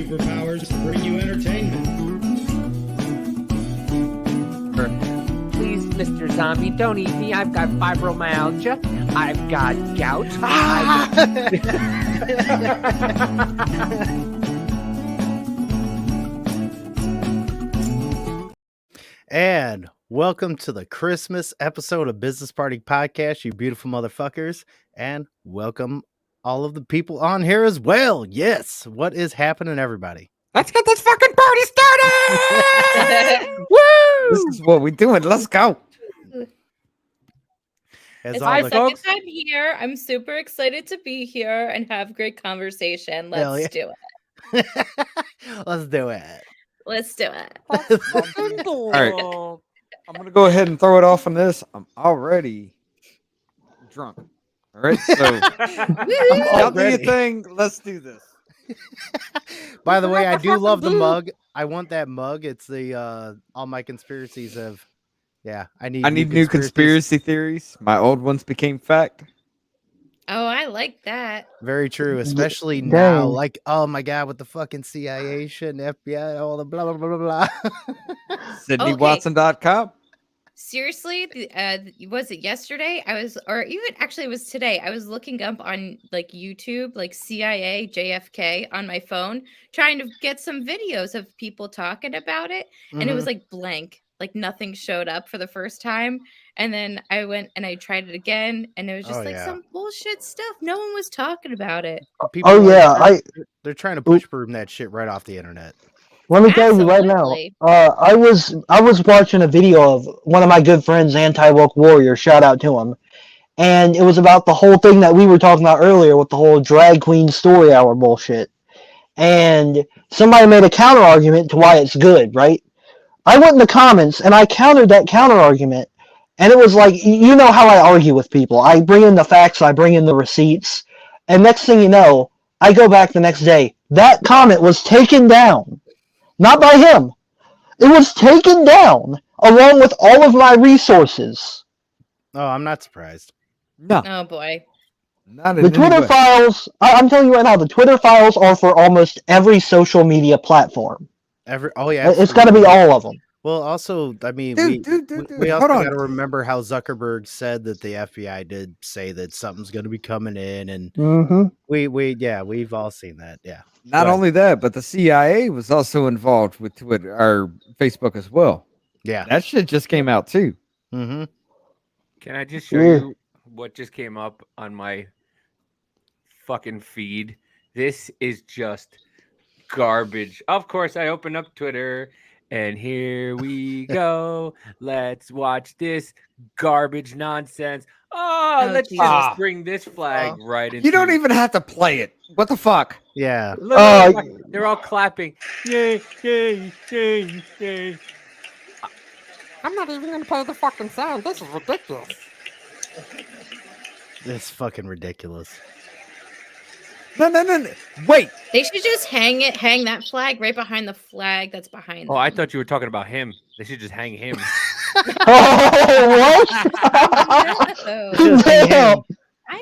superpowers to bring you entertainment. Please, Mr. Zombie, don't eat me. I've got fibromyalgia. I've got gout. And welcome to the Christmas episode of Business Party Podcast, you beautiful motherfuckers. And welcome all of the people on here as well. Yes, what is happening, everybody? Let's get this fucking party started! Woo! This is what we're doing. Let's go. As It's all my the second time here. I'm super excited to be here and have great conversation. Hell Let's do it. Let's do it. Let's do it. All right. I'm going to go ahead and throw it off on this. I'm already drunk. All right. So, y'all do your thing. Let's do this. By the way, I do love the mug. I want that mug. It's the all my conspiracies of. Yeah, I need new conspiracy theories. My old ones became fact. Oh, I like that. Very true, especially now. Like, oh my god, with the fucking CIA shit and FBI, all the blah blah blah blah blah. SydneyWatson.com. Seriously, was it yesterday? Or even actually it was today. I was looking up on like YouTube, like CIA JFK on my phone, trying to get some videos of people talking about it, and it was like blank. Like nothing showed up for the first time. And then I went and I tried it again, and it was just some bullshit stuff. No one was talking about it. They're trying to push broom that shit right off the internet. Let me tell you right now. I was watching a video of one of my good friends, Anti-Woke Warrior. Shout out to him. And it was about the whole thing that we were talking about earlier with the whole drag queen story hour bullshit. And somebody made a counter argument to why it's good, right? I went in the comments and I countered that counter argument. And it was like, you know how I argue with people. I bring in the facts, I bring in the receipts. And next thing you know, I go back the next day. That comment was taken down. Not by him. It was taken down along with all of my resources. Oh, I'm not surprised. No. Oh boy. Not the Twitter files, I'm telling you right now, the Twitter files are for almost every social media platform. It's got to be all of them. Well, also, I mean, Dude, we also got to remember how Zuckerberg said that the FBI did say that something's going to be coming in, and we've all seen that. Yeah. Not only that, but the CIA was also involved with Twitter or Facebook as well. Yeah, that shit just came out too. Can I just show you what just came up on my fucking feed? This is just garbage. Of course, I open up Twitter. And here we go. Let's watch this garbage nonsense. Let's just bring this flag right in. You don't even have to play it. What the fuck? Yeah. They're all clapping. Yay, yay, yay, yay. I'm not even going to play the fucking sound. This is ridiculous. This is fucking ridiculous. No. Wait. They should just hang that flag right behind the flag that's behind them. I thought you were talking about him. They should just hang him.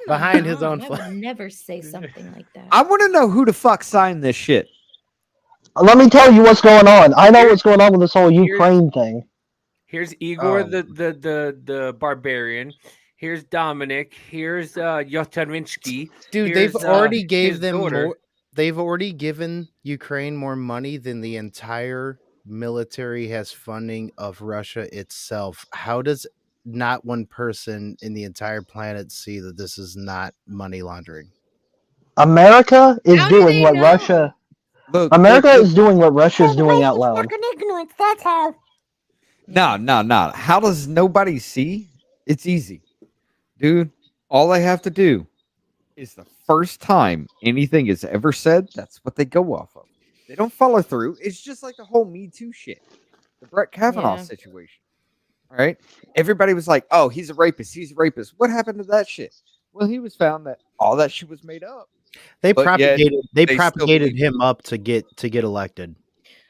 Behind his own flag. I would never say something like that. I want to know who the fuck signed this shit. Let me tell you what's going on. I know what's going on with this whole Ukraine thing. Here's Igor the barbarian. Here's Dominic. Here's Yotarinsky. Dude, they've already gave them more. They've already given Ukraine more money than the entire military has funding of Russia itself. How does not one person in the entire planet see that this is not money laundering? America is doing what Russia. America is doing what Russia is doing out loud. Fucking ignorance. That's how. No. How does nobody see? It's easy. Dude, all I have to do is the first time anything is ever said, that's what they go off of. They don't follow through. It's just like the whole Me Too shit. The Brett Kavanaugh situation. All right? Everybody was like, oh, he's a rapist. He's a rapist. What happened to that shit? Well, he was found that all that shit was made up. They propagated him up to get elected.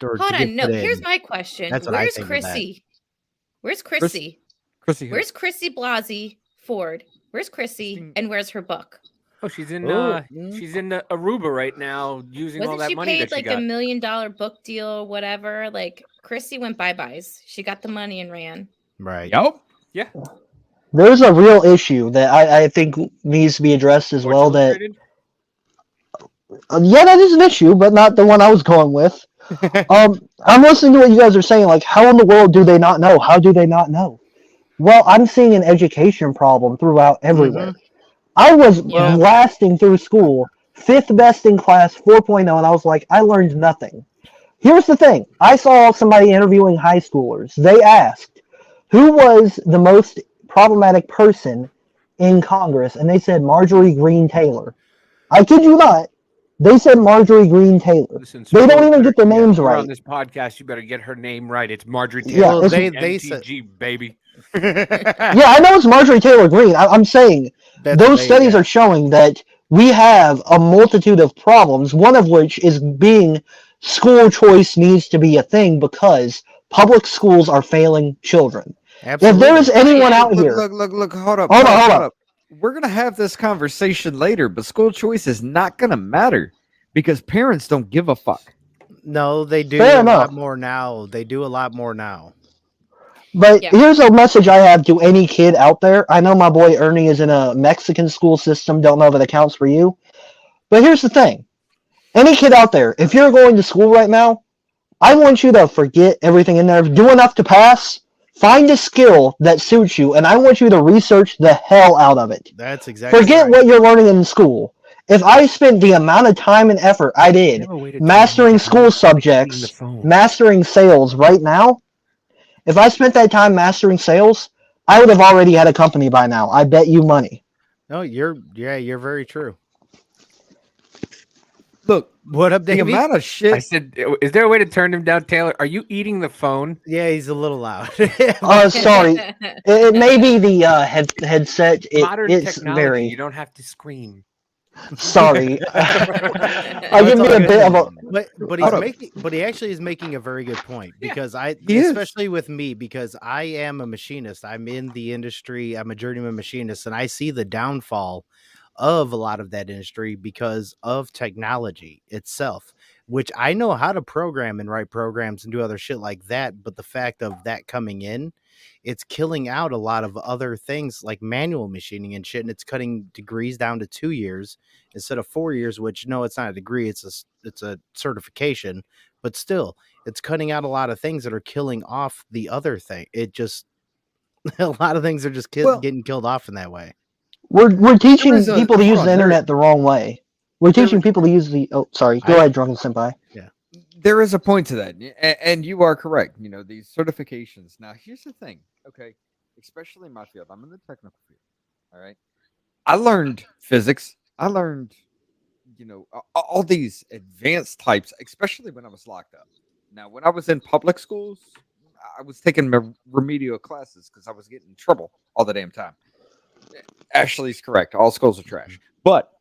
Hold on. No, here's my question. Where's Chrissy? Where's Chrissy? Chrissy. Where's Chrissy Blasey Ford? Where's Chrissy? And where's her book? Oh, she's in Oh, Aruba right now, using all Wasn't that she money paid that she like got. $1 million book deal or whatever? Like Chrissy went bye-byes. She got the money and ran. right. Yep. Yeah. There's a real issue that I think needs to be addressed as Sports well. That Illustrated? yeah, that is an issue, but not the one I was going with. I'm listening to what you guys are saying. Like, how in the world do they not know? How do they not know? Well, I'm seeing an education problem throughout everywhere. I was Yeah. blasting through school, 5th best in class, 4.0, and I was like, I learned nothing. Here's the thing. I saw somebody interviewing high schoolers. They asked, who was the most problematic person in Congress? And they said Marjorie Greene Taylor. I kid you not. They said Marjorie Greene Taylor. Listen, They don't Sproul even better- get their yeah, names we're right. on this podcast. You better get her name right. It's Marjorie Yeah, Taylor. Well, they said- MTG, baby. Yeah, I know it's Marjorie Taylor Greene. I'm saying those studies are showing that we have a multitude of problems, one of which is being school choice needs to be a thing because public schools are failing children. Absolutely. If there is anyone out Look, here, look, hold up. Hold up. We're gonna have this conversation later, but school choice is not gonna matter because parents don't give a fuck. No, they do Fair a enough. lot more now. They do a lot more now. but Yeah. here's a message I have to any kid out there. I know my boy Ernie is in a Mexican school system. Don't know if it accounts for you. But here's the thing. Any kid out there, if you're going to school right now, I want you to forget everything in there. Do enough to pass. Find a skill that suits you, and I want you to research the hell out of it. That's exactly Forget right. what you're learning in school. If I spent the amount of time and effort I did mastering school subjects, mastering sales right now, if I spent that time mastering sales, I would have already had a company by now. I bet you money. No, you're very true. Look, What up, the Davey? amount of I shit. said, is there a way to turn him down, Taylor? Are you eating the phone? Yeah, he's a little loud. Sorry. It may be the headset. Modern It's technology. very You don't have to scream. sorry. I give It's me all a good. bit of a. But he actually is making a very good point because He is. especially with me, because I am a machinist. I'm in the industry. I'm a journeyman machinist, and I see the downfall of a lot of that industry because of technology itself, which I know how to program and write programs and do other shit like that. But the fact of that coming in, it's killing out a lot of other things like manual machining and shit. And it's cutting degrees down to 2 years instead of 4 years, which no, it's not a degree. It's a certification, but still it's cutting out a lot of things that are killing off the other thing. It just, a lot of things are just getting killed off in that way. We're teaching is a- people to hold use on, the internet the wrong way. We're there- teaching people to use the. Oh, sorry. Go ahead, drunken senpai. There is a point to that, and you are correct. You know, these certifications. Now, here's the thing. Okay, especially in my field, I'm in the technical field. All right, I learned physics. I learned, all these advanced types, especially when I was locked up. Now, when I was in public schools, I was taking remedial classes because I was getting in trouble all the damn time. Ashley's correct. All schools are trash. But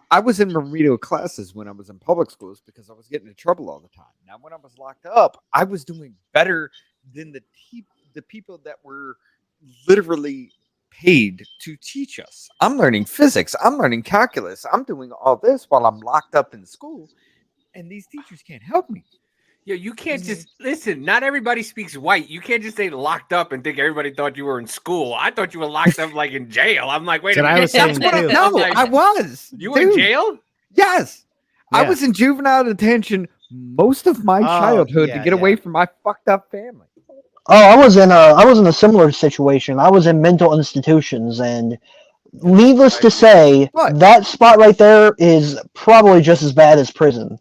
I was in remedial classes when I was in public schools because I was getting in trouble all the time. Now, when I was locked up, I was doing better than the people that were literally paid to teach us. I'm learning physics. I'm learning calculus. I'm doing all this while I'm locked up in school, and these teachers can't help me. Yeah, you can't just listen. Not everybody speaks white. You can't just say locked up and think everybody thought you were in school. I thought you were locked up like in jail. I'm like, wait a That's what I minute. was saying, That's what too. I'm No, like, I was. you were in Dude, jail? Yes. I Yeah. was in juvenile detention most of my childhood to yeah, get away yeah. from my fucked up family. Oh, I was in a similar situation. I was in mental institutions, and needless to say, What? that spot right there is probably just as bad as prison.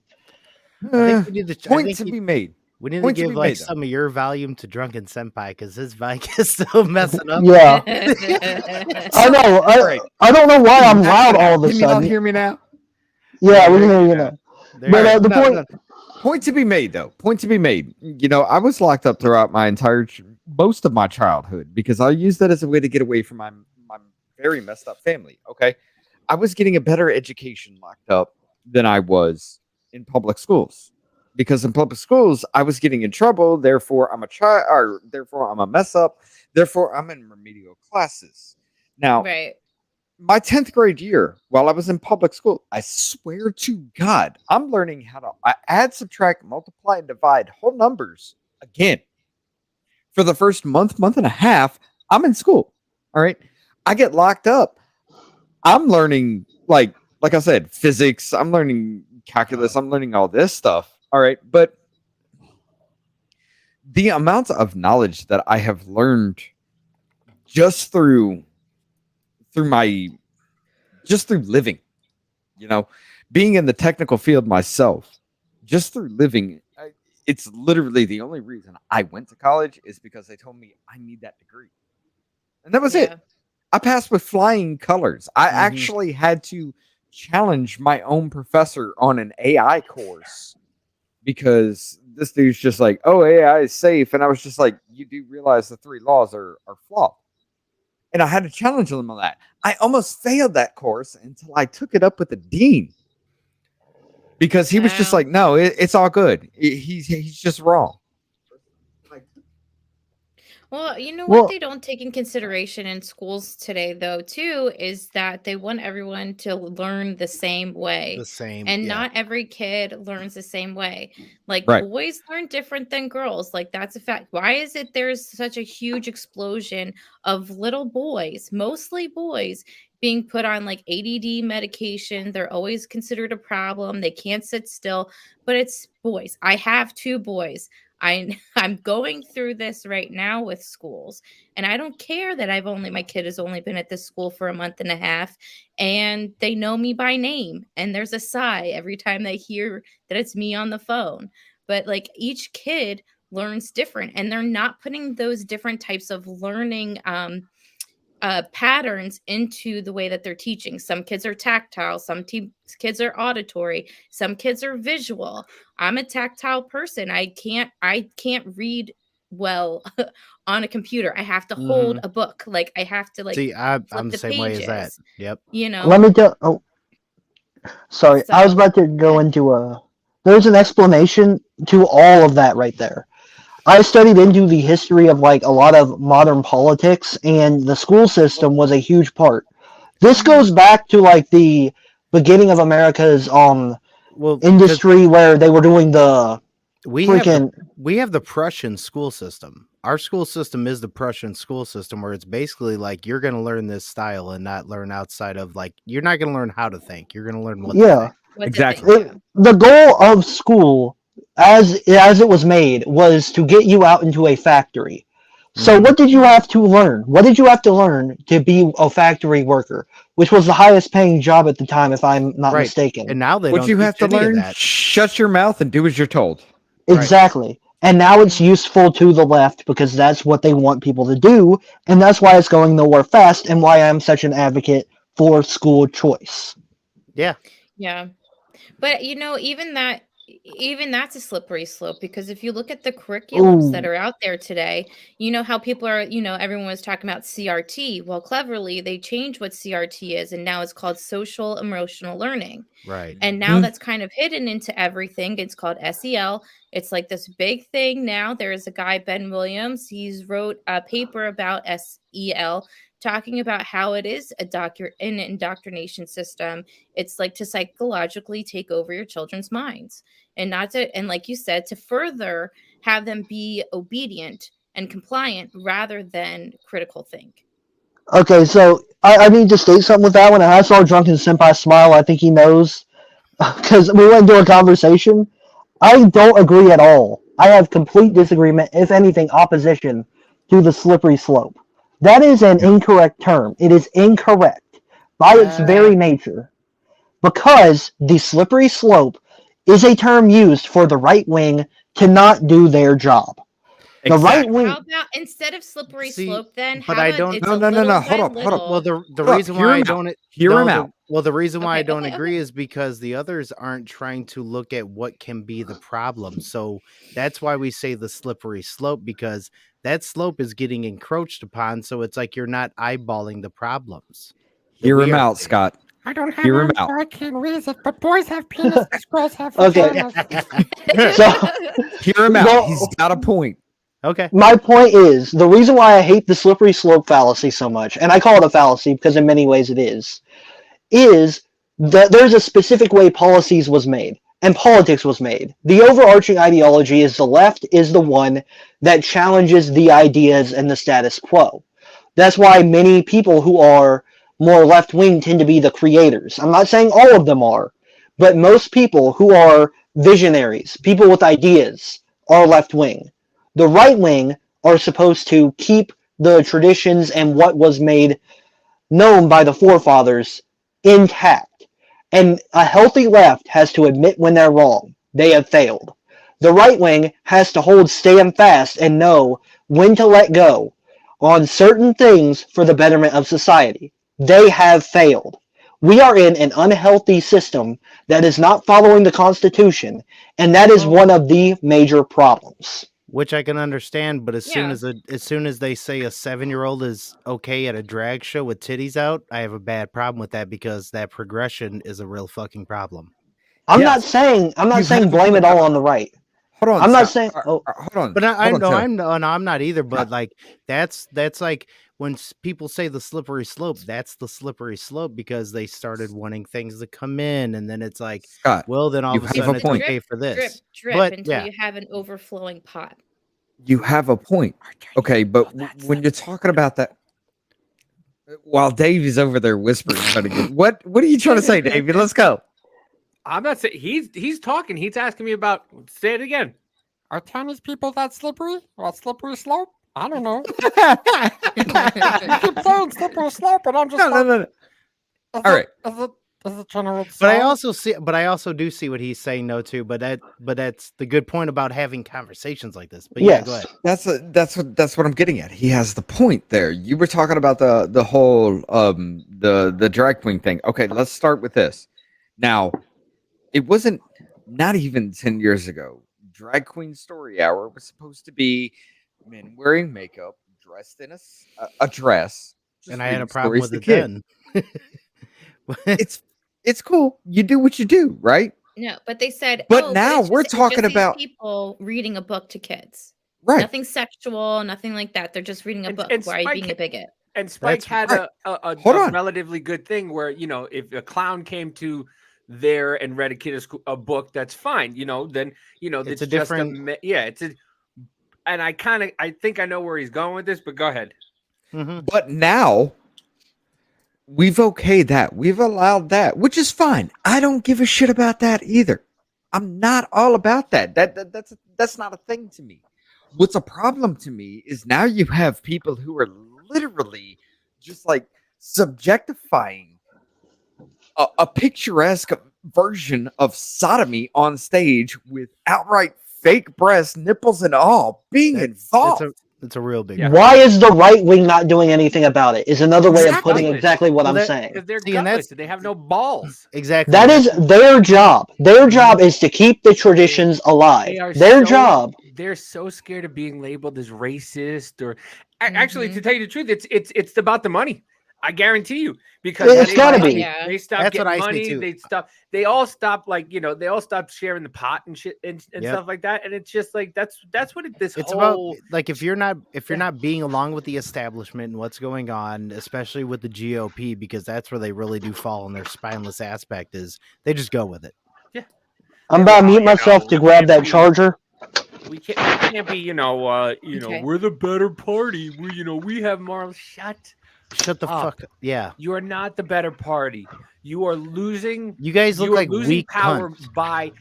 I think we need to Point to be made. We need to Point to give be like made, though. some of your volume to Drunken Senpai because his mic is still messing up. Yeah, I know. I don't know why I'm loud all of a Can you not sudden. hear me now? Yeah, we can hear you now. There But you go. the No, point. no. Point to be made, though. Point to be made. I was locked up throughout my most of my childhood because I used that as a way to get away from my very messed up family. Okay, I was getting a better education locked up than I was in public schools because in public schools I was getting in trouble. Therefore, I'm a child, or therefore I'm a mess up. Therefore, I'm in remedial classes. Now, Right. my 10th grade year, while I was in public school, I swear to God, I'm learning how to add, subtract, multiply, and divide whole numbers again. For the first month and a half, I'm in school. All right. I get locked up. I'm learning, like I said, physics. I'm learning calculus. I'm learning all this stuff. All right. But the amount of knowledge that I have learned just through living, being in the technical field myself, just through living, it's literally the only reason I went to college is because they told me I need that degree. And that was it. I passed with flying colors. I actually had to challenge my own professor on an AI course because this dude's just like, oh, AI is safe. And I was just like, you do realize the 3 laws are flawed. And I had to challenge them on that. I almost failed that course until I took it up with the dean. Because he was just like, no, it's all good. He's just wrong. Well, you know what they don't take in consideration in schools today, though, too, is that they want everyone to learn the same way. And not every kid learns the same way. Like, boys learn different than girls. Like, that's a fact. Why is it there's such a huge explosion of little boys, mostly boys, being put on like ADD medication? They're always considered a problem. They can't sit still, but it's boys. I have 2 boys. I'm going through this right now with schools, and I don't care that my kid has only been at this school for a month and a half, and they know me by name, and there's a sigh every time they hear that it's me on the phone. But like, each kid learns different, and they're not putting those different types of learning patterns into the way that they're teaching. Some kids are tactile, some kids are auditory, some kids are visual. I'm a tactile person. I can't read well on a computer. I have to hold a book. Like, I have to like I'm the same way as that. Yep. You know. Let me tell. Sorry, I was about to go into there's an explanation to all of that right there. I studied into the history of like a lot of modern politics, and the school system was a huge part. This goes back to like the beginning of America's industry, where they were doing the we have the Prussian school system. Our school system is the Prussian school system, where it's basically like you're going to learn this style and not learn outside of, like, you're not going to learn how to think. You're going to learn what to think. Exactly. The goal of school, as it was made, was to get you out into a factory. So what did you have to learn? What did you have to learn to be a factory worker, which was the highest paying job at the time, if I'm not mistaken? And now what you have to learn? Shut your mouth and do as you're told. Exactly. Right. And now it's useful to the left because that's what they want people to do, and that's why it's going nowhere fast, and why I'm such an advocate for school choice. Yeah. Yeah. But you know, even that's a slippery slope, because if you look at the curriculums that are out there today, you know how people are, everyone was talking about CRT. Well, cleverly they changed what CRT is, and now it's called social emotional learning. Right. And now that's kind of hidden into everything. It's called SEL. It's like this big thing now. There is a guy, Ben Williams. He's wrote a paper about SEL, talking about how it is an indoctrination system. It's like to psychologically take over your children's minds, and like you said, to further have them be obedient and compliant rather than critical think. Okay, so I need to state something with that one. And I saw Drunken Senpai smile. I think he knows, because we went into a conversation. I don't agree at all. I have complete disagreement, if anything, opposition to the slippery slope. That is an incorrect term. It is incorrect by its very nature, because the slippery slope is a term used for the right wing to not do their job. The right wing. How about instead of slippery slope, then? But I don't. No. Hold up. Well, the reason why I don't hear him out. Well, the reason why I don't agree is because the others aren't trying to look at what can be the problem. So that's why we say the slippery slope, because that slope is getting encroached upon. So it's like you're not eyeballing the problems. Hear him out, Scott. I don't have Hear him one, out. so I can't raise it, but boys have penises, girls have Okay. vaginas. So hear him out. He's got a point. Okay. My point is, the reason why I hate the slippery slope fallacy so much, and I call it a fallacy because in many ways it is that there's a specific way policies was made and politics was made. The overarching ideology is the left is the one that challenges the ideas and the status quo. That's why many people who are more left-wing tend to be the creators. I'm not saying all of them are, but most people who are visionaries, people with ideas, are left-wing. The right-wing are supposed to keep the traditions and what was made known by the forefathers intact. And a healthy left has to admit when they're wrong. They have failed. The right wing has to stand fast and know when to let go on certain things for the betterment of society. They have failed. We are in an unhealthy system that is not following the Constitution, and that is one of the major problems. Which I can understand, but as soon as they say a 7-year-old is okay at a drag show with titties out, I have a bad problem with that because that progression is a real fucking problem. I'm not saying blame it all on the right. Hold on. I'm not saying. Hold on. But I'm not either. But like that's like when people say the slippery slope, that's the slippery slope because they started wanting things to come in, and then it's like, Scott, well, then all of a sudden it's okay for this. Drip until you have an overflowing pot. You have a point. Okay, but when you're talking about that, while Dave is over there whispering, what are you trying to say, David? Let's go. I'm not saying he's talking. He's asking me about. Say it again. Are Chinese people that slippery? Or slippery slope? I don't know. You keep saying slippery slope, and I'm just no. All right. Is it general? But I also do see what he's saying, no, too. But that's the good point about having conversations like this. But yeah, go ahead. That's what I'm getting at. He has the point there. You were talking about the whole the drag queen thing. Okay, let's start with this. Now, it wasn't not even 10 years ago. Drag Queen Story Hour was supposed to be men wearing makeup, dressed in a dress, and I had a problem with it then. It's cool. You do what you do, right? No, but they said. But now we're talking about people reading a book to kids. Right. Nothing sexual, nothing like that. They're just reading a book. Why are you being a bigot? And Spike had a relatively good thing where, if a clown came to there and read a book, that's fine. Then it's a different. And I think I know where he's going with this, but go ahead. Mm-hmm. But now we've okayed that. We've allowed that, which is fine. I don't give a shit about that either. I'm not all about that. That's not a thing to me. What's a problem to me is now you have people who are literally just like subjectifying a picturesque version of sodomy on stage with outright fake breasts, nipples, and all being involved. It's a real big. Yeah. Why is the right wing not doing anything about it? Is another way of putting exactly what I'm saying. Because they're gutless. They have no balls. Exactly. That is their job. Their job is to keep the traditions alive. Their job. They're so scared of being labeled as racist or actually, to tell you the truth, it's about the money. I guarantee you, because it's gotta be. They stop getting money. They all stop they all stop sharing the pot and shit and stuff like that. And it's just like that's what it's whole... about. Like if you're not being along with the establishment and what's going on, especially with the GOP, because that's where they really do fall on their spineless aspect. Is they just go with it. Yeah, I'm about to mute myself to grab that charger. We can't be we're the better party. We have moral. Shut the fuck up. Yeah. You are not the better party. You are losing. You guys look like weak power cunts. by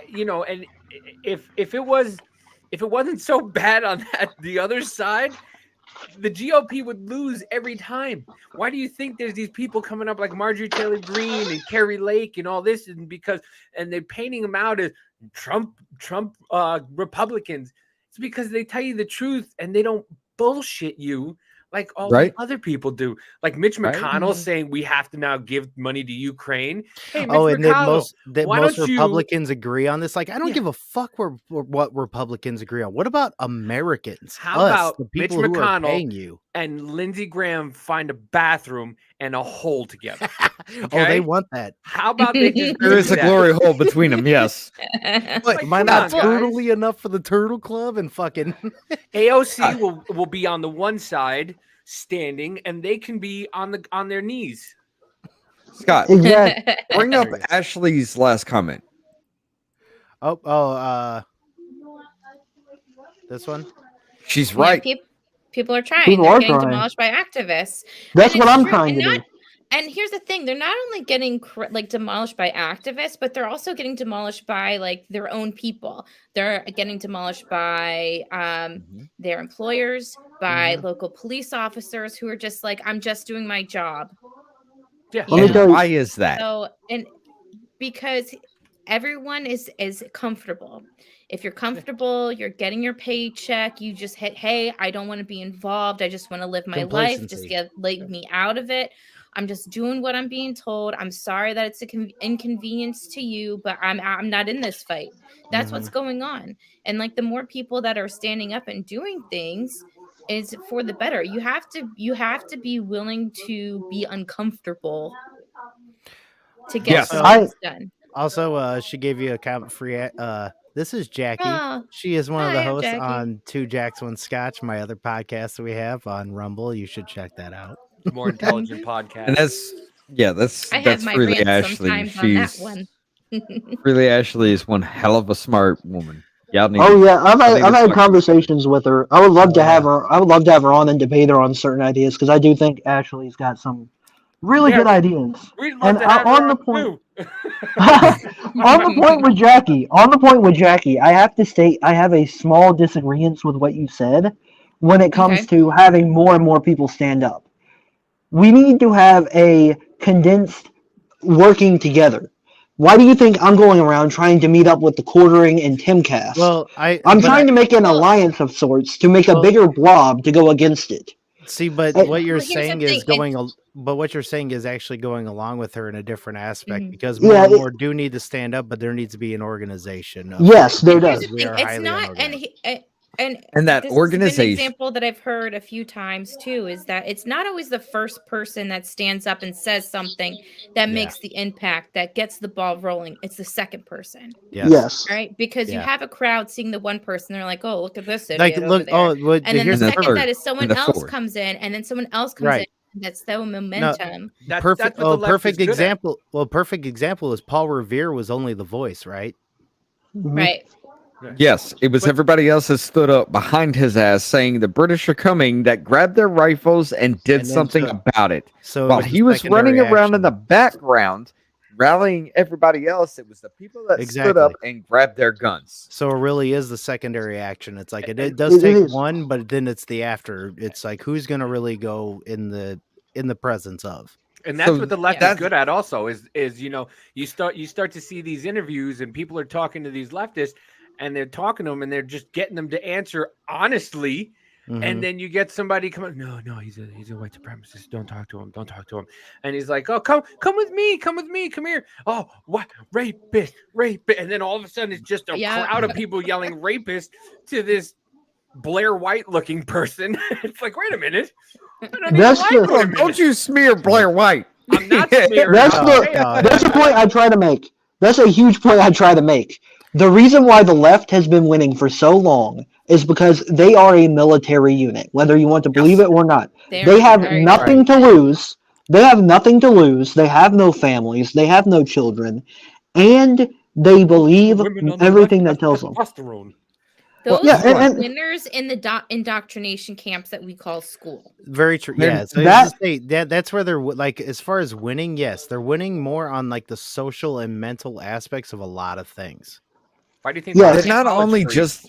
and if it wasn't so bad on the other side, the GOP would lose every time. Why do you think there's these people coming up like Marjorie Taylor Greene and Carrie Lake and all this? And they're painting them out as Trump Republicans. It's because they tell you the truth and they don't bullshit you like all the other people do. Like Mitch McConnell saying we have to now give money to Ukraine. Hey, Mitch McConnell, most Republicans agree on this. Like, I don't give a fuck what Republicans agree on. What about Americans? How about the people Mitch who McConnell are paying you? And Lindsey Graham find a bathroom and a hole together? Oh, they want that. How about they just There is a that? glory hole between them. Yes. But am I come not on, guys. turtley enough for the Turtle Club and fucking? AOC will be on the one side standing, and they can be on their knees. Scott, Exactly. bring up Ashley's last comment. This one. She's Yeah, right. people are trying. People They're are getting trying. demolished by activists. That's And what it's I'm true, trying to do. And here's the thing: they're not only getting demolished by activists, but they're also getting demolished by like their own people. They're getting demolished by their employers, by local police officers who are just like, "I'm just doing my job." Yeah. Let me And tell you- why is that? So, and because everyone is comfortable. If you're comfortable, you're getting your paycheck, you just hit, hey, I don't want to be involved. I just want to live my life. Just leave me out of it. I'm just doing what I'm being told. I'm sorry that it's an inconvenience to you, but I'm not in this fight. That's what's going on. And like the more people that are standing up and doing things is for the better. You have to be willing to be uncomfortable to get things done. Also, she gave you a comment free. This is Jackie. Oh, She is one of the hi, I'm hosts Jackie. on Two Jacks One Scotch, my other podcast that we have on Rumble. You should check that out. More intelligent podcast. And that's I have that's my really rants Ashley. sometimes on that She's one. really Ashley is one hell of a smart woman. Y'all need Oh to- yeah, I've need to had talk- conversations with her. I would love to have her. I would love to have her on and debate her on certain ideas because I do think Ashley's got some really Yeah, good ideas. We'd love And to have on her the on point- too. On the point with Jackie, I have to state I have a small disagreement with what you said when it comes Okay. to having more and more people stand up. We need to have a condensed working together. Why do you think I'm going around trying to meet up with the Quartering and Timcast? Well, I'm trying to make an alliance of sorts to make a Well- bigger blob to go against it. See, but Hey, what you're Well, here's the saying is thing, but what you're saying is actually going along with her in a different aspect Mhm. because more Yeah, and it- more do need to stand up, but there needs to be an organization. of- Yes, there And here's does. the We are thing, it's highly not, unorganized. and that this has been organization- an example that I've heard a few times too is that it's not always the first person that stands up and says something that Yeah. makes the impact that gets the ball rolling. It's the second person, Yes. right? Because you Yeah. have a crowd seeing the one person, they're like, "Oh, look at this idiot Like, over look, there." well, And then the And the second third, that is someone and the else fourth. comes in, and then someone else comes Right. in. That's the momentum. That's perfect. what the left is Perfect good at. example. Well, perfect example is Paul Revere was only the voice, right? Mhm. Right. Yes, it was everybody else that stood up behind his ass saying the British are coming that grabbed their rifles and did And then something took- about it. So it While a he was running secondary around in action. the background rallying everybody else, it was the people that stood Exactly. up and grabbed their guns. So it really is the secondary action. It's like it It does take is. one, but then it's the after. It's like who's gonna really go in the presence of. And that's So what the left that's- is good at also is you start to see these interviews and people are talking to these leftists and they're talking to them and they're just getting them to answer honestly. Mhm. And then you get somebody coming, no, he's a white supremacist. Don't talk to him. And he's like, oh, come with me, come here. Oh, what rapist. And then all of a sudden it's just a Yeah. crowd of people yelling rapist to this Blair White looking person. It's like, wait a minute. I don't even That's like the- wait a Don't minute. you smear Blair White. I'm not smearing. That's I'm the- saying- That's a point I try to make. That's a huge point I try to make. The reason why the left has been winning for so long is because they are a military unit, whether you want to believe it or not. They're They have very nothing to lose. They have nothing to lose. They have no families. They have no children. And they believe Women on the everything left that tells have them. testosterone. Those yeah, are and- winners in the indoctrination camps that we call school. Very true. Then Yeah, so that's where they're like as far as winning. Yes, they're winning more on like the social and mental aspects of a lot of things. Why do you think? Yeah, they're They're not college only freaks? just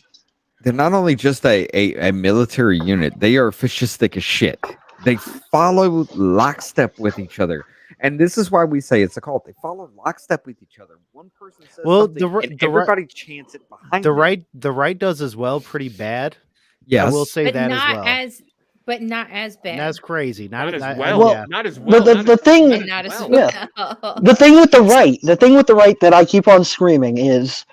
a military unit, they are fascistic as shit. They follow lockstep with each other. And this is why we say it's a cult. They follow lockstep with each other. One person says Well, something, the ri- and the ri- everybody chants it behind The them. right does as well, pretty bad. Yes. I will say But that not as well. but not as bad. That's crazy. Not as I- well. yeah. Not as well. The not thing, and not as well. well. the thing with the right that I keep on screaming is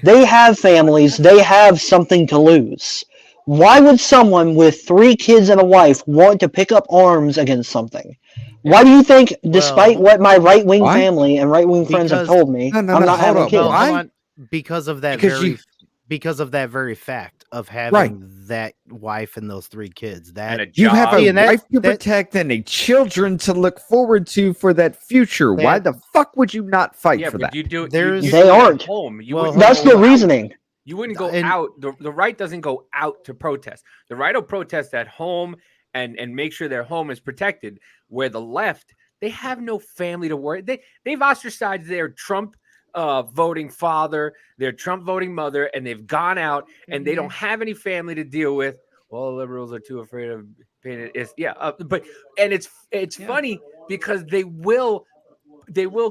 they have families, they have something to lose. Why would someone with 3 kids and a wife want to pick up arms against something? Why do you think, despite Well, what my right-wing why? family and right-wing friends have Because- told me, No, I'm no, not hold having up. kids? Well, Why? hold on. Because of that Because that very fact of having that wife and those 3 kids. And a That you have job. a See, and that- wife to that- protect and a children to look forward to for that future. Why That- the fuck would you not fight Yeah, for but that? you do. There's- You They do it at aren't. home. You Well, wouldn't That's go the out. reasoning. You wouldn't go And- out. The right doesn't go out to protest. The right will protest at home and make sure their home is protected. Where the left, they have no family to worry. They've ostracized their Trump voting father, their Trump voting mother, and they've gone out and they don't have any family to deal with. Well, liberals are too afraid of paying it. It's it's funny because they will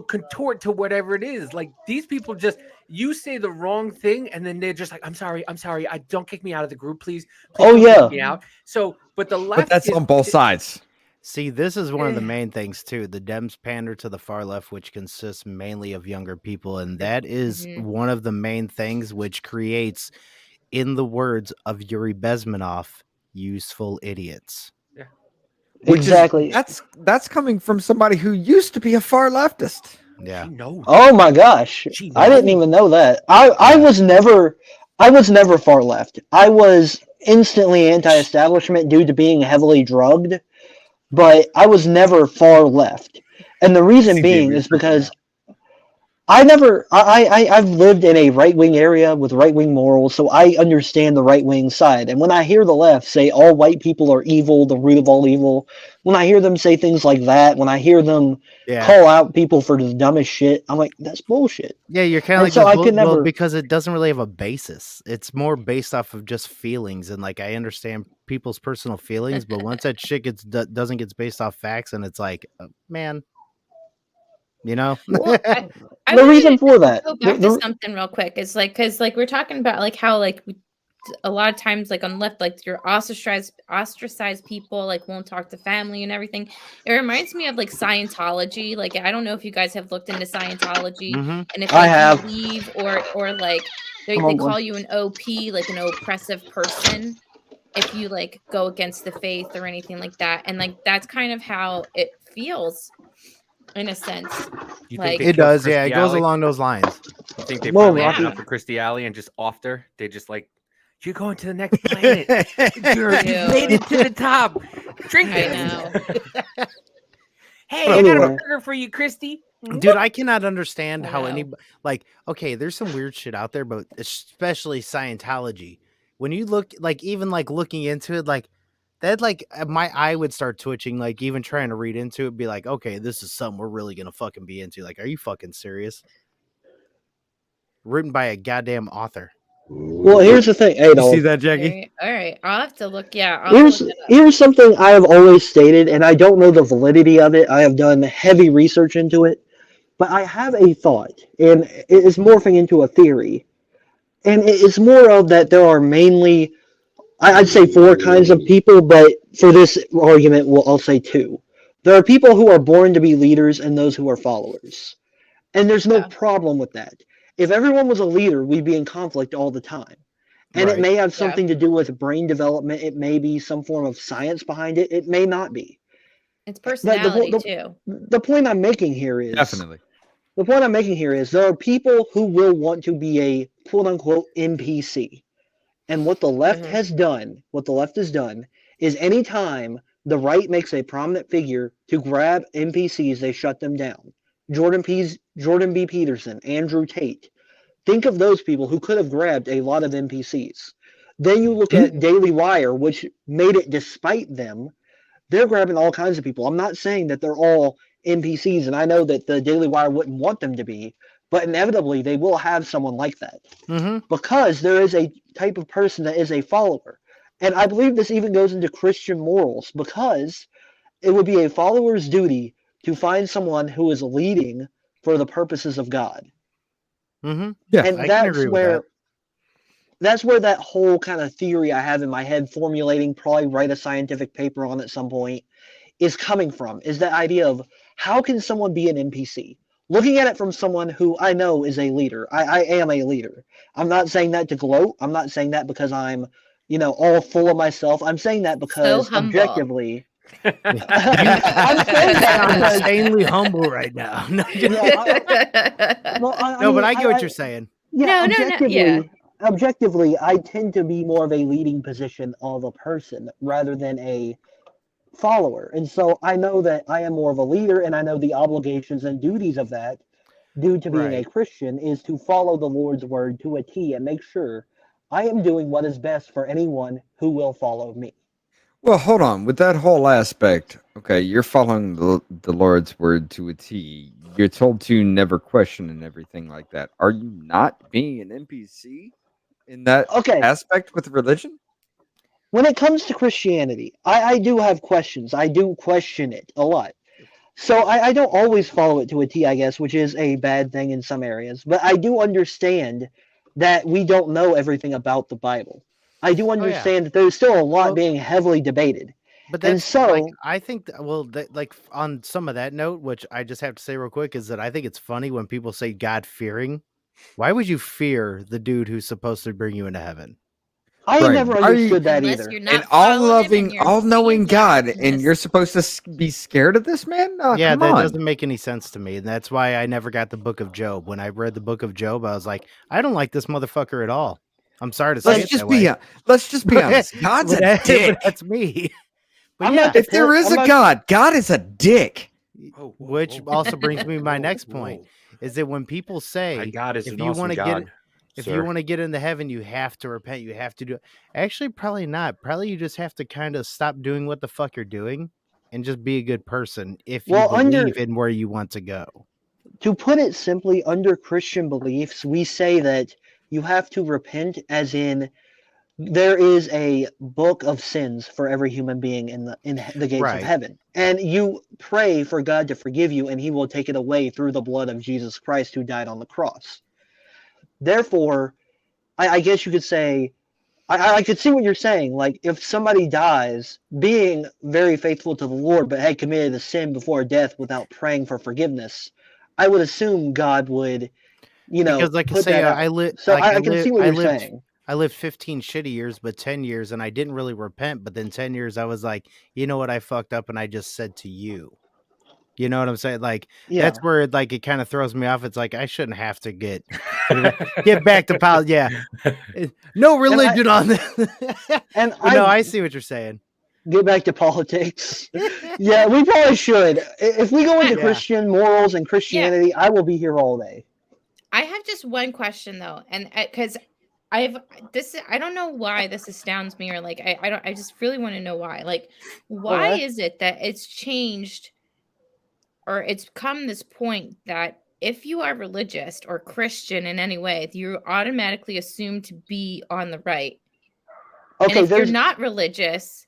contort to whatever it is. Like these people just, you say the wrong thing and then they're just like, I'm sorry, I don't kick me out of the group, please. Oh, don't yeah. kick me out. So, but the left, But that's is- on both sides. See, this is one of the Eh. main things too. The Dems pander to the far left, which consists mainly of younger people, and that is Mhm. one of the main things which creates, in the words of Yuri Bezmenov, useful idiots. Which Exactly. That's coming from somebody who used to be a far leftist. Yeah. She knows. Oh my gosh. She I didn't knows. even know that. I was never far left. I was instantly anti-establishment due to being heavily drugged, but I was never far left. And the reason See, being David, is because I've lived in a right-wing area with right-wing morals, so I understand the right-wing side. And when I hear the left say all white people are evil, the root of all evil, when I hear them say things like that, when I hear them Yeah. call out people for the dumbest shit, I'm like, that's bullshit. Yeah, you're kind And of like so this I could never- because it doesn't really have a basis. It's more based off of just feelings, and like I understand people's personal feelings, but once that shit doesn't get based off facts, and it's like, man, you know. Well, I The wanted reason to for that. go back the- to something real quick. It's like, because like we're talking about like how like a lot of times like on the left, like you're ostracized people like won't talk to family and everything. It reminds me of like Scientology. Like I don't know if you guys have looked into Scientology, Mhm. and if I like, have. you leave or like they Come on, call boy. you an OP, like an oppressive person, if you like go against the faith or anything like that. And like that's kind of how it feels in a sense. You Like- they It killed does, yeah. It Kirstie goes Alley? along those lines. You think they Whoa, finally had Rocky. enough of Kirstie Alley and just offed her? They just like, you're going to the next planet. You're, you Ew. made it to the top. Drink I it. know. Hey, I got a Anyway. burger for you, Christy. Dude, I cannot understand I how know. any like okay, there's some weird shit out there, but especially Scientology. When you look like even like looking into it, like that, like my eye would start twitching, like even trying to read into it, be like, okay, this is something we're really gonna fucking be into. Like, are you fucking serious? Written by a goddamn author. Well, here's the thing, You Adolf. see that, Jackie? Okay, all right, I'll have to look. Yeah, I'll have Here's to look it up. here's something I have always stated, and I don't know the validity of it. I have done heavy research into it, but I have a thought, and it is morphing into a theory. And it's more of that there are mainly, I'd say 4 kinds of people, but for this argument, I'll say 2. There are people who are born to be leaders and those who are followers. And there's no Yeah. problem with that. If everyone was a leader, we'd be in conflict all the time. And Right. it may have Yeah. something to do with brain development. It may be some form of science behind it. It may not be. It's personality the- too. The point I'm making here is Definitely. the point I'm making here is there are people who will want to be a quote unquote NPC. And what the left Mhm. has done, is anytime the right makes a prominent figure to grab NPCs, they shut them down. Jordan B. Peterson, Andrew Tate. Think of those people who could have grabbed a lot of NPCs. Then you look at Daily Wire, which made it despite them. They're grabbing all kinds of people. I'm not saying that they're all NPCs, and I know that the Daily Wire wouldn't want them to be, but inevitably they will have someone like that Mm-hmm. because there is a type of person that is a follower. And I believe this even goes into Christian morals because it would be a follower's duty to find someone who is leading for the purposes of God. Mm-hmm. Yeah. And I can that's agree with where that. that's where that whole kind of theory I have in my head formulating, probably write a scientific paper on at some point, is coming from, is that idea of how can someone be an NPC? Looking at it from someone who I know is a leader. I am a leader. I'm not saying that to gloat. I'm not saying that because I'm, all full of myself. I'm saying that because humble. objectively, I'm saying that I'm because insanely humble right now. No, well, but I get what you're saying. Yeah, No, yeah. Objectively, I tend to be more of a leading position of a person rather than a follower. And so I know that I am more of a leader, and I know the obligations and duties of that, due to being a Right. Christian, is to follow the Lord's word to a T and make sure I am doing what is best for anyone who will follow me. Well, hold on. With that whole aspect, okay, you're following the Lord's word to a T. You're told to never question and everything like that. Are you not being an NPC in that Okay, aspect with religion? when it comes to Christianity, I do have questions. I do question it a lot. So I don't always follow it to a T, I guess, which is a bad thing in some areas. But I do understand that we don't know everything about the Bible. I do understand that there's still a lot being heavily debated. But And that's so like I think like on some of that note, which I just have to say real quick, is that I think it's funny when people say God fearing. Why would you fear the dude who's supposed to bring you into heaven? I Right. never Are you- understood that Unless either. you're not An following him and all-loving, you're all-knowing being God, and blasphemous. you're supposed to be scared of this man? Oh, Yeah, come that on. doesn't make any sense to me. And that's why I never got the book of Job. When I read the book of Job, I was like, I don't like this motherfucker at all. I'm sorry to say Let's it just that be way. let's just be honest. God's But a that- dick. but that's me. But I'm yeah, not If there is I'm a not- God is a dick. which also brings me to my next point is that when people My say God is if an you awesome want to God. get if sir. you want to get into heaven, you have to repent. You have to do it. Actually, probably not. Probably you just have to kind of stop doing what the fuck you're doing and just be a good person if you Well, believe in where you want to go. To put it simply, under Christian beliefs, we say that you have to repent, as in there is a book of sins for every human being in the gates Right. of heaven, and you pray for God to forgive you, and He will take it away through the blood of Jesus Christ, who died on the cross. Therefore, I guess you could say, I could see what you're saying. Like, if somebody dies being very faithful to the Lord, but had committed a sin before death without praying for forgiveness, I would assume God would, Because like I put say, that out. I lived. So Like, I can see what you're lived. saying. I lived 15 shitty years, but 10 years, and I didn't really repent. But then 10 years, I was like, you know what, I fucked up, and I just said to you. You know what I'm saying? Like Yeah. that's where it kind of throws me off. It's like I shouldn't have to get back to politics. Yeah, no religion on this. And No, I see what you're saying. Get back to politics. Yeah, we probably should. If we go into Yeah. Christian morals and Christianity, I will be here all day. I have just one question though, and because I don't know why this astounds me, or like I just really want to know why. Like, why Okay. is it that it's changed, or it's come this point that if you are religious or Christian in any way, you're automatically assumed to be on the right. Okay, And if you're there's not religious,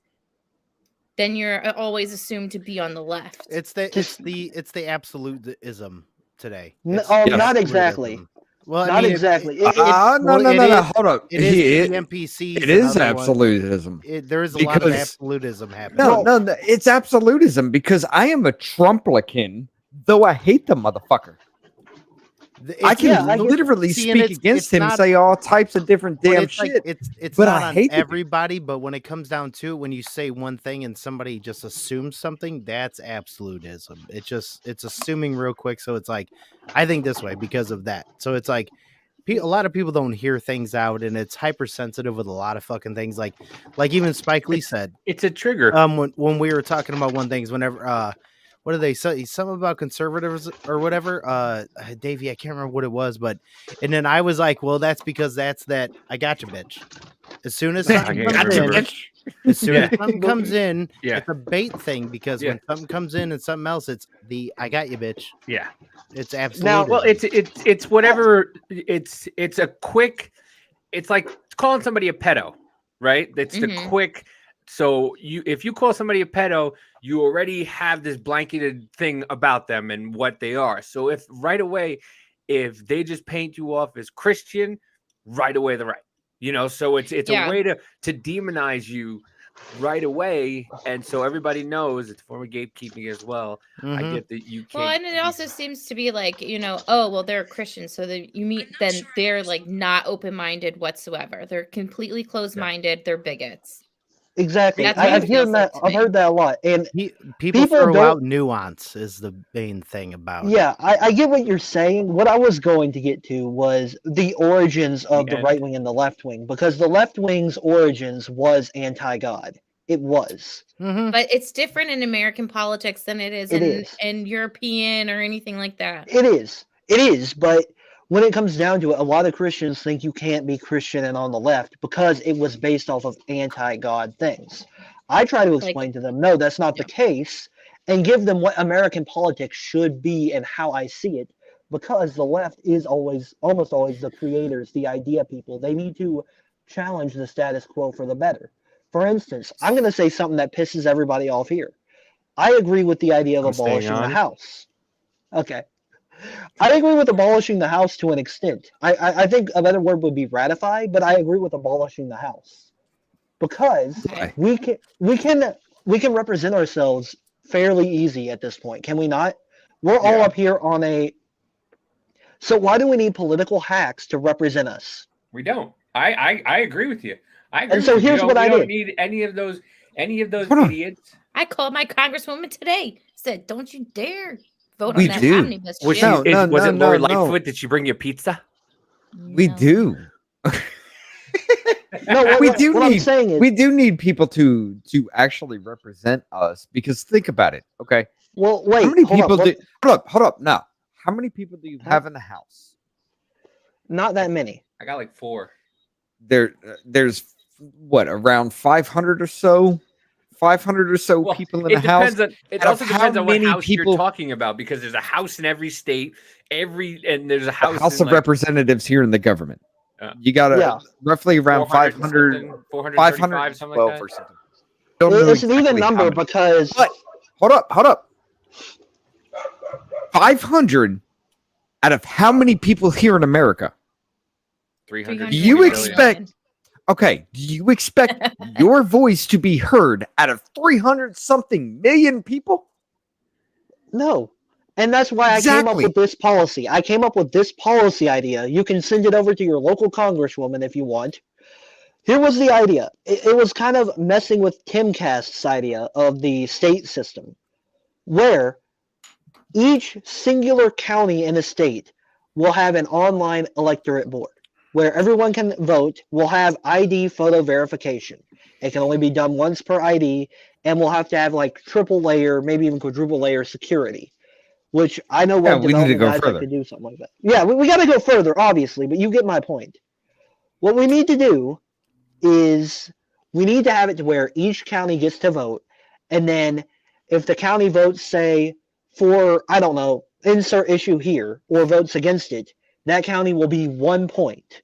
then you're always assumed to be on the left. It's the absolutism today. It's not absolutism. exactly. Well, I Not mean, exactly. It, No, hold up. it is It- the NPCs. it and is other ones. absolutism. There is a lot of Because- absolutism happening. No, it's absolutism because I am a Trumplican, though I hate the motherfucker. I can I get- literally See, and speak it's against him and not- say all types of different But damn it's shit. like it's but not I on hate the dude. everybody, but when it comes down to it, when you say one thing and somebody just assumes something, that's absolutism. It's assuming real quick. So it's like, I think this way because of that. So it's like a lot of people don't hear things out, and it's hypersensitive with a lot of fucking things. Like even Spike Lee said, It's a trigger. when we were talking about one things, whenever what did they say? Something about conservatives or whatever. Davey, I can't remember what it was, but and then I was like, well, that's because that's that I got you, bitch. As soon as something I comes got you, in, as soon as Yeah. something comes in, Yeah. it's a bait thing because when something comes in and something else, it's the I got you, bitch. Yeah. It's absolutely Now, Well, it's whatever. It's a quick. It's like calling somebody a pedo, right? That's the Mhm. quick. So if you call somebody a pedo, you already have this blanketed thing about them and what they are. So if right away, if they just paint you off as Christian, right away they're right. So it's Yeah. a way to demonize you right away, and so everybody knows it's a form of gatekeeping as well. I Mhm. get that you can't. Well, and it also seems to be like, oh, well, they're a Christian, so then they're like not open-minded whatsoever. They're completely closed-minded. They're bigots. Exactly. That's what it I've feels heard like that. to I've me. heard that a lot. And People People throw don't- out nuance is the main thing about it. yeah, I get what you're saying. What I was going to get to was the origins of the end. right wing and the left wing, because the left wing's origins was anti-God. It was. Mhm. But it's different in American politics than it is It in, is. in European or anything like that. It is. It is. But when it comes down to it, a lot of Christians think you can't be Christian and on the left because it was based off of anti-God things. I try to explain to them, no, that's not the case, and give them what American politics should be and how I see it, because the left is almost always the creators, the idea people. They need to challenge the status quo for the better. For instance, I'm going to say something that pisses everybody off here. I agree with the idea of I'm staying abolishing the on. House. Okay. I agree with abolishing the House to an extent. I think a better word would be ratify, but I agree with abolishing the House because Okay. we can represent ourselves fairly easy at this point, can we not? We're all Yeah. up here on a. So why do we need political hacks to represent us? We don't. I agree with you. I agree. And so with you. here's We what I don't did. need any of those Hold on. idiots. I called my congresswoman today. Said, "Don't you dare vote We on that do. omnibus Was, shit." No, no, was no, it Lori no, no. Lightfoot? Did she bring you pizza? We No. do. No, what, We what- do what I'm need- saying is, We do need people to actually represent us, because think about it. Okay, well, wait, how many hold people up, do? Hold up. Now, how many people do you have in the house? not that many. I got like 4. There's what, around 500 or so. 500 or so Well, people in It the house. depends on. It Out of also depends how on what many house people- you're talking about, because there's a house in every state. And there's a house. House in, of like, Representatives here in the government. Yeah. You got Yeah. roughly around 500, 435, 512 something like that. or something. Don't know It's an even exactly how number many. because But hold up. 500 out of how many people here in America? 300. Do you 300 expect- million. Okay, do you expect your voice to be heard out of 300 something million people? no. And that's why I came up Exactly. with this policy. I came up with this policy idea. You can send it over to your local congresswoman if you want. Here was the idea. It was kind of messing with Timcast's idea of the state system, where each singular county in a state will have an online electorate board where everyone can vote. Will have ID photo verification. It can only be done once per ID, and we'll have to have like triple layer, maybe even quadruple layer security. Which I know Yeah, web we need to development go guys that further. could do something like that. Yeah, we got to go further, obviously, but you get my point. What we need to do is we need to have it to where each county gets to vote, and then if the county votes, say, for, I don't know, insert issue here, or votes against it, that county will be 1 point.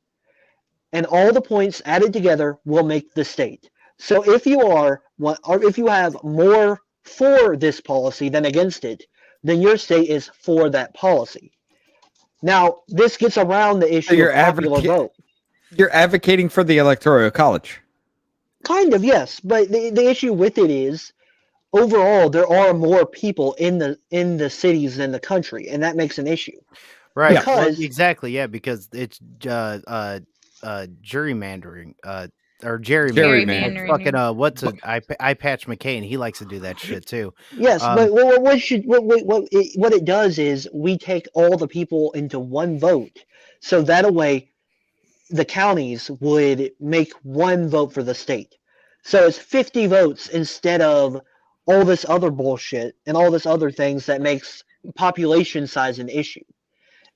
And all the points added together will make the state. So if you are, or if you have more for this policy than against it, then your state is for that policy. Now, this gets around the issue you're of popular vote. You're advocating for the Electoral College. Kind of, yes, but the issue with it is, overall, there are more people in the cities than the country, and that makes an issue. Right. Yeah. Well, Because- exactly. Yeah, because it's gerrymandering. Or gerrymandering. Gerrymandering. Fucking what's it? I Patch McCain. He likes to do that shit too. Yes, but what it does is we take all the people into one vote, so that way the counties would make one vote for the state. So it's 50 votes instead of all this other bullshit and all this other things that makes population size an issue.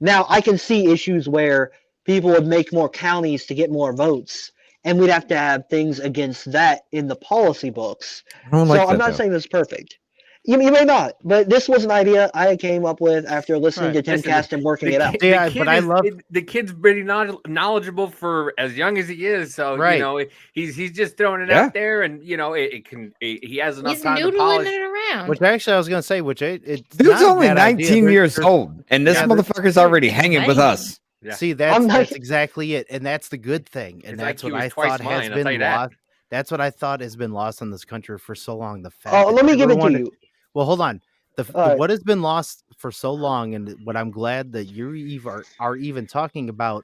Now I can see issues where people would make more counties to get more votes, and we'd have to have things against that in the policy books. I don't So like I'm that. not though. saying this is perfect. You may not, but this was an idea I came up with after listening Right. to Listen, Timcast and working it out. Yeah, but I love- the kid's pretty knowledgeable for as young as he is. So Right. you know he's just throwing it Yeah. out there, and you know he has enough He's time to noodling polish. it around. Which actually I was gonna say, which it's Dude's not a only bad idea. 19 There- years there- old, and this Yeah, motherfucker's already hanging with us. Yeah. See, I'm that's not- exactly it, and that's the good thing, and His that's IQ what is I twice thought mine, has I'll tell been you that. lost. That's what I thought has been lost in this country for so long. The fact. Oh, that let me give it to everyone- you. Well, hold on. All right. What has been lost for so long, and what I'm glad that you are even talking about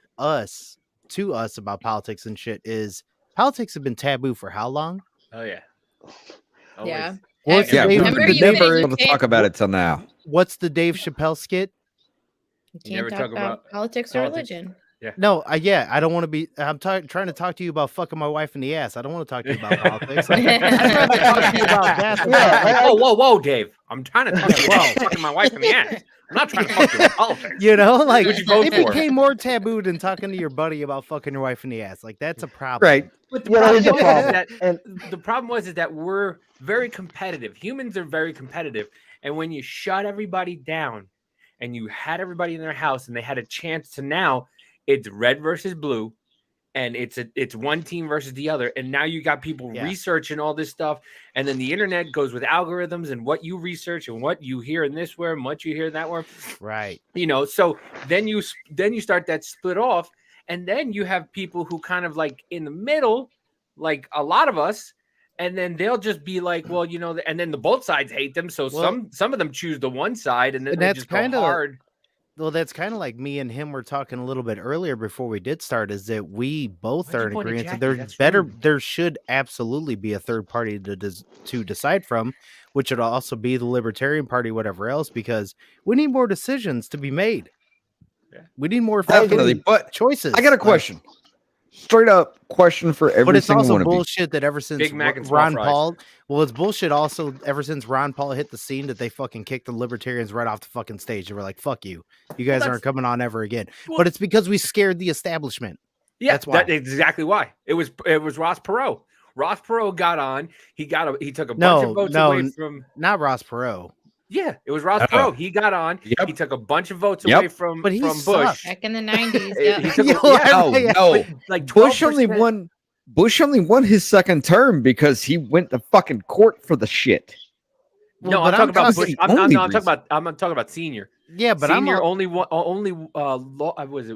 to us about politics and shit, is politics have been taboo for how long? Oh yeah. Yeah. What's Yeah, the we Dave, Remember could you never said able you to talk about it till now. what's the Dave Chappelle skit? You You never can't talk talk about about politics or politics. religion. No, I don't want to be. I'm trying to talk to you about fucking my wife in the ass. I don't want to talk to you about politics. I'd rather talk to you about that. Than Yeah, fucking- Whoa, Dave! I'm trying to talk to you about fucking my wife in the ass. I'm not trying to talk to you about politics. you know, like Who'd you vote it for? became more taboo than talking to your buddy about fucking your wife in the ass. Like that's a problem. Right. But the Yeah, that is a problem was problem. that And the problem was is that we're very competitive. Humans are very competitive, and when you shut everybody down, and you had everybody in their house, and they had a chance to now, it's red versus blue, and it's one team versus the other, and now you got people Yeah. researching all this stuff, and then the internet goes with algorithms and what you research and what you hear in this worm, what you hear in that worm, Right. so then you start that split off, and then you have people who kind of like in the middle, like a lot of us, and then they'll just be like, well, and then the both sides hate them, so Well, some of them choose the one side, and then and they that's just go kinda- hard. Well, that's kind of like me and him were talking a little bit earlier before we did start. Is that we both Why'd you are in point at agreement that Jackie? there's That's better. rude. There should absolutely be a third party to decide from, which would also be the Libertarian Party, whatever else, because we need more decisions to be made. Yeah. We need more Definitely. fucking But choices. I got a Like, question. Straight up question for every but it's single also one of you. bullshit that ever since Big Mac and small Ron fries. Paul, well, it's bullshit also ever since Ron Paul hit the scene that they fucking kicked the Libertarians right off the fucking stage. They were like, "Fuck you, you guys that's- aren't coming on ever again." Well- But it's because we scared the establishment. Yeah, That's why. that's exactly why. It was Ross Perot. Ross Perot got on. He took a bunch No, of votes no, away from. Not Ross Perot. Yeah, it was Ross Oh. Perot. He got on. Yep. He took a bunch of votes Yep. away from But he from sucked. Bush. Back in the 90s. He Yeah. took Yo, yeah, No. like Bush only 12%. won. Bush only won his second term because he went to fucking court for the shit. No, Well, I'm but talking about that's Bush. the I'm only talking reason. about. I'm talking about senior. Yeah, but Senior I'm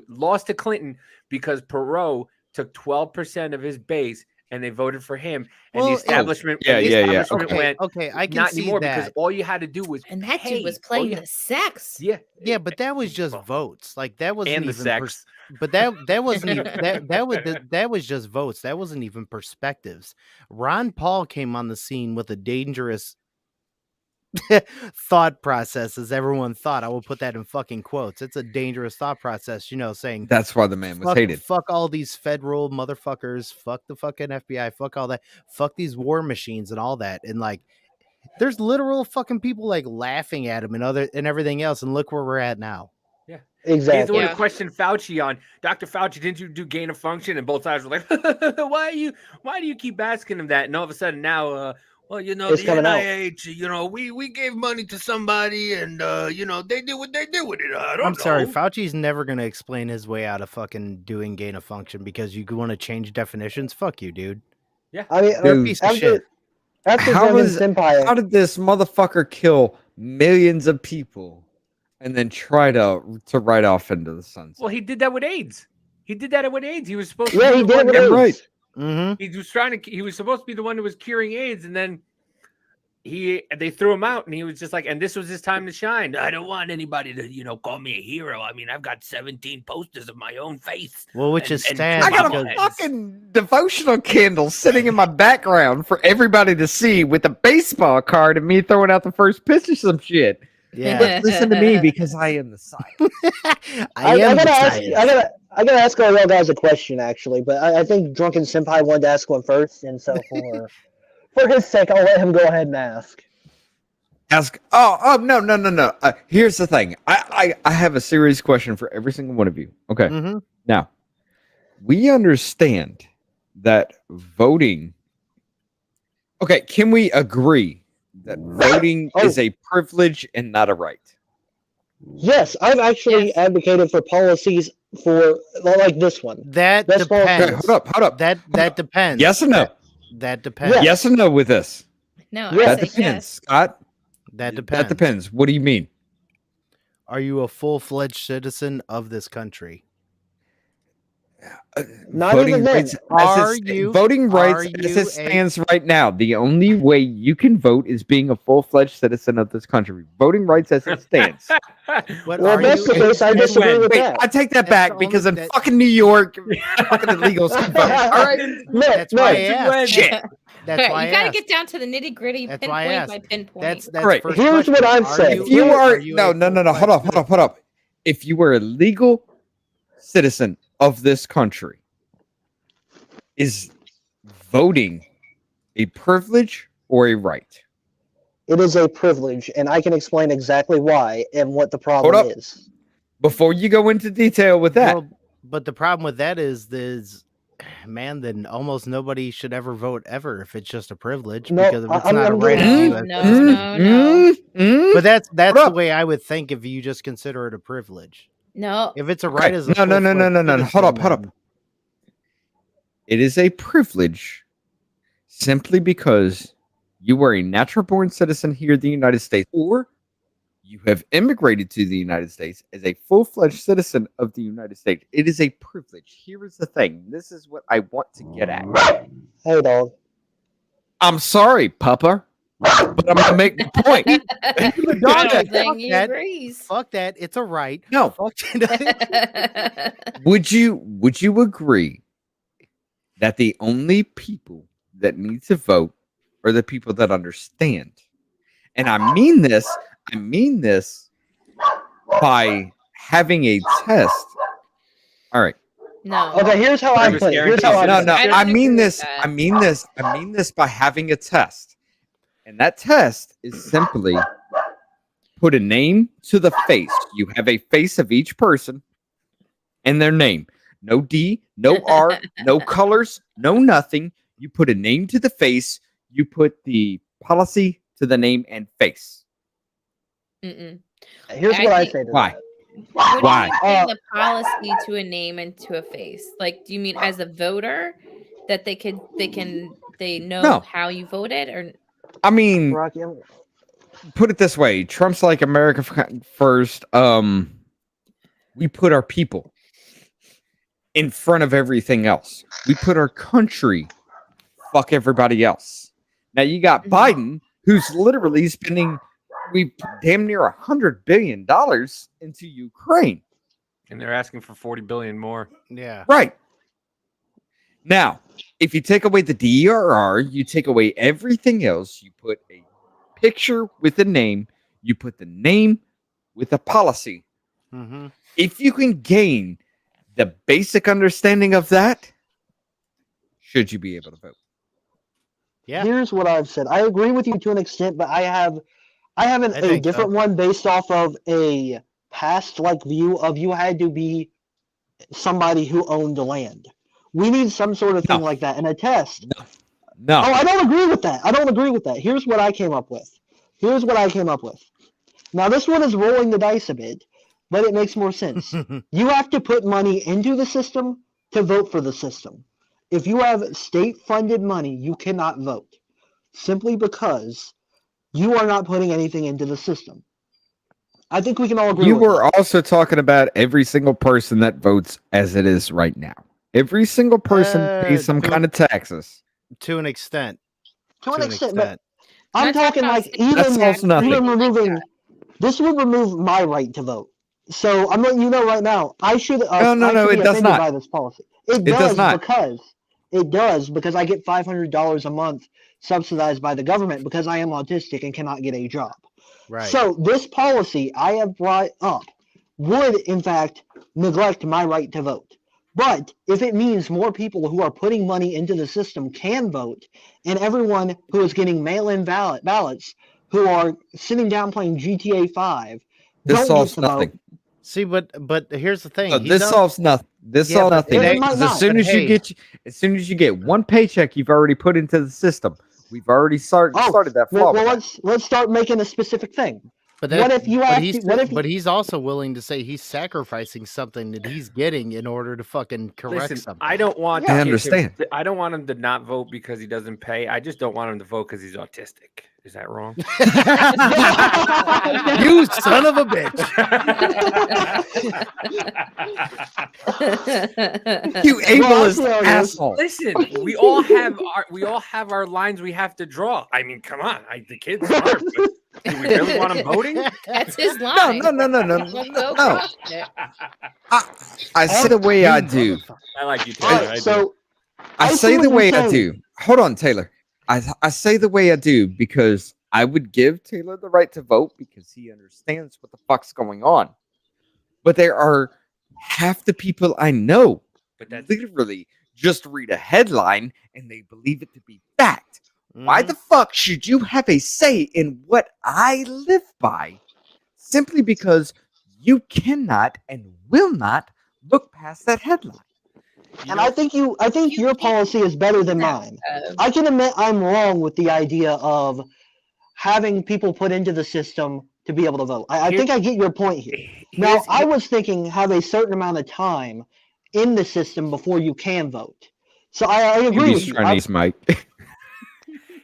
lost to Clinton because Perot took 12% of his base and they voted for him. And the Well, establishment, yeah, and the yeah, yeah. establishment okay. went Okay, I can not see anymore that. because all you had to do was And that pay. dude was All playing you- the sex. Yeah, Yeah, but that was just votes. Like that wasn't and the even sex. but that wasn't even that was just votes. That wasn't even perspectives. Ron Paul came on the scene with a dangerous thought process, as everyone thought. I will put that in fucking quotes. It's a dangerous thought process, saying That's why the man was hated. fuck all these federal motherfuckers, fuck the fucking FBI, fuck all that, fuck these war machines and all that. And like there's literal fucking people like laughing at him and everything else. And look where we're at now. He's the exactly. one Yeah. who questioned Fauci on Dr. Fauci. Didn't you do gain of function? And both sides were like, why do you keep asking him that? And all of a sudden now, well, It's the coming out. NIH, we gave money to somebody, and they did what they did with it. I don't I'm know. sorry, Fauci's never gonna explain his way out of fucking doing gain of function because you want to change definitions. Fuck you, dude. I mean, You're a Dude, piece of after, shit. after How Drunken is- Senpai, How did this motherfucker kill millions of people and then try to ride off into the sunset? Well, he did that with AIDS. He did that with AIDS. He was supposed to. yeah, be he the did it one with that- Damn right. AIDS. Mm-hmm. He was He was supposed to be the one who was curing AIDS, and then they threw him out, and he was just like, and this was his time to shine. I don't want anybody to call me a hero. I mean, I've got 17 posters of my own face. Well, which is And sad. I got because- a fucking devotional candle sitting in my background for everybody to see with a baseball card and me throwing out the first pitch or some shit. yeah. But listen to me because I am the science. I am gotta the ask. science. I gotta ask all y'all guys a question actually, but I think Drunken Senpai wanted to ask one first, and so for his sake, I'll let him go ahead and ask. Ask. Oh, no. Here's the thing. I have a serious question for every single one of you. Okay. Mhm. Now, we understand that voting. Okay, can we agree that voting Oh. is a privilege and not a right? Yes, I've actually Yes. advocated for policies for like this one. That That's all- Okay, depends. hold up. That depends. Yes or no? That depends. Yeah. Yes or no with this? No, Yeah. I That say depends, yes. Scott. That depends. That depends. What do you mean? Are you a full-fledged citizen of this country? Not voting even then. rights Are as it, you- voting rights are as you it stands right now. The only way you can vote is being a full-fledged citizen of this country. Voting rights as it stands. But Well, are if that's you the case, I Since disagree when? with Wait, that. I take that That's back the because in only- that- fucking New York, fucking illegals can vote. All right. Look, That's why I look, asked. Shit. That's why you I gotta asked. get down to the nitty gritty, That's why I pinpoint by asked. pinpoint. That's Right. first Here's what question. I've Are said. you- If you are you no, a no, no, no. Hold full-fledged up. If you were a legal citizen of this country, is voting a privilege or a right? it is a privilege, and I can explain exactly why and what the problem up. is. Before you go into detail with that, Well, but the problem with that is, man, then almost nobody should ever vote ever if it's just a privilege, No, because if it's I'm- not a I'm right, getting- it's a No, US citizen. no. But that's Hold the up. way I would think if you just consider it a privilege. No. If it's a Okay. right as a No. full-fledged Hold up. citizen, then- It is a privilege simply because you are a natural born citizen here in the United States, or you have immigrated to the United States as a full-fledged citizen of the United States. It is a privilege. Here is the thing. This is what I want to get at. Hey, dog. I'm sorry, Papa, but I'm gonna make the point. Dog, I don't fuck think he that. agrees. Fuck that. It's a right. No, Fuck it. would you agree that the only people that need to vote are the people that understand? And I mean this by having a test. All right. No. Okay, here's how I Service put it. Here's how I guarantee. No, put no. it. I don't I agree mean with this. that. I mean this by having a test. And that test is simply put a name to the face. You have a face of each person and their name. No D, no R, no colors, no nothing. You put a name to the face. You put the policy to the name and face. Mm-mm. Here's I what I think- say to Why? that. What Why? do you mean the policy to a name and to a face? Like, do you mean as a voter that they know No. how you voted, or I mean, Rocky, put it this way: Trump's like America first. We put our people in front of everything else. We put our country fuck everybody else. Now you got Biden, who's literally spending damn near $100 billion into Ukraine. And they're asking for 40 billion more. Yeah. Right. Now, if you take away the DRR, you take away everything else, you put a picture with a name, you put the name with a policy. Mm-hmm. If you can gain the basic understanding of that, should you be able to vote? Yeah. Here's what I've said. I agree with you to an extent, but I have I a think different so. one based off of a past like view of you had to be somebody who owned the land. We need some sort of thing No. like that in a test. No. Oh, I don't agree with that. I don't agree with that. Here's what I came up with. Now this one is rolling the dice a bit, but it makes more sense. You have to put money into the system to vote for the system. If you have state-funded money, you cannot vote simply because you are not putting anything into the system. I think we can all agree You with were that. also talking about every single person that votes as it is right now. Every single person pays some to- kind of taxes. To an extent. To an extent, but I'm I'm not talking talking about like state even, That solves nothing. even removing this would remove my right to vote. So I'm letting you know right now, I should No, I should it be does offended not. by this policy. It does does not. because I get $500 a month subsidized by the government because I am autistic and cannot get a job. Right. So this policy I have brought up would in fact neglect my right to vote. But if it means more people who are putting money into the system can vote, and everyone who is getting mail-in ballots who are sitting down playing GTA 5 This don't solves get to nothing. vote. See, but here's the thing. No, He's this not- solves nothing. This Yeah, solves but nothing. it might Because not, as soon but as hey. as soon as you get one paycheck, you've already put into the system. We've already started that flaw. Well, with that. let's start making a specific thing. But What if you have he's, to- what if you- but he's also willing to say he's sacrificing something that he's getting in order to fucking correct Listen, something. I don't want. I the kid understand. I don't want him to not vote because he doesn't pay. I just don't want him to vote because he's autistic. Is that wrong? You son of a bitch. You ableist Well, I feel asshole. Listen, we all have our lines we have to draw. I mean, come on, the kid's smart, but do we really want him voting? That's his No, line. no, no, no, no, Well, no. go cross it. I say the way I do. I like you, All Taylor. right, I so I I say see the what way you're I saying. do. Hold on, Taylor. I say the way I do because I would give Taylor the right to vote because he understands what the fuck's going on. But there are half the people I know But that's literally just read a headline and they believe it to be fact. Why the fuck should you have a say in what I live by simply because you cannot and will not look past that headline? And I think your policy is better than mine. I can admit I'm wrong with the idea of having people put into the system to be able to vote. I think I get your point here. Now, I was thinking have a certain amount of time in the system before you can vote. So I agree with you. Mike.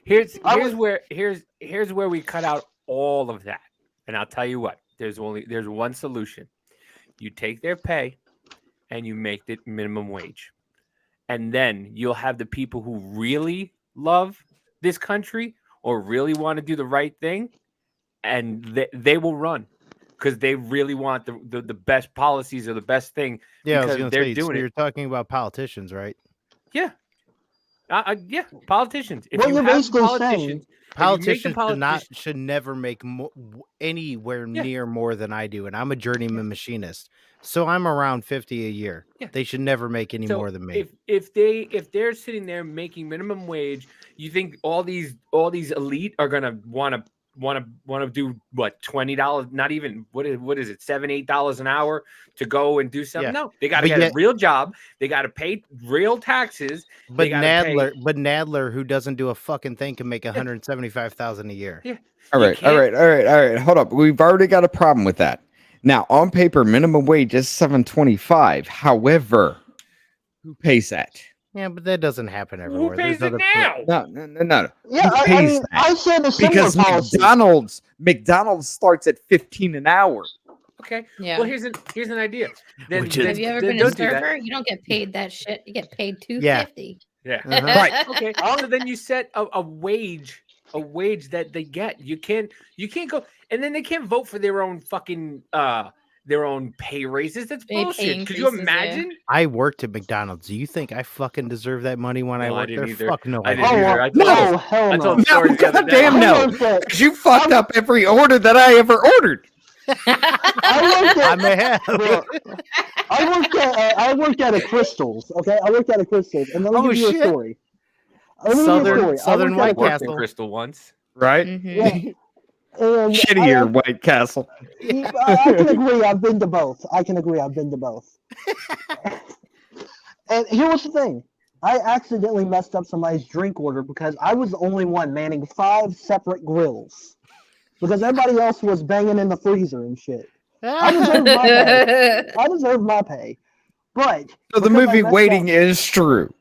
here's where we cut out all of that. And I'll tell you what, there's one solution. You take their pay and you make it minimum wage. And then you'll have the people who really love this country or really want to do the right thing, and they will run because they really want the best policies or the best thing. Yeah, I was because going to they're say, doing so it. you're talking about politicians, right? Yeah. Yeah, politicians. If What you you're have basically politicians, Politicians politicians- should never make anywhere Yeah. near more than I do, and I'm a journeyman machinist, so I'm around 50 a year. Yeah. They should never make any So more than me. If they're sitting there making minimum wage, you think all these elite are gonna want to do what, $20? Not even what is it, $7-8 an hour to go and do something? Yeah. No, they got to But get yet- a real job. They got to pay real taxes. But they gotta pay- Nadler, who doesn't do a fucking thing, can make $175,000 a year. Yeah. All right, all right, all right, all right. Hold up. We've already got a problem with that. Now, on paper, minimum wage is $7.25. However, who pays that? Yeah, but that doesn't happen Who everywhere. pays There's it other now? No. Yeah, Who I pays mean, that? I said a similar Because policy. McDonald's starts at $15 an hour. Okay. Yeah. Well, here's an idea. Then, Which is- then- Have you ever then been a don't do that. server? You don't get paid that shit. You get paid Yeah. $2.50. Yeah. Uh-huh. Right. Okay. So then you set a wage that they get. You can't go, and then they can't vote for their own fucking their own pay raises. That's Pay bullshit. Could you increases, yeah. imagine? I worked at McDonald's. Do you think I fucking deserve that money when I No, I worked didn't there? either. Fuck no. I I didn't didn't. either. I no, told- hell I no. told stories the other day. goddamn no. I worked at- Because you fucked up every order that I ever ordered. I worked I at, may have. look, I worked at a Crystals. Okay, I worked at a Crystals, and let me Oh, give you shit. a story. Let me give you a story. I Southern worked at a White Worked Castle. in Crystal once. Right? Mhm. Yeah. And Shittier White Castle. I can agree. I've been to both. And here was the thing. I accidentally messed up somebody's drink order because I was the only one manning 5 separate grills. Because everybody else was banging in the freezer and shit. I deserve my pay. But So the because I movie messed Waiting up- is true.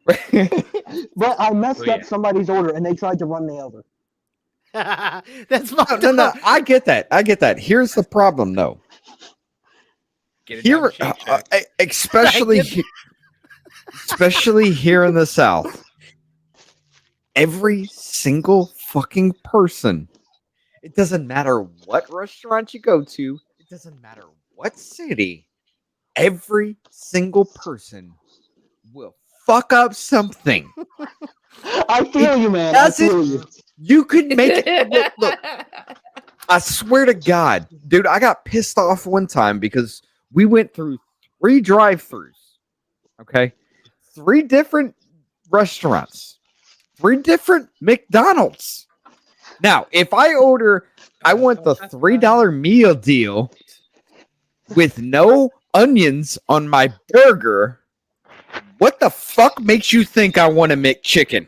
but I messed Oh, up yeah. somebody's order and they tried to run me over. That's No, fucked no, up. I get that. Here's the problem, though. Get it down Here, to Shake Shack. especially here in the South, every single fucking person. It doesn't matter what restaurant you go to. It doesn't matter what city. Every single person will fuck up something. I feel you, man. I doesn't- feel you. You could make it. Look, I swear to God, dude, I got pissed off one time because we went through 3 drive-thrus. Okay, 3 different restaurants, 3 different McDonald's. Now, if I want the $3 meal deal with no onions on my burger. What the fuck makes you think I want to make chicken?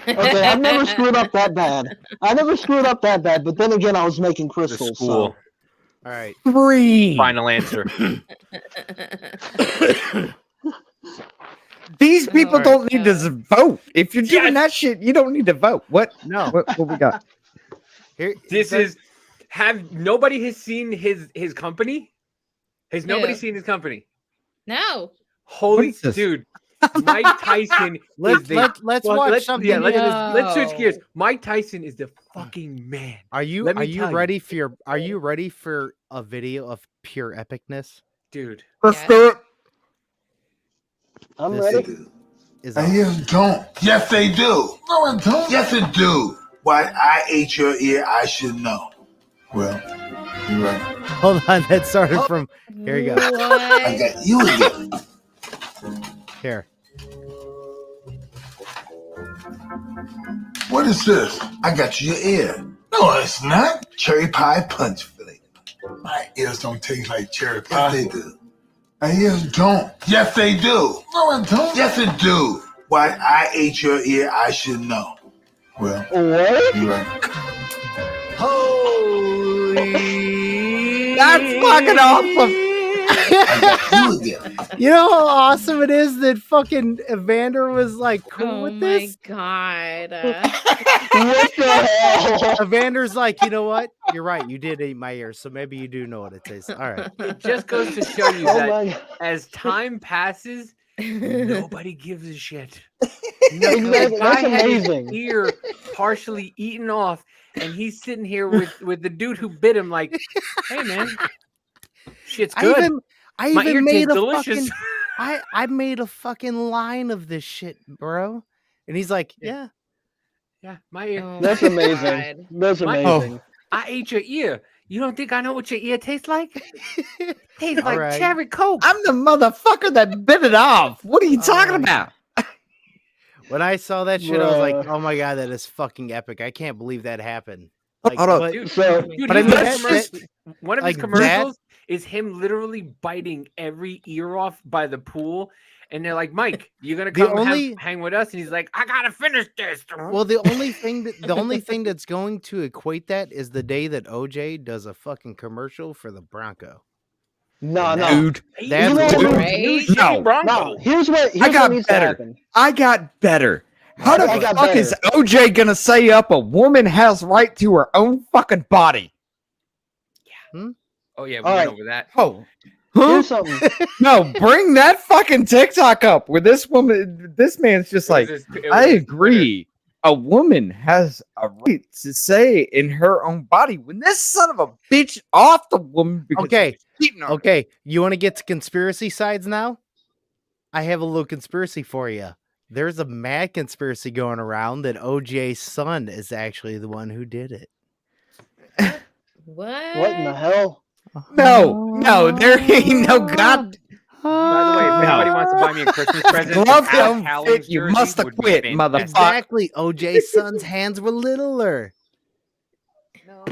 Okay, I've never screwed up that bad. But then again, I was making The crystals. school. All right. 3. Final answer. These people Oh, don't need to God. vote. If you're doing that shit, you don't need to vote. What? No. What we got? Here, This is nobody has seen his company? Has nobody Yeah. seen his company? No. Holy is this? dude. Mike Tyson is let's the let's fuck- watch let's, something. yeah, let's switch gears. No. Mike Tyson is the fucking man. Are you let me tell you. ready for your Are you ready for a video of pure epicness? Dude. Let's Yes. do it. I'm This ready. Is I just don't. Yes, they do. No, I don't. Yes, it do. Why I ate your ear, I should know. Well, you're right. hold on. That started from Here you go. I What? got you again. here. What is this? I got your ear. No, it's not. Cherry pie punch flavor. My ears don't taste like cherry pie. Yes, they do. My ears don't. Yes, they do. No, I don't. Yes, it do. Why I ate your ear, I should know. Well, What? you're right. Holy That's fucking awesome. I got you again. You know how awesome it is that fucking Evander was like cool Oh with my this? God. What the hell? Evander's like, you know what? You're right. You did eat my ears, so maybe you do know what it tastes. All right. It just goes to show you Oh that my God. as time passes, nobody gives a shit. Exactly, The guy that's had his amazing. ear partially eaten off, and he's sitting here with the dude who bit him. Like, hey man, shit's good. I My ear even made tastes a delicious. fucking I made a fucking line of this shit, bro. And he's like, yeah. Yeah, my ear. Oh That's my amazing. God. That's My- amazing. I ate your ear. You don't think I know what your ear tastes like? Tastes All like right. cherry coke. I'm the motherfucker that bit it off. What are you talking about? When I saw that shit, I was like, Bruh. oh my god, that is fucking epic. I can't believe that happened. Hold up. but- Dude, So, dude, but I his mean, best that commercial- one of his like that- commercials is him literally biting every ear off by the pool. And they're like, Mike, you gonna The come only- hang with us? And he's like, I gotta finish this. well, the only thing that's going to equate that is the day that OJ does a fucking commercial for the Bronco. no, no. Dude, That's You know what- what? Right? No. No, here's what got needs to better. happen. I got better. How the I got fuck better. is OJ gonna say up a woman has right to her own fucking body? Oh yeah, we All went right. over that. Oh, huh? Here's something. No, bring that fucking TikTok up where this woman, this man's just like, It was I his agree. A woman has a right to say in her own body when this son of a bitch off the woman because Okay, he's cheating on her. okay. You want to get to conspiracy sides now? I have a little conspiracy for you. There's a mad conspiracy going around that OJ's son is actually the one who did it. What? What in the hell? No, there ain't no god. By the way, if anybody wants to buy me a Christmas present, Glove an don't Al fit, Cowlings you jersey must have would be quit, fantastic. motherfucker. Exactly. OJ's son's hands were littler. No,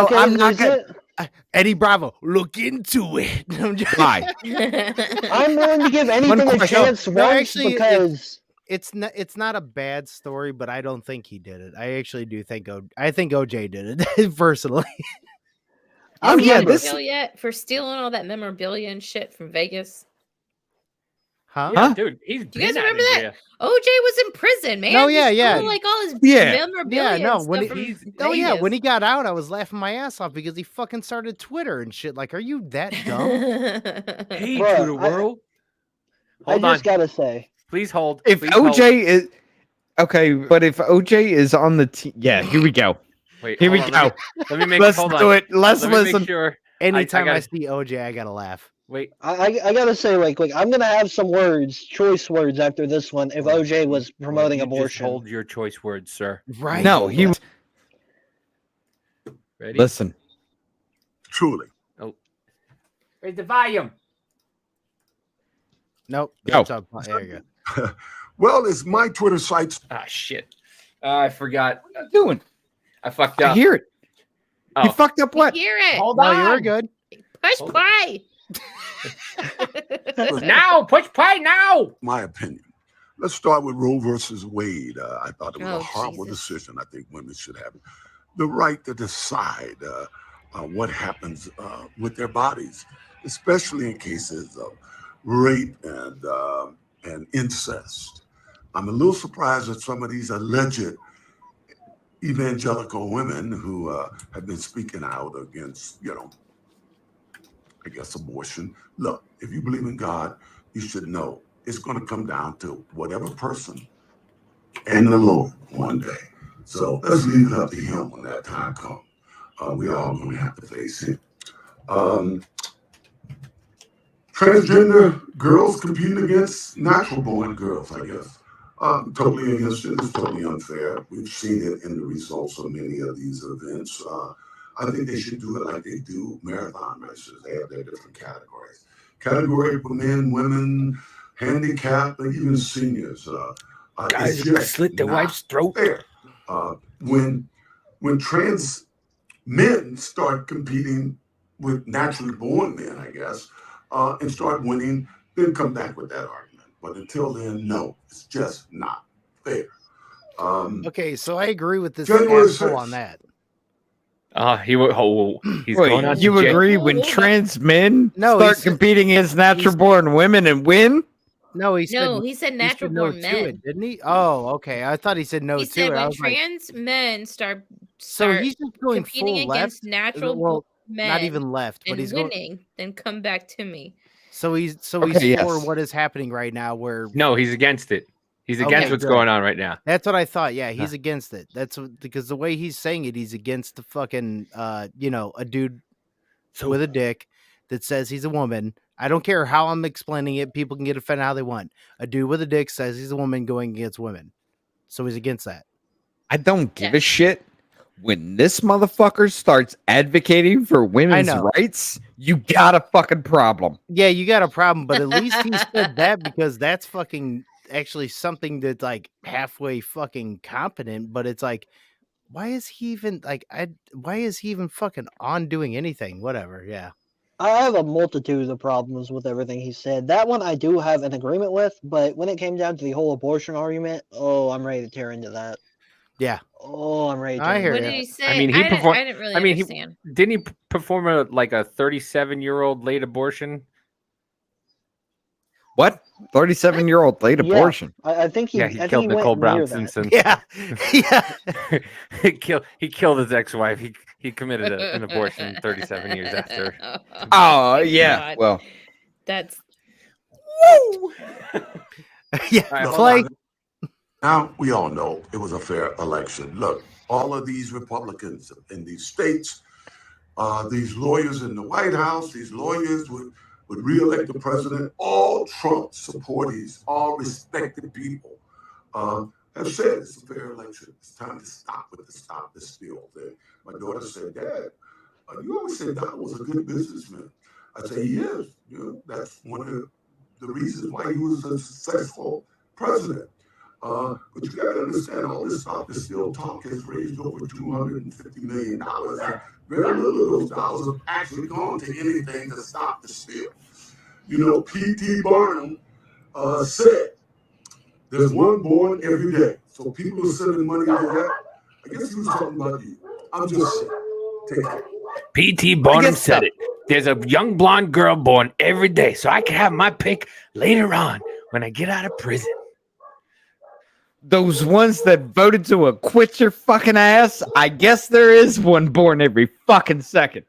Okay, I'm not is gonna. it- Eddie Bravo, look into it. I'm just- Why? I'm willing to give anything a question. chance No, once actually, because It's not a bad story, but I don't think he did it. I actually do think I think OJ did it personally. I yeah, remember. this- Jail yet for stealing all that memorabilia and shit from Vegas? Huh? Yeah, Huh? dude, he's Do you guys been out of remember that? jail. OJ was in prison, man. Oh, He yeah, stole, yeah. like all his Yeah. memorabilia. Yeah, no, and when stuff he- from Oh yeah, when he Vegas. got out, I was laughing my ass off because he fucking started Twitter and shit. Like, are you that dumb? Hey Bruh, to the world. I Hold on, just gotta say, please hold. If please hold. OJ is okay, but if OJ is on the team, yeah, here we go. Wait, Here we hold on, go. Let me make. Let's hold do on. it. Let's Let me listen. make sure. Anytime I gotta- see OJ, I gotta laugh. Wait, I gotta say, like I'm gonna have some words, choice words after this one. If OJ was promoting you just abortion, hold your choice words, sir. Right? No, he was. Ready? Listen. truly. Raise the volume. Nope. Go. That's up. There you go. Well, it's my Twitter site. Ah, shit. I forgot. What are you doing? I fucked I up. hear it. Oh. You fucked up what? Hear it. Hold No, on. you're good. Push Hold play. Now, push play now. My opinion. Let's start with Roe versus Wade. I thought it was Oh, a horrible Jesus. decision. I think women should have the right to decide what happens with their bodies, especially in cases of rape and and incest. I'm a little surprised at some of these alleged evangelical women who have been speaking out against, I guess, abortion. Look, if you believe in God, you should know it's going to come down to whatever person and the Lord one day. So let's leave it up to him when that time comes. We all going to have to face him. Transgender girls competing against natural-born girls, I guess. Totally against it. It's totally unfair. We've seen it in the results of many of these events. I think they should do it like they do marathon races. They have their different categories. Category for men, women, handicapped, and even seniors. Guys, I slit their wife's throat. Fair. When trans men start competing with naturally born men, I guess, and start winning, then come back with that argument. But until then, no, it's just not fair. Okay, so I agree with this January asshole 6th. on that. He's Wait, going on. you to agree when trans men No, start he's- competing against natural-born women and win? No, he said No, he said he said natural no born to men. it, didn't he? Oh, okay. I thought he said no He to said it. I when was like, trans men start so he's just going competing full left. against natural Well, born men not even left, but and he's going. winning, then come back to me. So he's Okay, for yes. what is happening right now. Where No, he's against it. He's Okay, against what's good. going on right now. that's what I thought. Yeah, he's against it. Because the way he's saying it, he's against the fucking a dude with a dick that says he's a woman. I don't care how I'm explaining it. People can get offended how they want. A dude with a dick says he's a woman going against women. So he's against that. I don't give a shit. When this motherfucker starts advocating for women's know. rights, you got a fucking problem. Yeah, you got a problem, but at least he said that because that's fucking actually something that's like halfway fucking competent, but it's like, why is he even fucking on doing anything? Whatever, yeah. I have a multitude of problems with everything he said. That one I do have an agreement with, but when it came down to the whole abortion argument, I'm ready to tear into that. Yeah. Oh, I'm ready to I tear hear into What ya. did that. he say? I mean, he I didn't performed. really I mean, understand. didn't he perform a 37-year-old late abortion? What? 37-year-old late Yeah. abortion. I think he. Yeah, I he think killed he Nicole went Brown near that. Simpson. Yeah. Yeah. He killed his ex-wife. He committed an abortion 37 years after. Oh, yeah. God. Well, That's Yeah. All right, hold Clay. on. Now, we all know it was a fair election. Look, all of these Republicans in these states, these lawyers in the White House, these lawyers would re-elect the president, all Trump supporters, all respected people, have said it's a fair election. It's time to stop with the stop this steal thing. My daughter said, Dad, you always said Donald was a good businessman. I say he is. That's one of the reasons why he was a successful president. But you got to understand, all this stop the steal talk has raised over $250 million. Very little of those dollars have actually gone to anything to stop the steal. P.T. Barnum said, there's one born every day. So people are sending money out of that. I guess he was talking about you. I'm just saying. Take it. P.T. Barnum said it. There's a young blonde girl born every day, so I can have my pick later on when I get out of prison. those ones that voted to acquit your fucking ass, I guess there is one born every fucking second.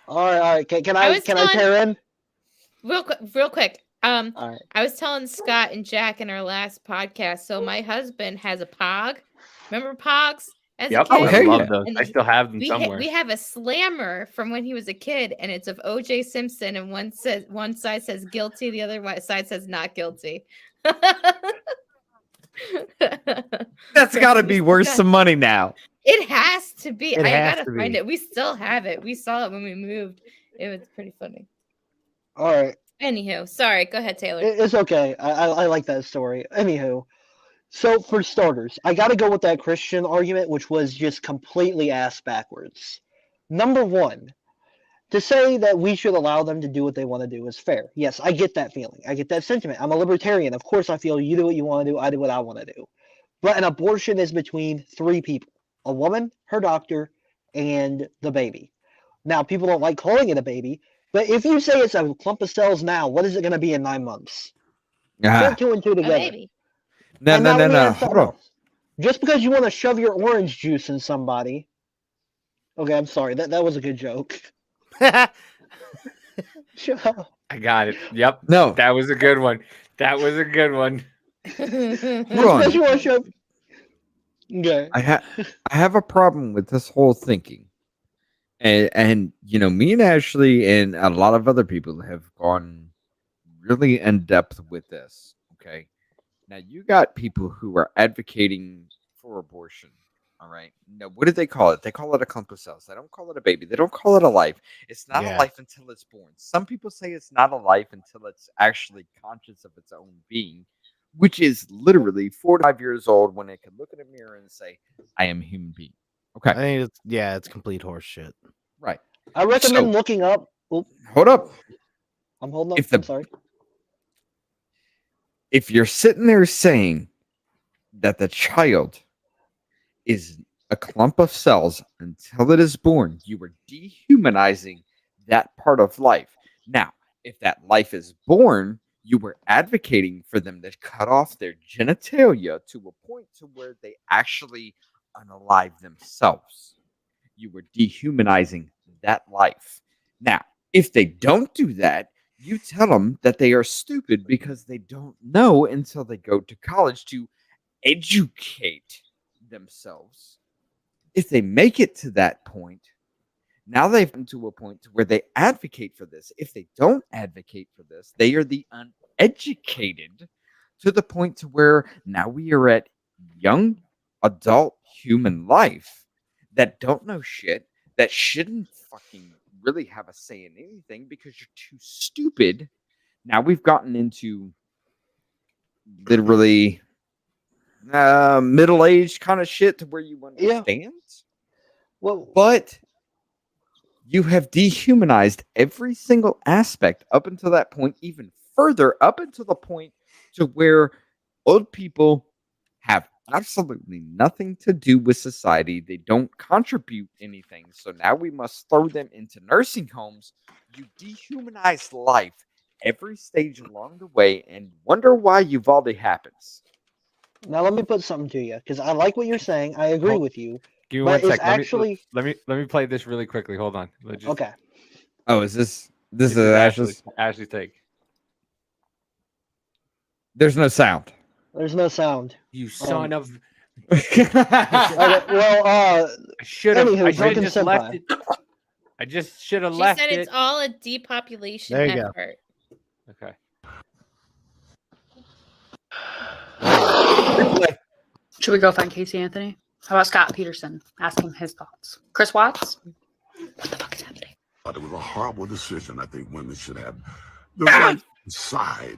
All right. Can I tear in? Real quick. All right. I was telling Scott and Jack in our last podcast. So my husband has a Pog. Remember Pogs? As Yep, a kid? I love yeah. those. And I still have them we somewhere. we have a slammer from when he was a kid, and it's of O.J. Simpson, and one side says guilty, the other side says not guilty. That's got to be worth some money now. It has to be. It I has gotta to find be. it. We still have it. We saw it when we moved. It was pretty funny. All right. Anywho, sorry. Go ahead, Taylor. It's okay. I like that story. Anywho, so for starters, I got to go with that Christian argument, which was just completely ass backwards. Number one, to say that we should allow them to do what they want to do is fair. Yes, I get that feeling. I get that sentiment. I'm a libertarian. Of course, I feel you do what you want to do. I do what I want to do. But an abortion is between three people: a woman, her doctor, and the baby. Now, people don't like calling it a baby, but if you say it's a clump of cells now, what is it going to be in 9 months? Ah, Put two and two Oh, together. baby. no, And no, now no, let me no. ask Hold something on. else. Just because you want to shove your orange juice in somebody. Okay, I'm sorry. That was a good joke. Shut up. I got it. Yep. No. That was a good one. That was a good one. Just Hold because on. you want to shove. Okay. I have a problem with this whole thinking. And you know, me and Ashley and a lot of other people have gone really in depth with this. Okay. Now you got people who are advocating for abortion. All right. Now, what do they call it? They call it a clump of cells. They don't call it a baby. They don't call it a life. It's not a Yeah. life until it's born. Some people say it's not a life until it's actually conscious of its own being, which is literally 4 to 5 years old when it can look in a mirror and say, I am a human being. Okay. I think it's complete horse shit. Right. I recommend So- looking up. Oh, Hold up. I'm holding up. If the- I'm sorry. If you're sitting there saying that the child is a clump of cells until it is born, you are dehumanizing that part of life. Now, if that life is born, you were advocating for them to cut off their genitalia to a point to where they actually unalive themselves. You were dehumanizing that life. Now, if they don't do that, you tell them that they are stupid because they don't know until they go to college to educate themselves. If they make it to that point, now they've come to a point to where they advocate for this. If they don't advocate for this, they are the uneducated to the point to where now we are at young adult human life that don't know shit, that shouldn't fucking really have a say in anything because you're too stupid. Now we've gotten into literally middle-aged kind of shit to where you understand. Well, But you have dehumanized every single aspect up until that point, even further up until the point to where old people have absolutely nothing to do with society. They don't contribute anything. So now we must throw them into nursing homes. You dehumanize life every stage along the way and wonder why Uvalde happens. now let me put something to you because I like what you're saying. I agree Hold- with you. Give me But one it's sec. actually Let me play this really quickly. Hold on. Let's just- okay. Oh, is this this is is Ashley's? Ashley's take. There's no sound. There's no sound. You son of. Okay, well, I should have. Anywho, I should Drunken have just left Senpai. it. I just should have She left said it. it's all a depopulation There you go. effort. Okay. Should we go find Casey Anthony? How about Scott Peterson? Ask him his thoughts. Chris Watts? What the fuck is happening? But it was a horrible decision. I think women should have the right side.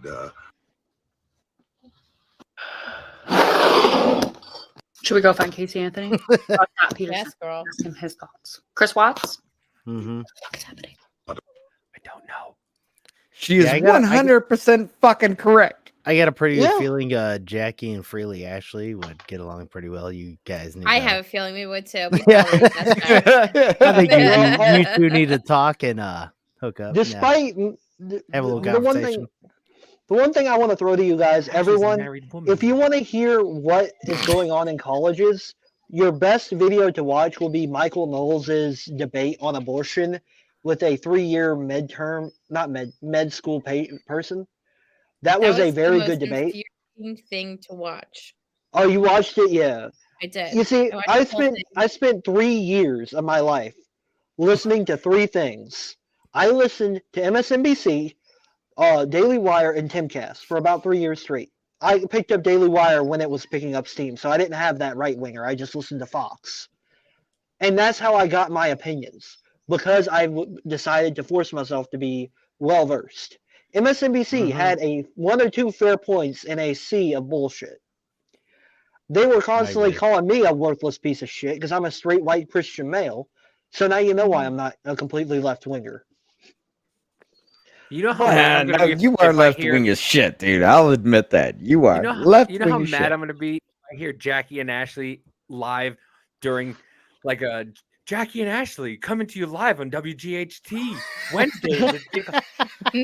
Should we go find Casey Anthony? How about Scott Peterson? Yes, girl. Ask him his thoughts. Chris Watts? Mm-hmm. What the fuck is happening? I don't know. She is Yeah, I gotta- 100% fucking correct. I got a pretty good Yeah. feeling Jackie and Freely Ashley would get along pretty well. You guys need I to, have a feeling we would too. We Yeah. totally best friends. I think you two need to talk and hook up. Yeah. Despite Have a little the one conversation. thing, the one thing I want to throw to you guys, Ashley's a everyone, married woman. if you want to hear what is going on in colleges, your best video to watch will be Michael Knowles' debate on abortion with a 3-year med school person. That was a the very most good debate. infuriating thing to watch. Oh, you watched it? Yeah. I did. You see, watched I the whole spent thing. 3 years of my life listening to 3 things. I listened to MSNBC, Daily Wire, and Timcast for about 3 years straight. I picked up Daily Wire when it was picking up steam, so I didn't have that right winger. I just listened to Fox, and that's how I got my opinions because I decided to force myself to be well versed. MSNBC had a 1 or 2 fair points in a sea of bullshit. They were constantly agree. calling me a worthless piece of shit because I'm a straight white Christian male. So now you know why I'm not a completely left winger. You know how mad I'm No, gonna be you are if I left hear- wing as shit, dude. I'll admit that. You are You know, left you know how wing as mad shit. I'm gonna be if I hear Jackie and Ashley live during like a Jackie and Ashley coming to you live on WGHT Wednesday.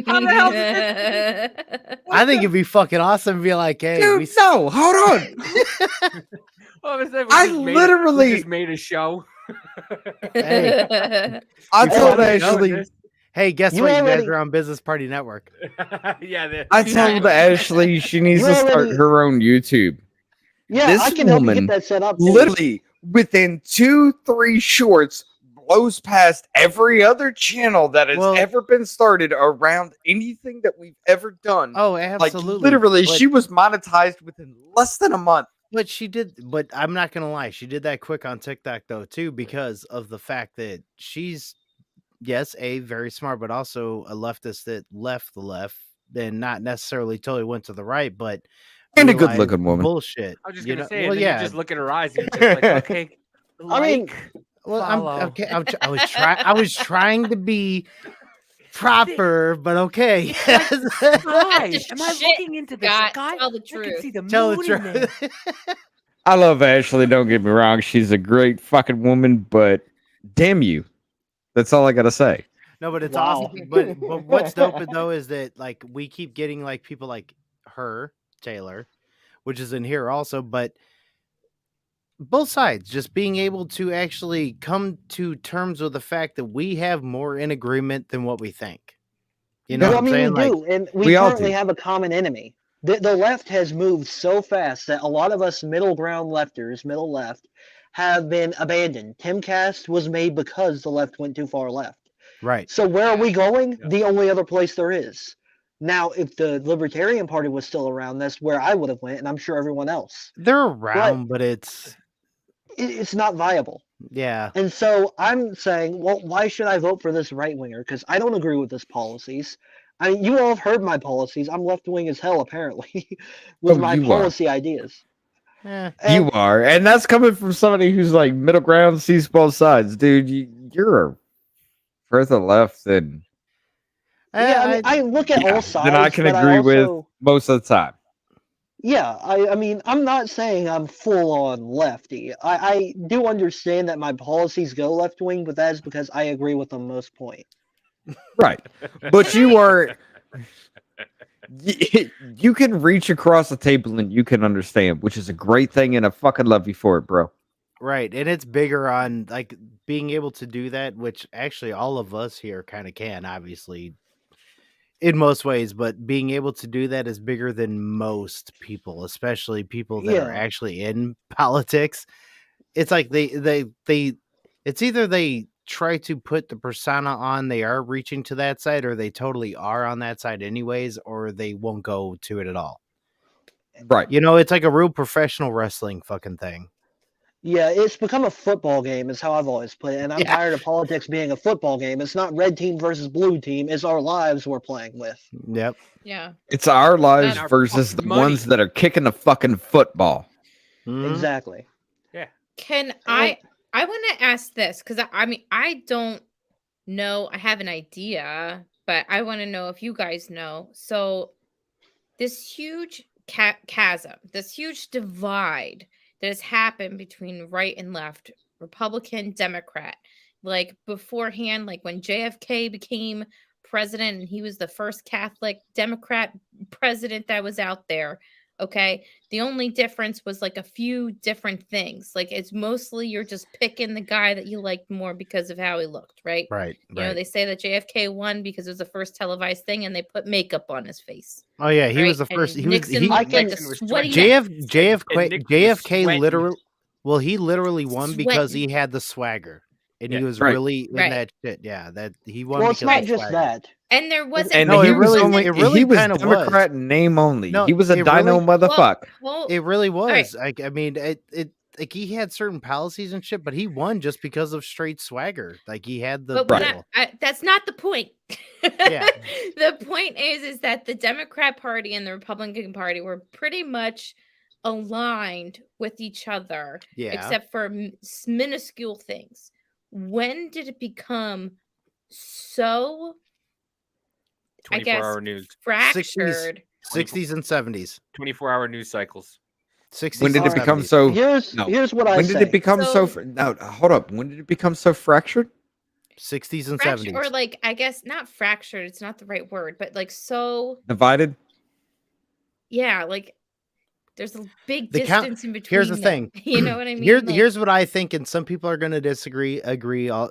How the hell did I think it'd be fucking awesome to be like, hey, Dude, no, hold on. What was that? I We literally- just made a show. Hey. I You told already know Ashley. this. Hey, guess You what? You guys already- are on Business Party Network. Yeah, I told Ashley she needs You to start already- her own YouTube. Yeah, This I can help you woman get that set up. too. Literally, within 2-3 shorts, blows past every other channel that has Well- ever been started around anything that we've ever done. Oh, like absolutely. literally, But- she was monetized within less than a month. But she did, but I'm not gonna lie, she did that quick on TikTok though too, because of the fact that she's, yes, very smart, but also a leftist that left the left and not necessarily totally went to the right, but And a realized good-looking woman. bullshit. I was just you gonna know? say, well, and then yeah. you just look at her eyes and you're just like, okay. I mean, Well, follow. I'm okay. I was trying to be proper, but okay. Why? Am I Shit, looking into the Scott, sky? tell the I can truth. see the Tell the moon in there. truth. I love Ashley. Don't get me wrong; she's a great fucking woman. But damn you, that's all I gotta say. No, but it's Wow. awesome. But what's dope though is that like we keep getting like people like her, Taylor, which is in here also, but both sides just being able to actually come to terms with the fact that we have more in agreement than what we think. You know Well, what I'm I saying? mean, we Like, do, and we we all currently do. have a common enemy. The left has moved so fast that a lot of us middle ground lefters, middle left, have been abandoned. Timcast was made because the left went too far left. right. So where are we going? Yeah. The only other place there is. Now, if the Libertarian Party was still around, that's where I would have went, and I'm sure everyone else. They're around, but it's It's not viable. yeah. And so I'm saying, well, why should I vote for this right winger? Because I don't agree with his policies. I mean, you all have heard my policies. I'm left wing as hell, apparently, with Oh, my you are. policy ideas. Eh, And You are, and that's coming from somebody who's like middle ground, sees both sides, dude. You're further left than yeah, I mean, I look at yeah, all sides. then I can but agree with also, most of the time. Yeah, I mean, I'm not saying I'm full on lefty. I do understand that my policies go left wing, but that is because I agree with them most point. Right. But you are you can reach across the table and you can understand, which is a great thing, and I fucking love you for it, bro. right. And it's bigger on like being able to do that, which actually all of us here kind of can, obviously, in most ways, but being able to do that is bigger than most people, especially people that are Yeah. actually in politics. It's like they it's either they try to put the persona on they are reaching to that side, or they totally are on that side anyways, or they won't go to it at all. Right. You know, it's like a real professional wrestling fucking thing. Yeah, it's become a football game, is how I've always put it. And I'm Yeah. tired of politics being a football game. It's not red team versus blue team, it's our lives we're playing with. Yep. Yeah. It's our lives And our versus the fucking money. ones that are kicking the fucking football. Mhm. Exactly. Can I want to ask this because I mean I don't know. I have an idea, but I want to know if you guys know. So this huge chasm, this huge divide that has happened between right and left, Republican, Democrat. Like beforehand, like when JFK became president and he was the first Catholic Democrat president that was out there. Okay. The only difference was like a few different things. Like it's mostly you're just picking the guy that you liked more because of how he looked, right? Right. You know, they say that JFK won because it was the first televised thing and they put makeup on his face. Oh yeah, he was right? the first. And He was Nixon he, looked like a Nixon was sweaty sweating. mess. JFK And Nick was JFK sweating. literally. Well, he literally won because Sweating. he had the swagger, and he Yeah. was Right. really in Right. that shit. Yeah, that he won. Well, it's because not of just swagger. that. And there wasn't And No, he it was really- only it really he was kinda was. Democrat in name only. No, he was a it dino really- motherfucker. well, It really right. was. Like I mean, it like he had certain policies and shit, but he won just because of straight swagger. Like he had the. But when deal. that's not the point. Yeah. The point is that the Democrat Party and the Republican Party were pretty much aligned with each other, Yeah. except for minuscule things. When did it become so, I guess, 24-hour news. fractured? 60s and 70s. 24-hour news cycles. 60s. When did and it become 70s. so? Here's no. here's what I When say. did it become so? So- No, hold up. When did it become so fractured? 60s and Fractured, 70s. or like, I guess not fractured, it's not the right word, but like so Divided. yeah, like there's a big The count- distance in between. Here's the them. thing. You know what I mean? Here's what I think, and some people are going to disagree. Agree. I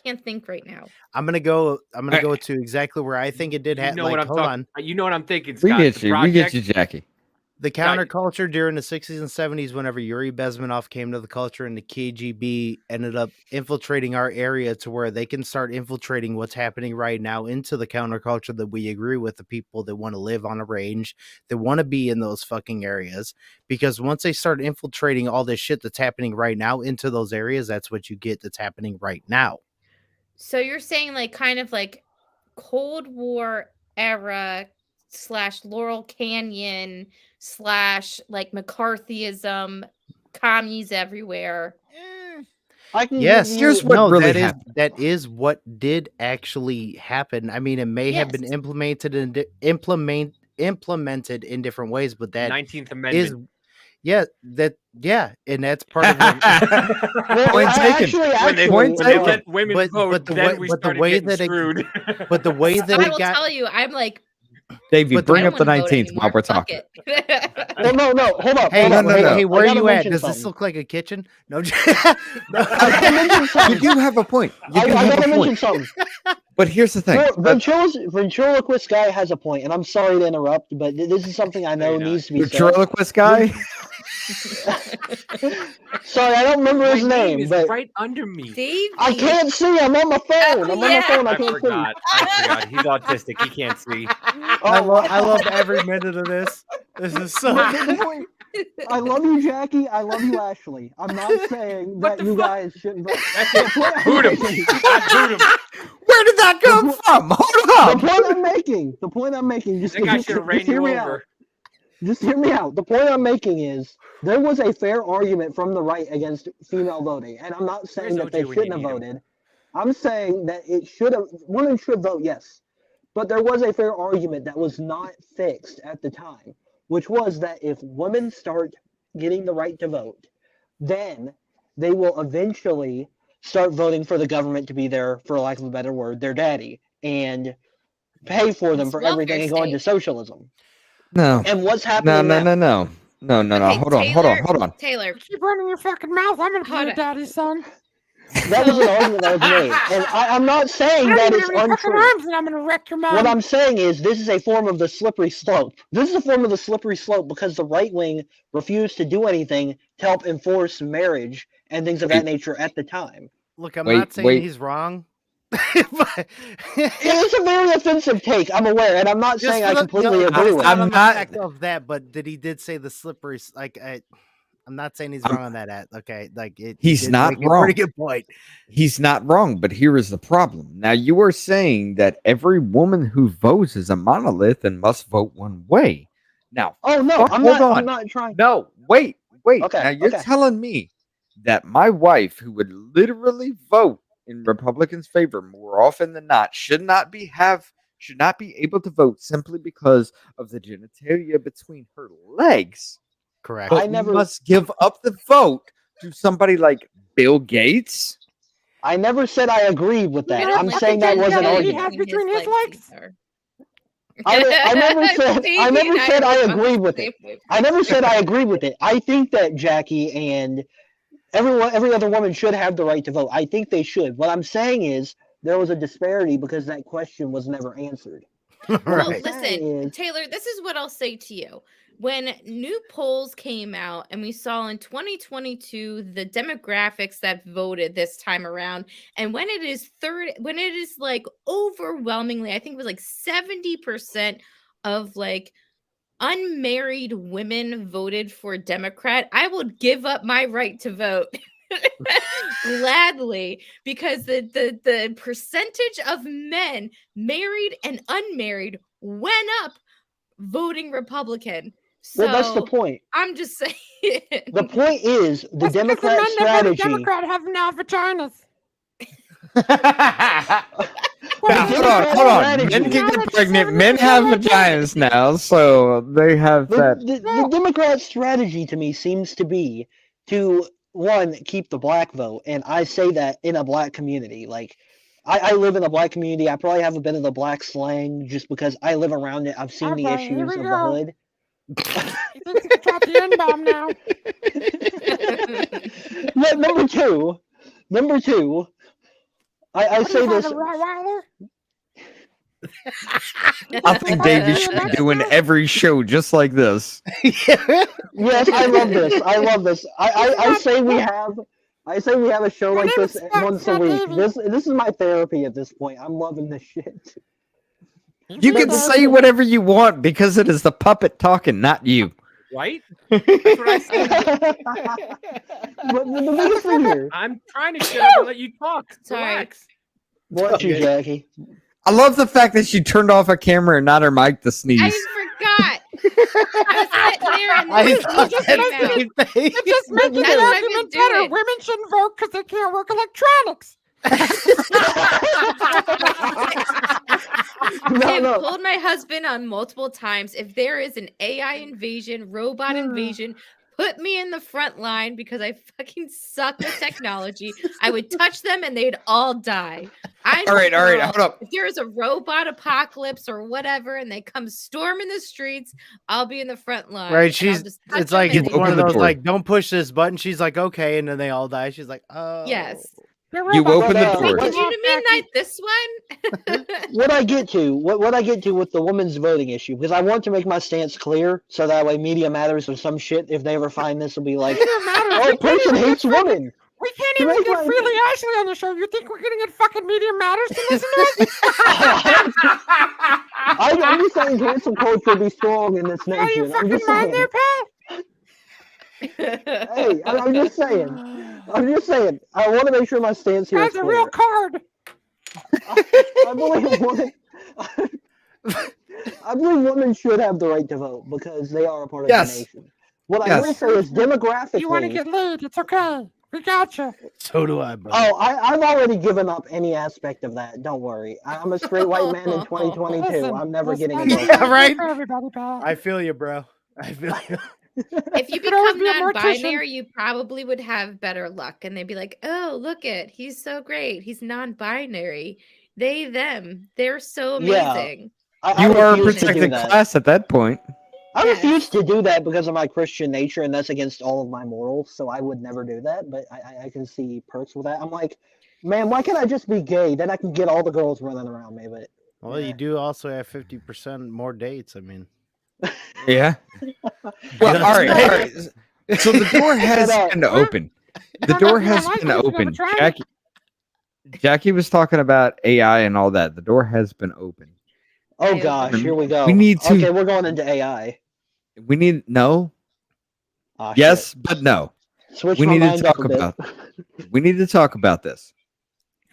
can't think right now. I'm gonna go to exactly where I think it did You happen. know Like, what I'm hold talking. on. You know what I'm thinking, We Scott. get The you. We get project- you, Jackie. The Scott, counterculture during the 60s and 70s, whenever Yuri Bezmenov came to the culture and the KGB ended up infiltrating our area to where they can start infiltrating what's happening right now into the counterculture that we agree with, the people that want to live on a range, that want to be in those fucking areas. Because once they start infiltrating all this shit that's happening right now into those areas, that's what you get that's happening right now. So you're saying like kind of like Cold War era / Laurel Canyon / like McCarthyism, commies everywhere. I can Yes, give here's you, what no, really that is happened. that is what did actually happen. I mean, it may have been Yes. implemented in different ways, but that 19th is Amendment. and that's part of what. well, Point taken. actually, Point When they taken. let women But- vote, but the then way- we but the started way getting that it- screwed. But the way that I it will got, tell you, I'm like, Davey, But bring I up don't the wanna vote 19th while anymore. we're Fuck talking. it. well, no, hold up. hey, hold up, no, hold no. up. hey, I where are gotta you at? mention Does this something. look like a kitchen? No, I gotta mention something. You do have a point. You I do have gotta a mention point. something. But here's the thing. Ventriloquist guy has a point, and I'm sorry to interrupt, but this is something I know Very nice. needs to be said. Ventriloquist guy. Sorry, I don't remember his My name, is but right under me. Davey. I can't see. I'm on my phone. I'm on my yeah. phone. I I can't forgot. I forgot. He's autistic. He can't see. see. I love every minute of this. This is so. I love you, Jackie. I love you, Ashley. I'm not saying What that the you fuck? guys shouldn't vote. That's it. Boot him. I boot him. Where did that come from? The Hold point I'm making, just, That guy just, should have just ran hear you me out. over. Just hear me out. The point I'm making is there was a fair argument from the right against female voting, and I'm not saying Where's that they OJ when you shouldn't have need him? voted. I'm saying that it should have. Women should vote, yes, but there was a fair argument that was not fixed at the time, which was that if women start getting the right to vote, then they will eventually start voting for the government to be their, for lack of a better word, their daddy, and pay for them It's for welfare everything and go into state. socialism. No. And what's No, happening no, now? no. Okay, Hold on. Taylor, Keep running your fucking mouth. I'm gonna be Hold your on. daddy, son. That was an argument that was made. And I'm not saying I that don't it's have any fucking untrue. arms, and I'm gonna wreck your mom. What I'm saying is this is a form of the slippery slope. This is a form of the slippery slope because the right wing refused to do anything to help enforce marriage and things of that nature at the time. Look, I'm Wait, not saying wait. he's wrong. But- It's a very offensive take, I'm aware, and I'm not Just saying for I the- completely no, agree just with on it. the not- fact of that, but he did say the slippery. I'm not saying he's wrong on that. Okay, like it. he He's did not make a wrong. Pretty good point. He's not wrong, but here is the problem. Now you are saying that every woman who votes is a monolith and must vote one way. Now, Oh no, Fuck, I'm hold not. on. I'm not trying. no, wait. Okay, Now you're okay. telling me that my wife, who would literally vote in Republicans' favor more often than not, should not be able to vote simply because of the genitalia between her legs. Correct. But I never- must give up the vote to somebody like Bill Gates. I never said I agreed with that. You know, I'm fucking saying that was an genitalia he argument. has between his legs. I never said. I never said I agreed with it. I never said I agree with it. I think that Jackie and every other woman should have the right to vote. I think they should. What I'm saying is there was a disparity because that question was never answered. Well, Right. listen, is- Taylor, this is what I'll say to you. When new polls came out and we saw in 2022 the demographics that voted this time around, and when it is like overwhelmingly, I think it was like 70% of like unmarried women voted for Democrat, I would give up my right to vote. Gladly, because the percentage of men married and unmarried went up voting Republican. So Well, that's the point. I'm just saying. The point is the That's because Democrat the men that voted strategy. Democrat have now vaginas. Now, hold on. Men can get pregnant. Men have vaginas now, so they have that. The Democrat strategy to me seems to be to one, keep the black vote, and I say that in a black community. Like, I live in a black community. I probably have a bit of the black slang just because I live around it. I've seen the Okay, here issues we of go. the hood. You think you can drop the N-bomb now? But number two, I What do you say have, this. a Rottweiler? I think Davey should be doing every show just like this. Yes, I love this. I love this. I say we have a show My like name this is Scott, once a not week. Davey. This is my therapy at this point. I'm loving this shit. You can say whatever you want because it is the puppet talking, not you. Right? That's what I said. But the biggest thing here, I'm trying to shut up and let you talk. Sorry. Relax. bless you, Okay. Jackie. I love the fact that she turned off her camera and not her mic to sneeze. I forgot. I was sitting there and I then thought it that came out. same thing. You're just making That's the what I've argument been better. doing. Women shouldn't vote because they can't work electronics. I've No. told my husband on multiple times, if there is an AI invasion, robot invasion, put me in the front line because I fucking suck with technology. I would touch them and they'd all die. All right, hold up. If there is a robot apocalypse or whatever and they come storming the streets, I'll be in the front line. Right, and I'll she's just touch it's them like and it's they one of open the those door. like don't push this button. She's like okay, and then they all die. She's like oh Yes. You open the But, door. Did you to midnight this one? What I get to with the women's voting issue, because I want to make my stance clear, so that way Media Matters or some shit, if they ever find this, will be like, oh, person hates women. We can't To even make get my- Freely Ashley on the show. You think we're gonna get fucking Media Matters to listen to us? I'm just saying cancel culture be strong in this Are you nation. I'm fucking just mind saying. there, pal? Hey, I'm just saying. I'm just saying. I want to make sure my stance here is That's a real clear. card. I believe women. I believe women should have the right to vote because they are a part of Yes. the nation. What I Yes. will say is demographically. You want to get laid? It's okay. We got you. so do I, bro. Oh, I've already given up any aspect of that. Don't worry. I'm a straight white man in 2022. Listen, I'm never listen, getting I'm a Yeah, vote. right. for everybody, pal. I feel you, bro. I feel you. If you could always become be a mortician. non-binary, you probably would have better luck, and they'd be like, "Oh, look it, he's so great. He's non-binary. They, them, they're so Yeah. amazing." I You are a refuse to do protected that. class at that point. I Yes. refuse to do that because of my Christian nature, and that's against all of my morals. So I would never do that. But I can see perks with that. I'm like, man, why can't I just be gay? Then I can get all the girls running around me. But Well, you do also have 50% more dates. I mean, Yeah. Well, all right. So the door has Shut up. been open. The don't door know if you has like been it, you never open. tried it. Jackie was talking about AI and all that. The door has been open. oh I gosh, agree. here we go. We need to- Okay, we're going into AI. We need no. Ah, shit. Yes, but no. Switch We my need to mind up talk a bit. about. We need to talk about this.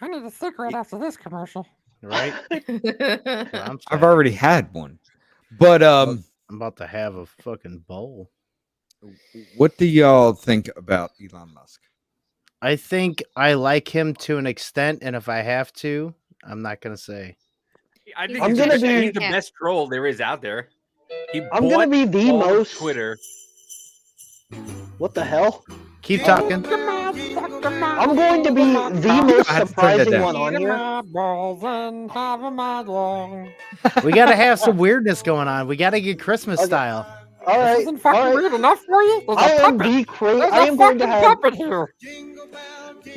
I need a cigarette after this commercial. right? I'm I've saying. already had one. But I'm about to have a fucking bowl. what do y'all think about Elon Musk? I think I like him to an extent, and if I have to, I'm not gonna say. I think I'm he's, gonna the- be- he's the best troll there is out there. He I'm gonna bought be the all of most. Twitter. What the hell? Keep talking. I'm going to be the most I have to turn that surprising down. one on here. We gotta have some weirdness going on. We gotta get Christmas Okay. style. All This right, isn't fucking all right. weird enough for you? There's I a am puppet. the crazy. There's I a am going fucking to have. puppet here.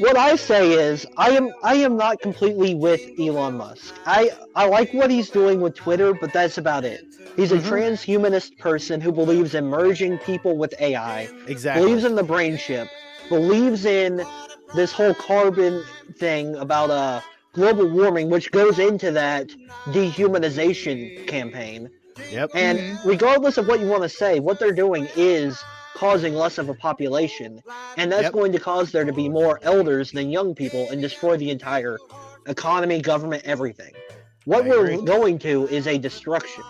What I say is, I am not completely with Elon Musk. I like what he's doing with Twitter, but that's about it. He's a transhumanist person who believes in merging people with AI, Exactly. believes in the brain chip, believes in this whole carbon thing about global warming, which goes into that dehumanization campaign. Yep. And regardless of what you want to say, what they're doing is causing less of a population, and that's Yep. going to cause there to be more elders than young people and destroy the entire economy, government, everything. What I we're agree. going to is a destruction,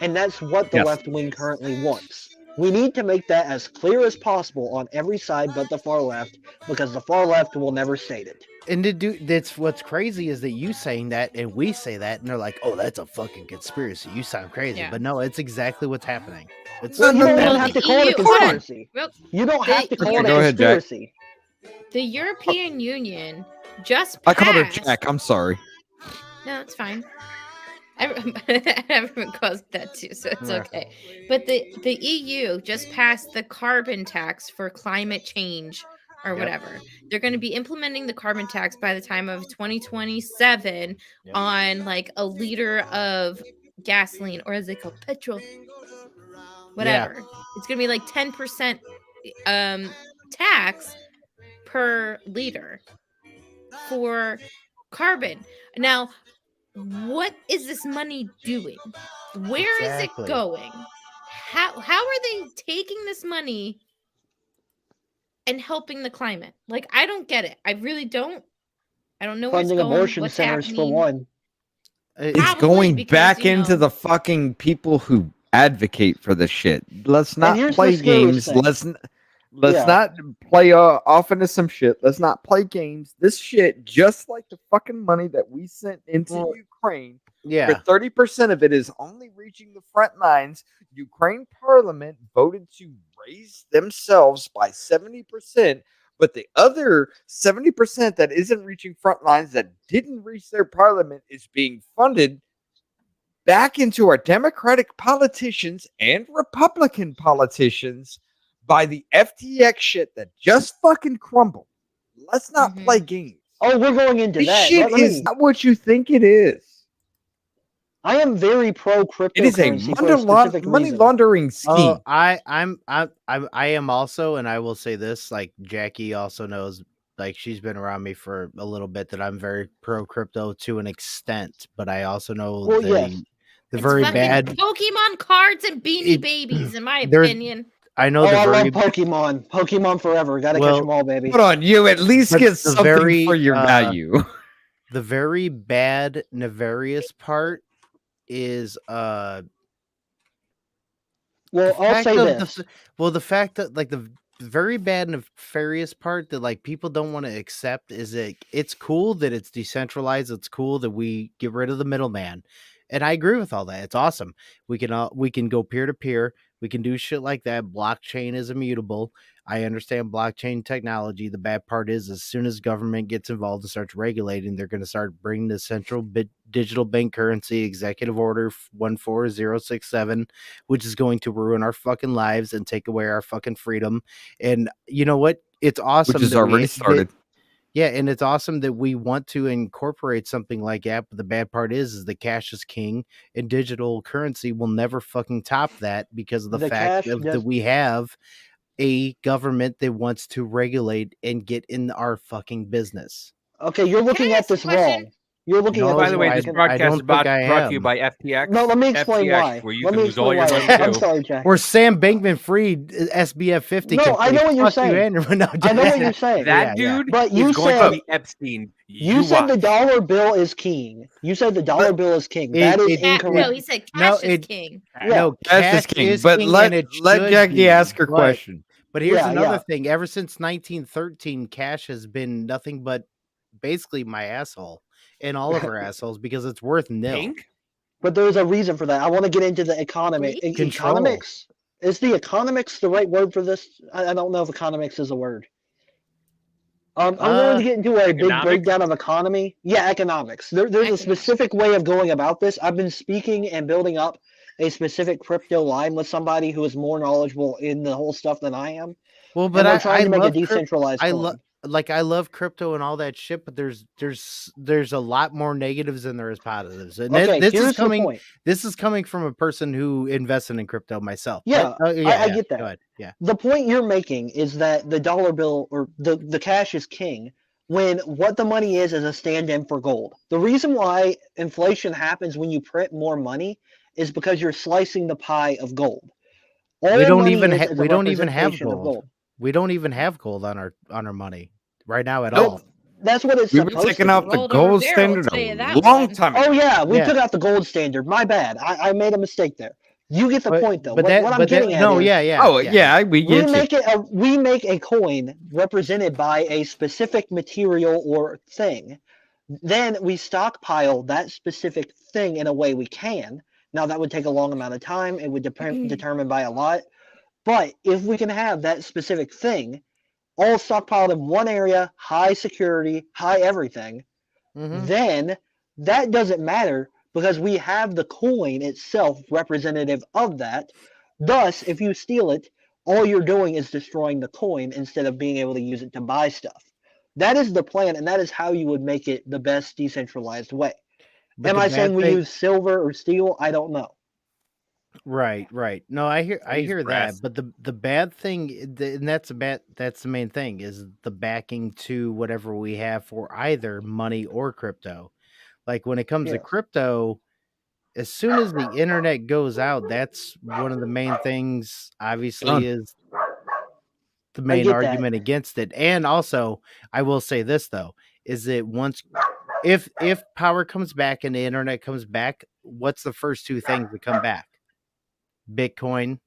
and that's what the Yes. left wing currently wants. We need to make that as clear as possible on every side but the far left, because the far left will never state it. And to do that's what's crazy is that you saying that and we say that and they're like, oh, that's a fucking conspiracy. You sound crazy. Yeah. But no, it's exactly what's happening. It's Well, you don't even Well, have the to call it a EU hold on. conspiracy. Well, You don't have to call it a Go ahead, Jack. conspiracy. the European Union just I called her passed- Jack. I'm sorry. No, it's fine. Everyone calls it that too, so it's Yeah. okay. But the EU just passed the carbon tax for climate change or Yep. whatever. They're going to be implementing the carbon tax by the time of 2027 Yep. on like a liter of gasoline, or is it called petrol? Whatever. It's going to be like 10% tax per liter for carbon. Now, what is this money doing? Where is Exactly. it going? How are they taking this money and helping the climate? Like, I don't get it. I really don't. I don't know where it's Funding going. abortion What's centers for happening. one. It's Probably going because, back you into know- the fucking people who advocate for this shit. Let's not here's play the scariest games. thing. Let's Yeah. not play off into some shit. Let's not play games. This shit, just like the fucking money that we sent into Well, Ukraine, Yeah. where 30% of it is only reaching the front lines. Ukraine Parliament voted to raise themselves by 70%, but the other 70% that isn't reaching front lines, that didn't reach their parliament, is being funded back into our Democratic politicians and Republican politicians by the FTX shit that just fucking crumbled. Let's not play games. Oh, we're going into This that. shit Let me- is not what you think it is. I am very pro cryptocurrency. It is a for a specific money reason. laundering scheme. Oh, I am also, and I will say this, like Jackie also knows, like she's been around me for a little bit, that I'm very pro crypto to an extent, but I also know Well, the yes. the It's very fucking bad. Pokemon cards and Beanie It- Babies, in my there- opinion. I know Oh, the I very love Pokemon. Pokemon forever. Gotta catch Well, them all, baby. Hold on, you at least But get the something very, for your value. the very bad nefarious part is Well, the I'll fact say of this. the fact that like the very bad nefarious part that like people don't want to accept is that it's cool that it's decentralized. It's cool that we get rid of the middleman, and I agree with all that. It's awesome. We can go peer to peer. We can do shit like that. Blockchain is immutable. I understand blockchain technology. The bad part is, as soon as government gets involved and starts regulating, they're going to start bringing the central digital bank currency, Executive Order 14067, which is going to ruin our fucking lives and take away our fucking freedom. And you know what? It's awesome. Which has that we- already started. yeah, and it's awesome that we want to incorporate something like that. But the bad part is that cash is king, and digital currency will never fucking top that because of the fact cash of does- that we have a government that wants to regulate and get in our fucking business. Okay, you're looking I at ask a this question? wrong. You're looking No, at By this the way, wrong. this I broadcast don't is brought think I to you am. by FTX. No, let me explain FTX, why. where you Let can me lose all explain your why. money I'm too. sorry, Jack. Or Sam Bankman Fried, SBF 50. No, can I say, know what you're "Fuck you, saying. Andrew." No, I know what you're saying. That Yeah, yeah. dude But you is going said- to be Epstein. You said the watch. dollar bill is king. You said the dollar bill is king. That is incorrect. No, he said No, cash is it- king. No, Cash is cash king. is But king, let and it should Jackie be, ask her but- question. But here's Yeah, another yeah. thing. Ever since 1913, cash has been nothing but basically my asshole and all of our assholes because it's worth nil. Pink? But there's a reason for that. I want to get into the economy. Great. Control. Economics. Is the economics the right word for this? I don't know if economics is a word. I'm going to get into a big Economics? breakdown of economy. Yeah, economics. There's a Economics. specific way of going about this. I've been speaking and building up a specific crypto line with somebody who is more knowledgeable in the whole stuff than I am. Well, And but we're I trying to make a love decentralized I coin. love I love crypto and all that shit, but there's a lot more negatives than there is positives. And Okay, this here's is coming. the point. This is coming from a person who invested in crypto myself. Yeah, But, I get that. Go ahead. Yeah. The point you're making is that the dollar bill or the cash is king when what the money is a stand-in for gold. The reason why inflation happens when you print more money is because you're slicing the pie of gold. All We don't money even is ha- is a we don't even have representation of gold. We don't even have gold on our money right now at Nope. all. That's what it's We were supposed taking to out be. the Gold over gold there, I'll standard tell you a that long one. time ago. Oh yeah, we Yeah. took out the gold standard. My bad. I made a mistake there. You get the point, though. But What I'm getting at no, is, we we make a coin represented by a specific material or thing. Then we stockpile that specific thing in a way we can. Now that would take a long amount of time. It would determine by a lot. But if we can have that specific thing all stockpiled in one area, high security, high everything, then that doesn't matter because we have the coin itself representative of that. Thus, if you steal it, all you're doing is destroying the coin instead of being able to use it to buy stuff. That is the plan, and that is how you would make it the best decentralized way. Am I saying we use silver or steel? I don't know. Right. No, I hear that, but the bad thing, and that's the main thing, is the backing to whatever we have for either money or crypto. Like when it comes to crypto, as soon as the internet goes out, that's one of the main things. Obviously, is the main argument against it. And also, I will say this though, is that if power comes back and the internet comes back, what's the first two things that come back? Bitcoin,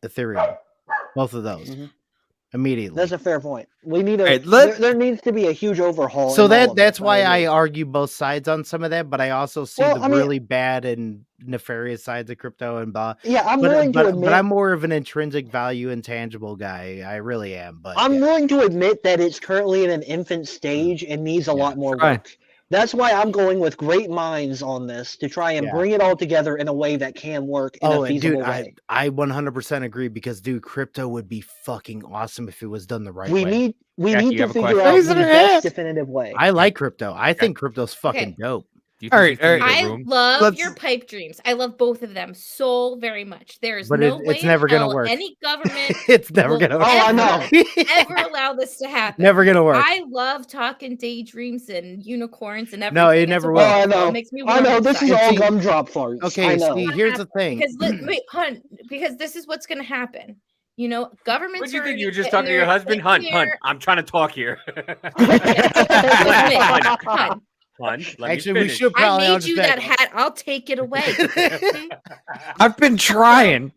Ethereum, both of those immediately. That's a fair point. We need there needs to be a huge overhaul. So that's why I argue both sides on some of that, but I also see really bad and nefarious sides of crypto and blah. Yeah, I'm willing to admit, but I'm more of an intrinsic value intangible guy. I really am. But I'm willing to admit that it's currently in an infant stage and needs a lot more work. That's why I'm going with great minds on this to try and bring it all together in a way that can work in a feasible way. I 100% agree because, dude, crypto would be fucking awesome if it was done the right way. We need to figure out the best definitive way. I like crypto. I think crypto's fucking dope. All right. I love your pipe dreams. I love both of them so very much. There's no way it's never gonna work. Any government it's never gonna work. I know. ever allow this to happen. Never gonna work. I love talking daydreams and unicorns and everything. No, it never will. I know. It makes me I know. This is all gumdrop farts. Okay, see, here's the thing. Because this is what's gonna happen. You know, governments. What do you think? You were just talking to your husband? Hunt. I'm trying to talk here. Actually, we should probably. I made you that hat. I'll take it away. I've been trying.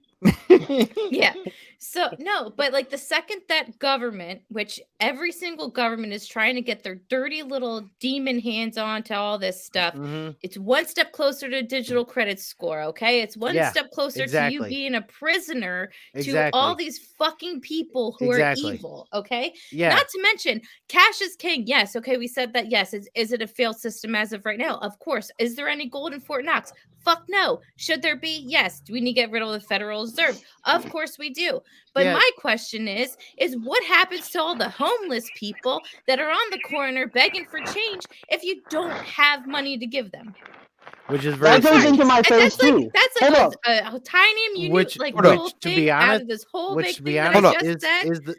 Yeah. So no, but like the second that government, which every single government is trying to get their dirty little demon hands on to all this stuff, it's one step closer to digital credit score. Okay, it's one step closer to you being a prisoner to all these fucking people who are evil. Okay, not to mention cash is king. Yes, okay, we said that. Yes, is it a failed system as of right now? Of course. Is there any gold in Fort Knox? Fuck no. Should there be? Yes. Do we need to get rid of the Federal Reserve? Of course we do. But my question is what happens to all the homeless people that are on the corner begging for change if you don't have money to give them? Which is very that goes into my face too. That's like a tiny minute little thing to be honest, out of this whole big thing that I just said.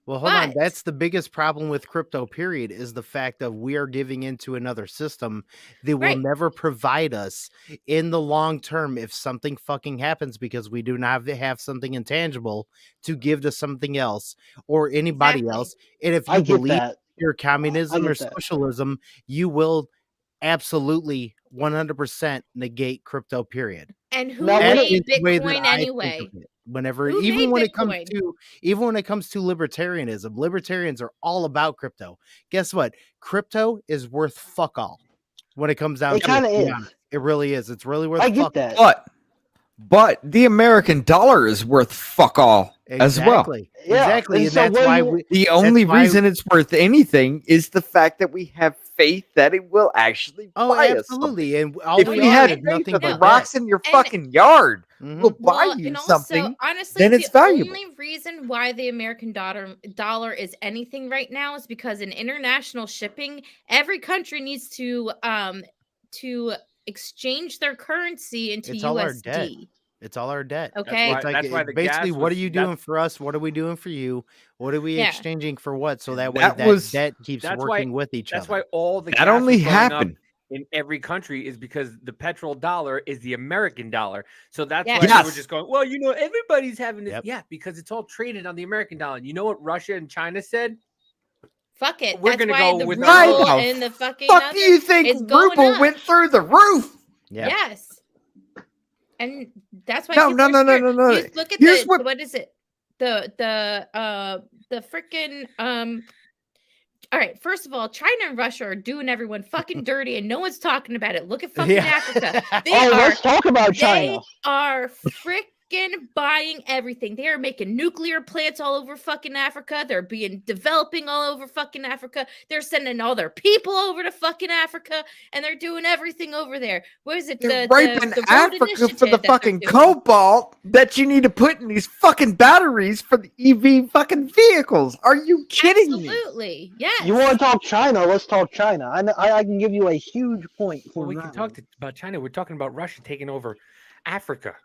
Well, hold on. That's the biggest problem with crypto, period, is the fact that we are giving into another system that will never provide us in the long term if something fucking happens because we do not have something intangible to give to something else or anybody else. And if you believe your communism or socialism, you will absolutely 100% negate crypto, period. And who made Bitcoin anyway? Even when it comes to libertarianism, libertarians are all about crypto. Guess what? Crypto is worth fuck all when it comes down to it. Kind of is. It really is. It's really worth. I get that. But the American dollar is worth fuck all as well. Exactly. And that's why the only reason it's worth anything is the fact that we have faith that it will actually buy absolutely. us. And all if we had nothing but rocks in your fucking yard, we'll buy you something. Honestly, then it's valuable. The only reason why the American dollar is anything right now is because in international shipping, every country needs to exchange their currency into USD. It's all our debt. Okay. That's why the basically, gas what are you doing for us? What are we doing for you? What are we exchanging for what? So that way that debt keeps working with each other. That's why all the that only happened in every country is because the petrodollar is the American dollar. So that's why they were just going, well, you know, everybody's having this. Yeah, because it's all traded on the American dollar. And you know what Russia and China said? Fuck it. We're going to go with the fucking fuck do you think ruble went through the roof? Yes. And that's why No, people no, are no, no, scared. no, no. You just look at Here's what is it? The freaking all right, first of all, China and Russia are doing everyone fucking dirty and no one's talking about it. Look at fucking Africa. Let's talk about China. They are freaking buying everything. They are making nuclear plants all over fucking Africa. They're developing all over fucking Africa. They're sending all their people over to fucking Africa, and they're doing everything over there. What is it? They're raping Africa for the initiative that they're fucking doing. cobalt that you need to put in these fucking batteries for the EV fucking vehicles. Are you kidding me? Absolutely, yes. You want to talk China? Let's talk China. I can give you a huge point for Well, we that can talk about China. We're talking about Russia taking over Africa.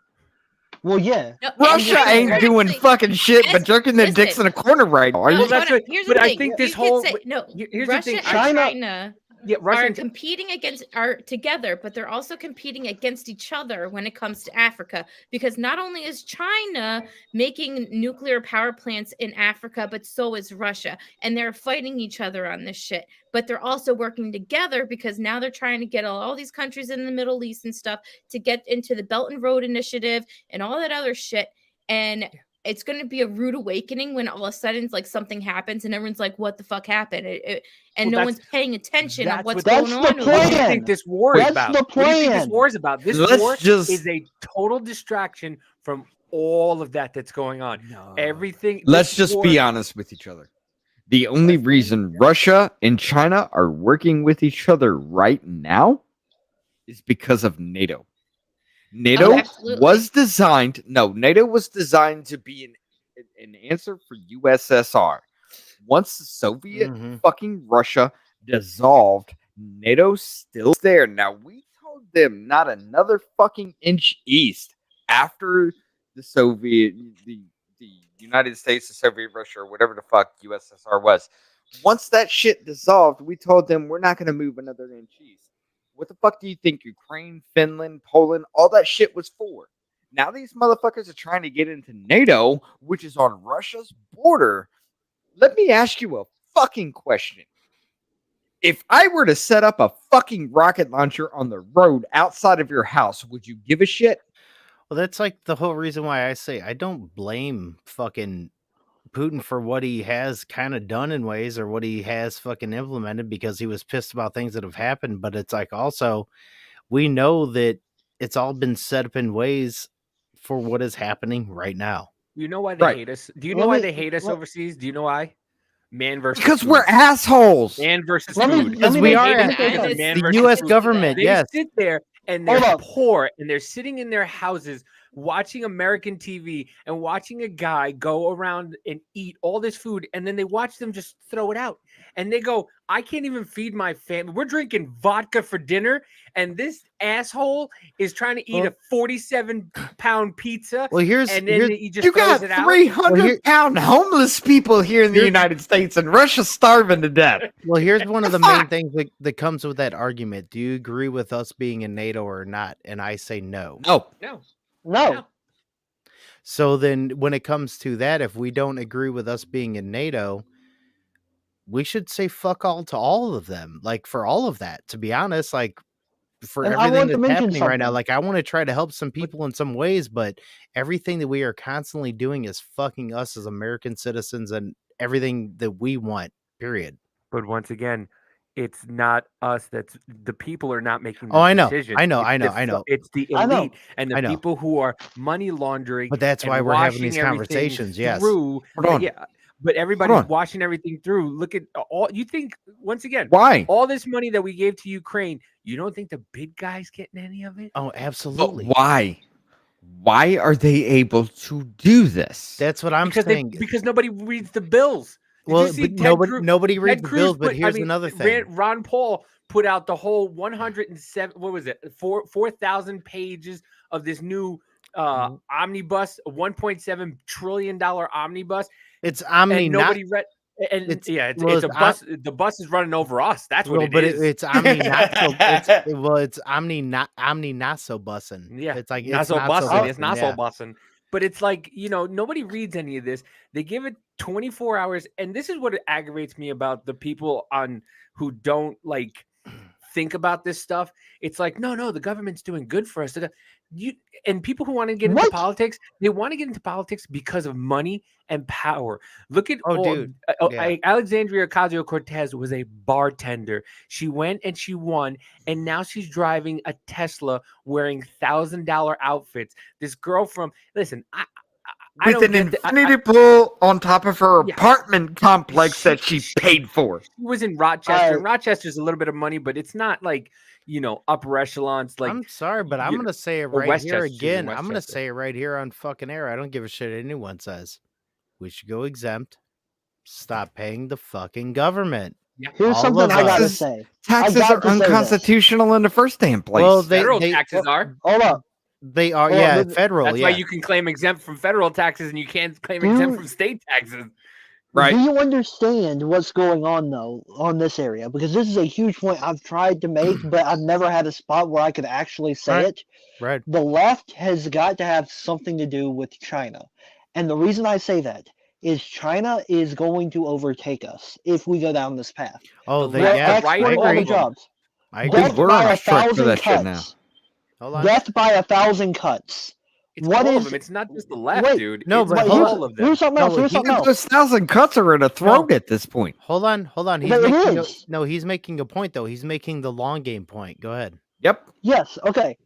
Well, yeah. No, Russia and ain't doing honestly, fucking shit but jerking their listen. dicks in a corner right now. Are No, you? Well, that's what- here's but the I thing. think this You could whole- say, no, here's the Russia thing, and China- China Russia are and competing together, but they're also competing against each other when it comes to Africa. Because not only is China making nuclear power plants in Africa, but so is Russia, and they're fighting each other on this shit. But they're also working together because now they're trying to get all these countries in the Middle East and stuff to get into the Belt and Road Initiative and all that other shit. And it's going to be a rude awakening when all of a sudden like something happens and everyone's like, what the fuck happened? And no one's paying attention on what's going on. What do you think this war is That's about? the What do you think this plan. war is about? This Let's war just- is a total distraction from all of that's going on. Everything. Let's this just war- be honest with each other. The only reason Russia and China are working with each other right now is because of NATO. NATO absolutely. was designed to be an answer for USSR. Once the Soviet fucking Russia dissolved, NATO's still there. Now we told them not another fucking inch east after the United States, the Soviet Russia, or whatever the fuck USSR was. Once that shit dissolved, we told them we're not going to move another inch east. What the fuck do you think Ukraine, Finland, Poland, all that shit was for? Now these motherfuckers are trying to get into NATO, which is on Russia's border. Let me ask you a fucking question. If I were to set up a fucking rocket launcher on the road outside of your house, would you give a shit? Well, that's like the whole reason why I say I don't blame fucking Putin for what he has kind of done in ways or what he has fucking implemented because he was pissed about things that have happened. But it's like also we know that it's all been set up in ways for what is happening right now. You know why they Right. hate us? Do you know why they hate us overseas? Do you know why? Man versus Because food. we're assholes. Man versus Let me- food. let me we make- are Hate us at- because of the man The versus U.S. food. government, They yes. sit there and Hold they're up. poor and they're sitting in their houses watching American TV and watching a guy go around and eat all this food, and then they watch them just throw it out. And they go, I can't even feed my family. We're drinking vodka for dinner, and this asshole is trying to eat Well- a 47-pound pizza. Well, here's And then here's he just You throws got it out. 300-pound homeless people here in the Here's- United States, and Russia's starving to death. well, here's one of the main things that comes with that argument. Do you agree with us being in NATO or not? And I say no. No. No. No. So then when it comes to that, if we don't agree with us being in NATO, we should say fuck all to all of them. Like for all of that, to be honest, like for And I everything want to that's mention happening right now, something. like I want to try to help some people in some ways, but everything that we are constantly doing is fucking us as American citizens and everything that we want, period. But once again, it's not us. That's the people are not making. Oh, I know. Decisions. I know. It's I know. the I know. It's the I know. elite and I the know. people who are money laundering. But that's and why we're having these washing everything conversations, yes. Through, Hold on. Yeah, but everybody's on. washing everything through. Look at all. You think once again, Why? all this money that we gave to Ukraine, you don't think the big guys getting any of it? Oh, But absolutely. why? Why are they able to do this? That's what I'm Because saying. because nobody reads the bills. Did you Well, see but Ted nobody Ted reads the Cruz bills. But put- I here's mean, another thing. Ron Paul put out the whole 107. What was it? 4,000 pages of this new Mm-hmm. omnibus, a $1.7 trillion omnibus, It's Omni, and not nobody read. And it's- it's well, it's a it's bus. The bus is running over us. That's what well, it but is. it's Omni not so. It's Omni not so bussin'. Yeah, it's like not it's so not bussin'. so It's not yeah. so bussin'. But it's like, nobody reads any of this. They give it 24 hours. And this is what aggravates me about the people who don't like think about this stuff. It's like, no, the government's doing good for us. and people who want to get into What? politics, they want to get into politics because of money and power. Look at dude. Yeah. Alexandria Ocasio-Cortez was a bartender. She went and she won, and now she's driving a Tesla wearing $1,000 outfits. This girl from listen, I With don't an get the- infinity pool on top of her Yeah. apartment complex that she paid for. She was in Rochester. And Rochester's a little bit of money, but it's not like upper echelons. Like I'm sorry, but I'm gonna say it or right here Westchester, she's in again. I'm gonna Westchester. say it right here on fucking air. I don't give a shit what anyone says. We should go exempt. Stop paying the fucking government. Here's All something of I gotta us. say. Taxes got are to say this. unconstitutional in the first damn place. Well, Federal taxes are. Hold up. They are, Well, yeah, but- federal. That's yeah. why you can claim exempt from federal taxes and you can't claim exempt from state taxes. Right. Do you understand what's going on though on this area? Because this is a huge point I've tried to make, but I've never had a spot where I could actually say Right. it. Right. The left has got to have something to do with China. And the reason I say that is China is going to overtake us if we go down this path. Oh, The they, left- yeah. right Exporting all all the of them. jobs. I agree. Death we're by on a track for 1,000 that shit now. cuts. Hold on. Death by 1,000 cuts. It's What all is- of them. It's not just the left, Wait, dude. no, It's but all of them. Here's something else. No, Here's something else. Those 1,000 cuts are in a throat at this point. Hold on. He's But it making is. he's making a point though. He's making the long game point. Go ahead. Yep. Yes, okay.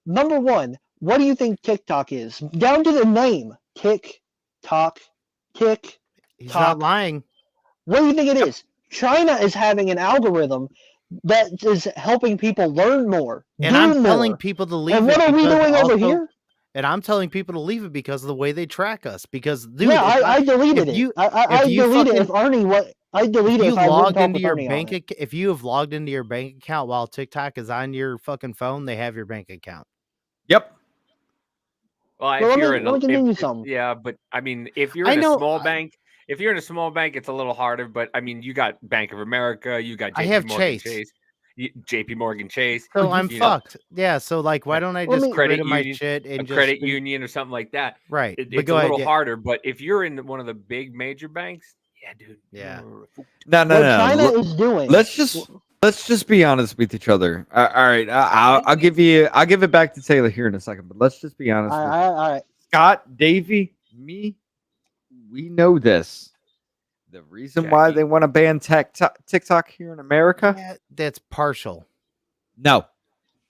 Number one, what do you think TikTok is? Down to the name. TikTok. Tick. He's Talk. not lying. What do you think it is? China is having an algorithm that is helping people learn more. And do I'm more. telling people to leave And it. what are we because doing over also- here? And I'm telling people to leave it because of the way they track us. Because dude, Yeah, if I deleted if it. you- I if you deleted it fucking- if Ernie what I deleted if it you if I wouldn't logged talk into with your Ernie on bank it. if you have logged into your bank account while TikTok is on your fucking phone, they have your bank account. Yep. Well, Well, if let you're me- in let me continue if, some. yeah, but I mean, if you're I in know- a small bank, if you're in a small bank, it's a little harder. But I mean, you got Bank of America, you got I JP have Morgan Chase. JP Morgan Chase. So I'm you know, fucked. Yeah. So like, why don't I Let just me- get rid Credit of my union- shit a and just credit union or something like that. Right. It's but go a ahead. little Yeah. harder. But if you're in one of the big major banks, yeah, dude. Yeah. you're fucked. No, no, What no. China Look, is doing. let's just be honest with each other. All right. I'll give it back to Taylor here in a second. But let's just be honest. all with right, all right. Scott, Davey, me, we know this. The reason why Jackie. they want to ban TikTok here in America? Yeah, that's partial. No.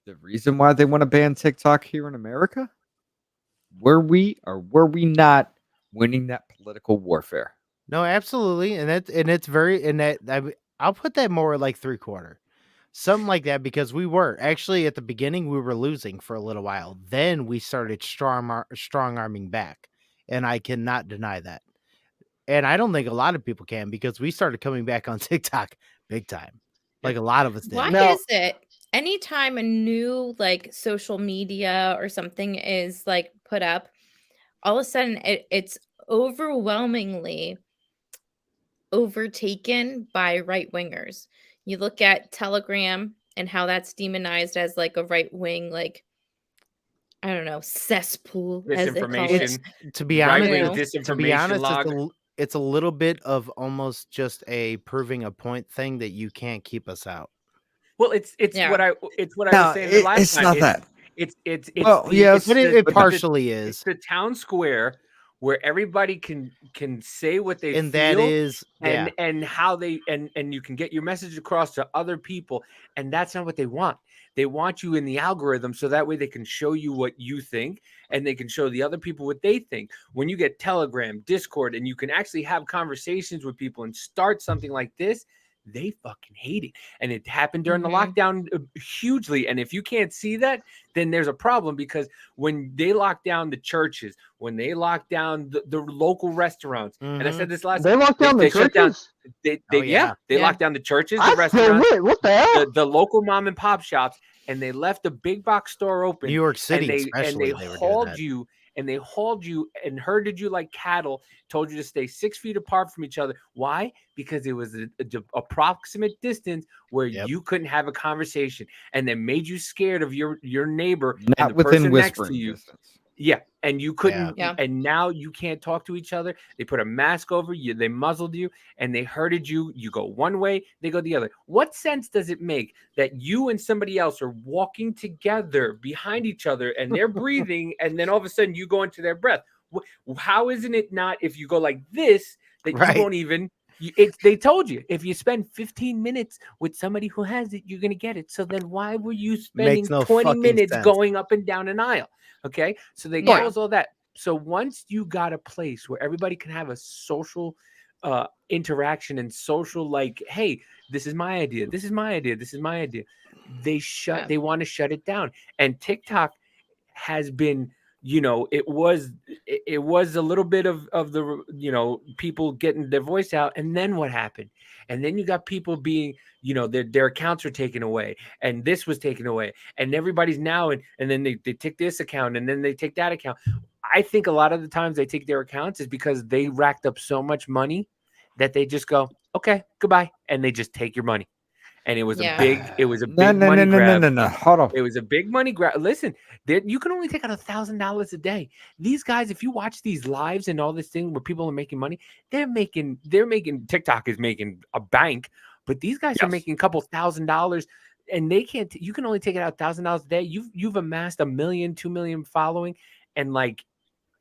The reason why they want to ban TikTok here in America? Were we or were we not winning that political warfare? No, absolutely, and I'll put that more like 3/4, something like that, because we were actually at the beginning we were losing for a little while. Then we started strong arming back, and I cannot deny that. And I don't think a lot of people can, because we started coming back on TikTok big time, like a lot of us did. Why Now- is it anytime a new like social media or something is like put up, all of a sudden it's overwhelmingly overtaken by right wingers? You look at Telegram and how that's demonized as like a right wing, like I don't know, cesspool as they call it. Misinformation. To be Right-wing honest, disinformation log. it's a little bit of almost just a proving a point thing that you can't keep us out. Well, it's Yeah. what I was No, saying the last it's time. not that. It's Well, the- yes, it's But the- it but partially it's is, the town square where everybody can say what they and feel, that is yeah. and how they and you can get your message across to other people, and that's not what they want. They want you in the algorithm so that way they can show you what you think and they can show the other people what they think. When you get Telegram, Discord, and you can actually have conversations with people and start something like this, they fucking hate it. And it happened during the Mhm. lockdown hugely. And if you can't see that, then there's a problem, because when they lock down the churches, when they lock down the local restaurants, and I said this last They locked down they the shut down- churches. they Oh, yeah. they Yeah. locked down the churches, the I still restaurants, lit. What the hell? the local mom and pop shops, and they left the big box store open. New York City, and they especially, they were doing hauled that. you and herded you like cattle, told you to stay 6 feet apart from each other. Why? Because it was a approximate distance where Yep. you couldn't have a conversation, and then made you scared of your neighbor Not and the within person next to whispering you. distance. Yeah, and you couldn't, Yeah. and now you can't talk to each other. They put a mask over you, they muzzled you, and they herded you. You go one way, they go the other. What sense does it make that you and somebody else are walking together behind each other and they're breathing, and then all of a sudden you go into their breath? How isn't it not if you go like this that Right. you won't even? They told you if you spend 15 minutes with somebody who has it, you're gonna get it. So then why were you spending Makes no 20 fucking minutes sense. going up and down an aisle? Okay, so they Yeah. close all that. So once you got a place where everybody can have a social interaction and social, like, hey, this is my idea, this is my idea, this is my idea. They want to shut it down. And TikTok has been, it was a little bit of the, people getting their voice out. And then what happened? And then you got people being, their accounts are taken away, and this was taken away, and everybody's now, and then they take this account, and then they take that account. I think a lot of the times they take their accounts is because they racked up so much money that they just go, okay, goodbye, and they just take your money. And it was a big money grab. No. Hold on. It was a big money grab. Listen, you can only take out $1,000 a day. These guys, if you watch these lives and all this thing where people are making money, they're making TikTok is making a bank, but these guys are making a couple $1,000, and they can't. You can only take it out $1,000 a day. You've amassed 1 million, 2 million following, and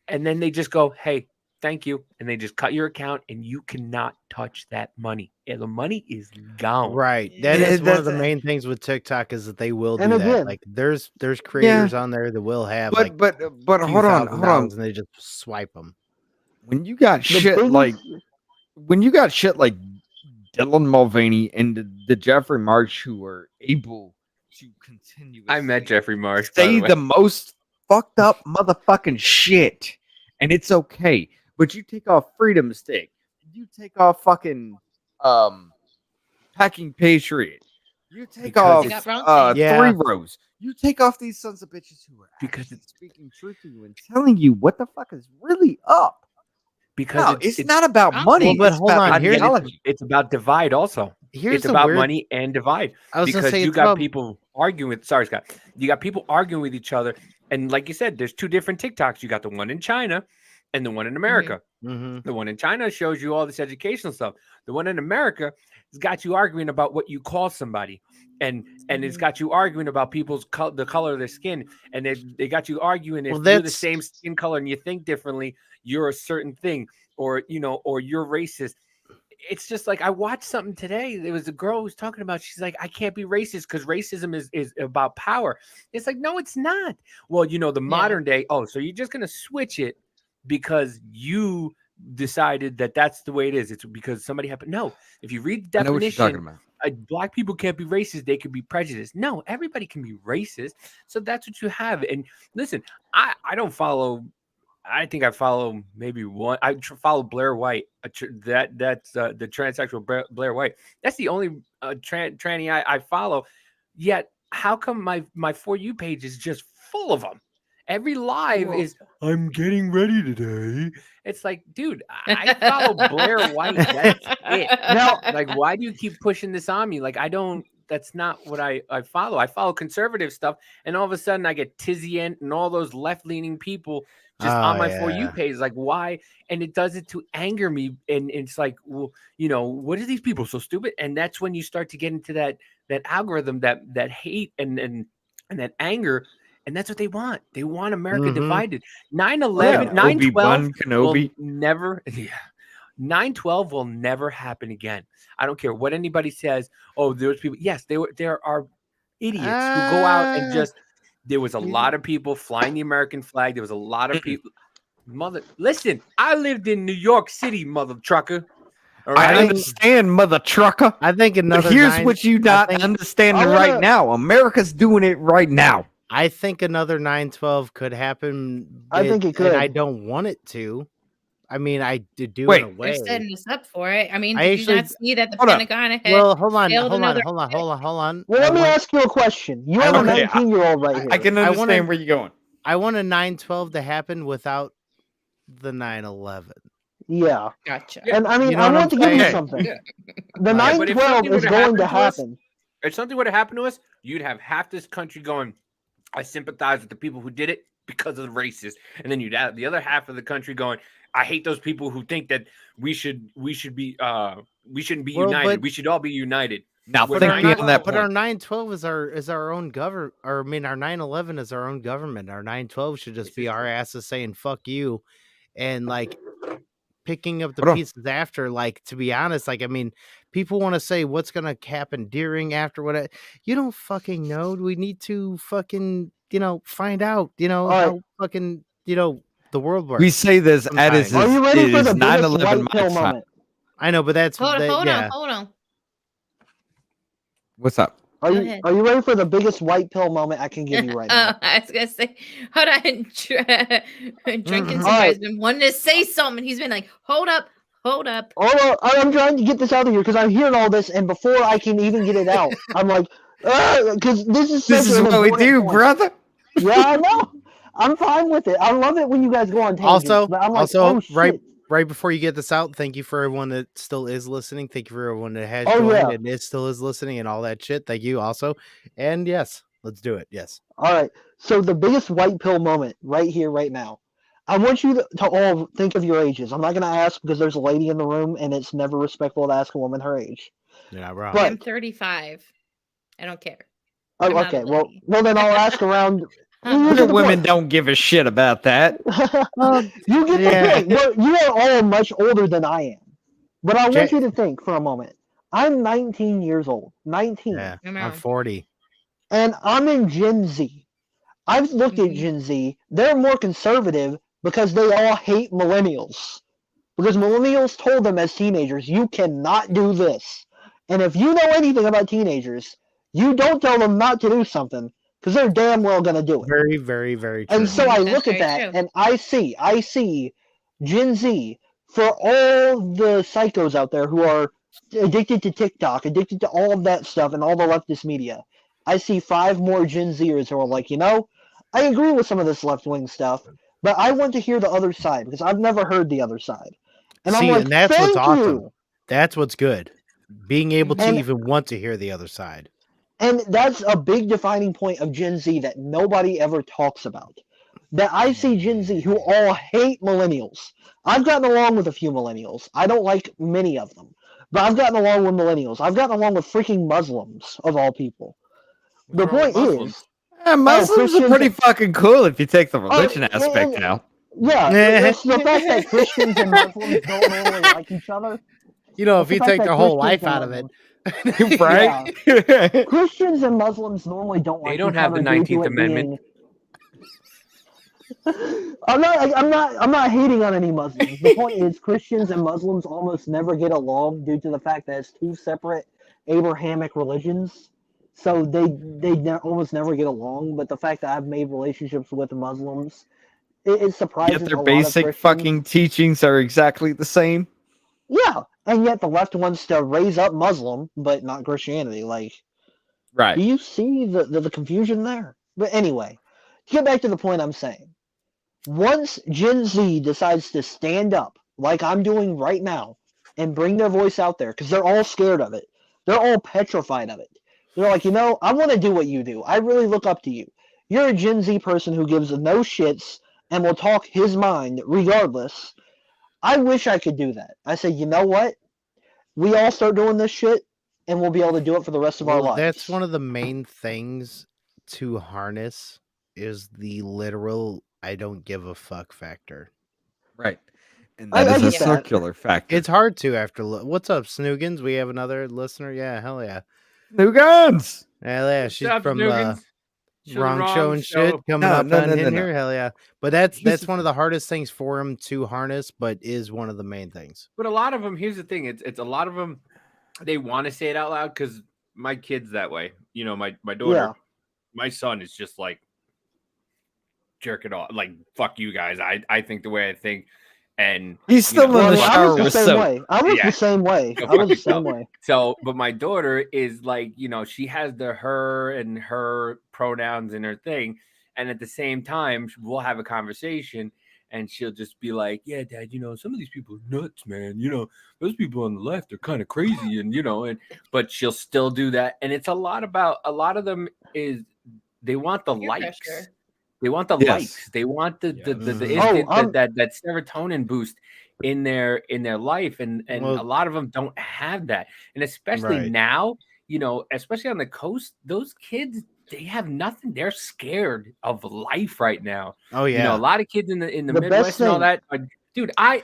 then they just go, hey, thank you, and they just cut your account, and you cannot touch that money. Yeah, the money is gone. Right. That is one of the main things with TikTok is that they will do that. Like there's creators on there that will have but hold on. and they just swipe them. When you got shit like Dylan Mulvaney and the Jeffrey Marsh who are able to continue. I met Jeffrey Marsh. Say the most fucked up motherfucking shit, and it's okay. But you take off Freedom Stick, you take off fucking Packing Patriot, you take off Three Rows, you take off these sons of bitches who are actually speaking truth to you and telling you what the fuck is really up. Because it's not about money. Well, but hold on, it's about divide also. It's about money and divide. Because you got people arguing with. Sorry, Scott. You got people arguing with each other, and like you said, there's two different TikToks. You got the one in China and the one in America. Mm-hmm. The one in China shows you all this educational stuff. The one in America has got you arguing about what you call somebody, and it's got you arguing about people's the color of their skin, and they got you arguing if you're the same skin color and you think differently, you're a certain thing, or you're racist. It's just like I watched something today. There was a girl who was talking about, she's like, I can't be racist because racism is about power. It's like, no, it's not. Well, the modern day, so you're just gonna switch it because you decided that that's the way it is. It's because somebody happened. No, if you read the definition, black people can't be racist. They can be prejudiced. No, everybody can be racist. So that's what you have. And listen, I don't follow. I think I follow maybe one. I follow Blair White. That's the transsexual Blair White. That's the only tranny I follow. Yet, how come my For You page is just full of them? Every live is, I'm getting ready today. It's like, dude, I follow Blair White. That's it. Now, like, why do you keep pushing this on me? Like, that's not what I follow. I follow conservative stuff. And all of a sudden I get Tizian and all those left-leaning people just on my For You page. Like, why? And it does it to anger me. And it's like, well, what are these people so stupid? And that's when you start to get into that algorithm, that hate and that anger. And that's what they want. They want America divided. 9/11, 9/12 will never. 9/12 will never happen again. I don't care what anybody says. Oh, there's people. Yes, there are idiots who go out and just. There was a lot of people flying the American flag. There was a lot of people. Listen, I lived in New York City, mother trucker. All right? I understand, mother trucker. I think but here's what you not understanding right now. America's doing it right now. I think another 9/12 could happen. I think it could. And I don't want it to. I mean, I did do Wait, in a way. They're setting us up for it. I mean, I did you not actually- see that the Hold on. Pentagon had Well, hold on. failed another Hold on. Well, let me ask you a question. You have a 19-year-old right here. I can I understand wanna- where you're going. I want a 9/12 to happen without the 9/11. Yeah. Gotcha. And I mean, You know I what want to I'm give you saying? something. Yeah. The Yeah, but if 9/12 something is would've going to happened to us- happen. If something would have happened to us, you'd have half this country going, I sympathize with the people who did it, because of the racist, and then you'd have the other half of the country going, I hate those people who think that we shouldn't be united. We should all be united. Now, But think our, beyond that but our point. 912 is our own government. Or I mean, our 911 is our own government. Our 912 should just be our asses saying "fuck you," and like picking up the Hold on. pieces after. Like, to be honest, like I mean, people want to say what's gonna happen during, after, what? You don't fucking know. We need to fucking find out. All right. How fucking the world works. We say this at sometimes. is Are you ready for it the is biggest 9/11 white my pill time. moment? I know, but that's Hold yeah. on. What's up? Are Go you ahead. are you ready for the biggest white pill moment I can give you right now? Oh, I was gonna say, hold on. Drinking All right. has been wanting to say something. He's been like, hold up. Oh, I'm trying to get this out of here because I'm hearing all this, and before I can even get it out, I'm like, because this is This is an what we important do, point. brother. Yeah, I know. I'm fine with it. I love it when you guys go on tangents. Also, but I'm like, oh, shit. right before you get this out, thank you for everyone that still is listening. Thank you for everyone that has Oh, joined yeah. and still is listening and all that shit. Thank you also. And yes, let's do it. Yes. All right. So the biggest white pill moment right here, right now. I want you to all think of your ages. I'm not going to ask because there's a lady in the room, and it's never respectful to ask a woman her age. You're not wrong. But- I'm 35. I don't care. Oh, I'm not okay. a Well, lady. then I'll ask around. I'm Look at the Women point. don't give a shit about that. You get the point. Well, you are all much older than I am. But I want Jay- you to think for a moment. I'm 19 years old. 19. Yeah, I'm I'm out. 40. And I'm in Gen Z. I've looked at Mhm. Gen Z. They're more conservative because they all hate millennials. Because millennials told them as teenagers, you cannot do this. And if you know anything about teenagers, you don't tell them not to do something because they're damn well going to do it. Very, very, very true. And so I That's look at very that true. and I see Gen Z, for all the psychos out there who are addicted to TikTok, addicted to all of that stuff and all the leftist media. I see 5 more Gen Zers who are like, I agree with some of this left-wing stuff, but I want to hear the other side because I've never heard the other side. And See, I'm like, and that's what's thank awesome. you. That's what's good. Being able to And- even want to hear the other side. And that's a big defining point of Gen Z that nobody ever talks about. That I see Gen Z who all hate millennials. I've gotten along with a few millennials. I don't like many of them. But I've gotten along with millennials. I've gotten along with freaking Muslims, of all people. The What's wrong with point Muslims? is, Muslims are Christians- pretty fucking cool if you take the religion yeah, aspect yeah. out. yeah, it's the fact that Christians and Muslims don't normally like each other. If It's you the fact take that their whole Christians life and out of it. Right? Christians and Muslims normally don't like They don't each have the other due to 19th it Amendment. being- I'm not hating on any Muslims. The point is Christians and Muslims almost never get along due to the fact that it's 2 separate Abrahamic religions. So they almost never get along. But the fact that I've made relationships with Muslims, it surprises Yet their a lot basic of Christians. fucking teachings are exactly the same. Yeah, and yet the left wants to raise up Muslim, but not Christianity. Like, Right. do you see the confusion there? But anyway, to get back to the point I'm saying, once Gen Z decides to stand up, like I'm doing right now, and bring their voice out there, because they're all scared of it. They're all petrified of it. They're like, I want to do what you do. I really look up to you. You're a Gen Z person who gives no shits and will talk his mind regardless. I wish I could do that. I say, you know what? We all start doing this shit, and we'll be able to do it for the rest of our lives. That's one of the main things to harness is the literal I don't give a fuck factor. Right. And I that is a get that. circular factor. It's hard to after. What's up, Snoogans? We have another listener. Yeah, hell yeah. New guns. Hell yeah. She's What's up, from Snoogans? Show the wrong show and shit show. coming No, up no, on no, in no, here. no. Hell yeah. But that's one of the hardest things for him to harness, but is one of the main things. But a lot of them, here's the thing: it's a lot of them. They want to say it out loud because my kid's that way. My daughter, Yeah. my son is just like jerk it off, like fuck you guys. I think the way I think, and He's still know, in the I shower was the with same soap. way. I was Yeah. the same way. Go I was fuck the same yourself. way. So, but my daughter is like, she has the her and her pronouns in her thing. And at the same time, we'll have a conversation and she'll just be like, yeah, Dad, some of these people are nuts, man. Those people on the left are kind of crazy. But she'll still do that. And it's a lot of them is they want the Peer likes. pressure. They want the Yes. likes. They want the Mhm. instant that serotonin boost in their life, and Well- a lot of them don't have that. And especially Right. now, especially on the coast, those kids, they have nothing. They're scared of life right now. Oh yeah. A lot of kids in the The best Midwest and all thing- that. Dude, I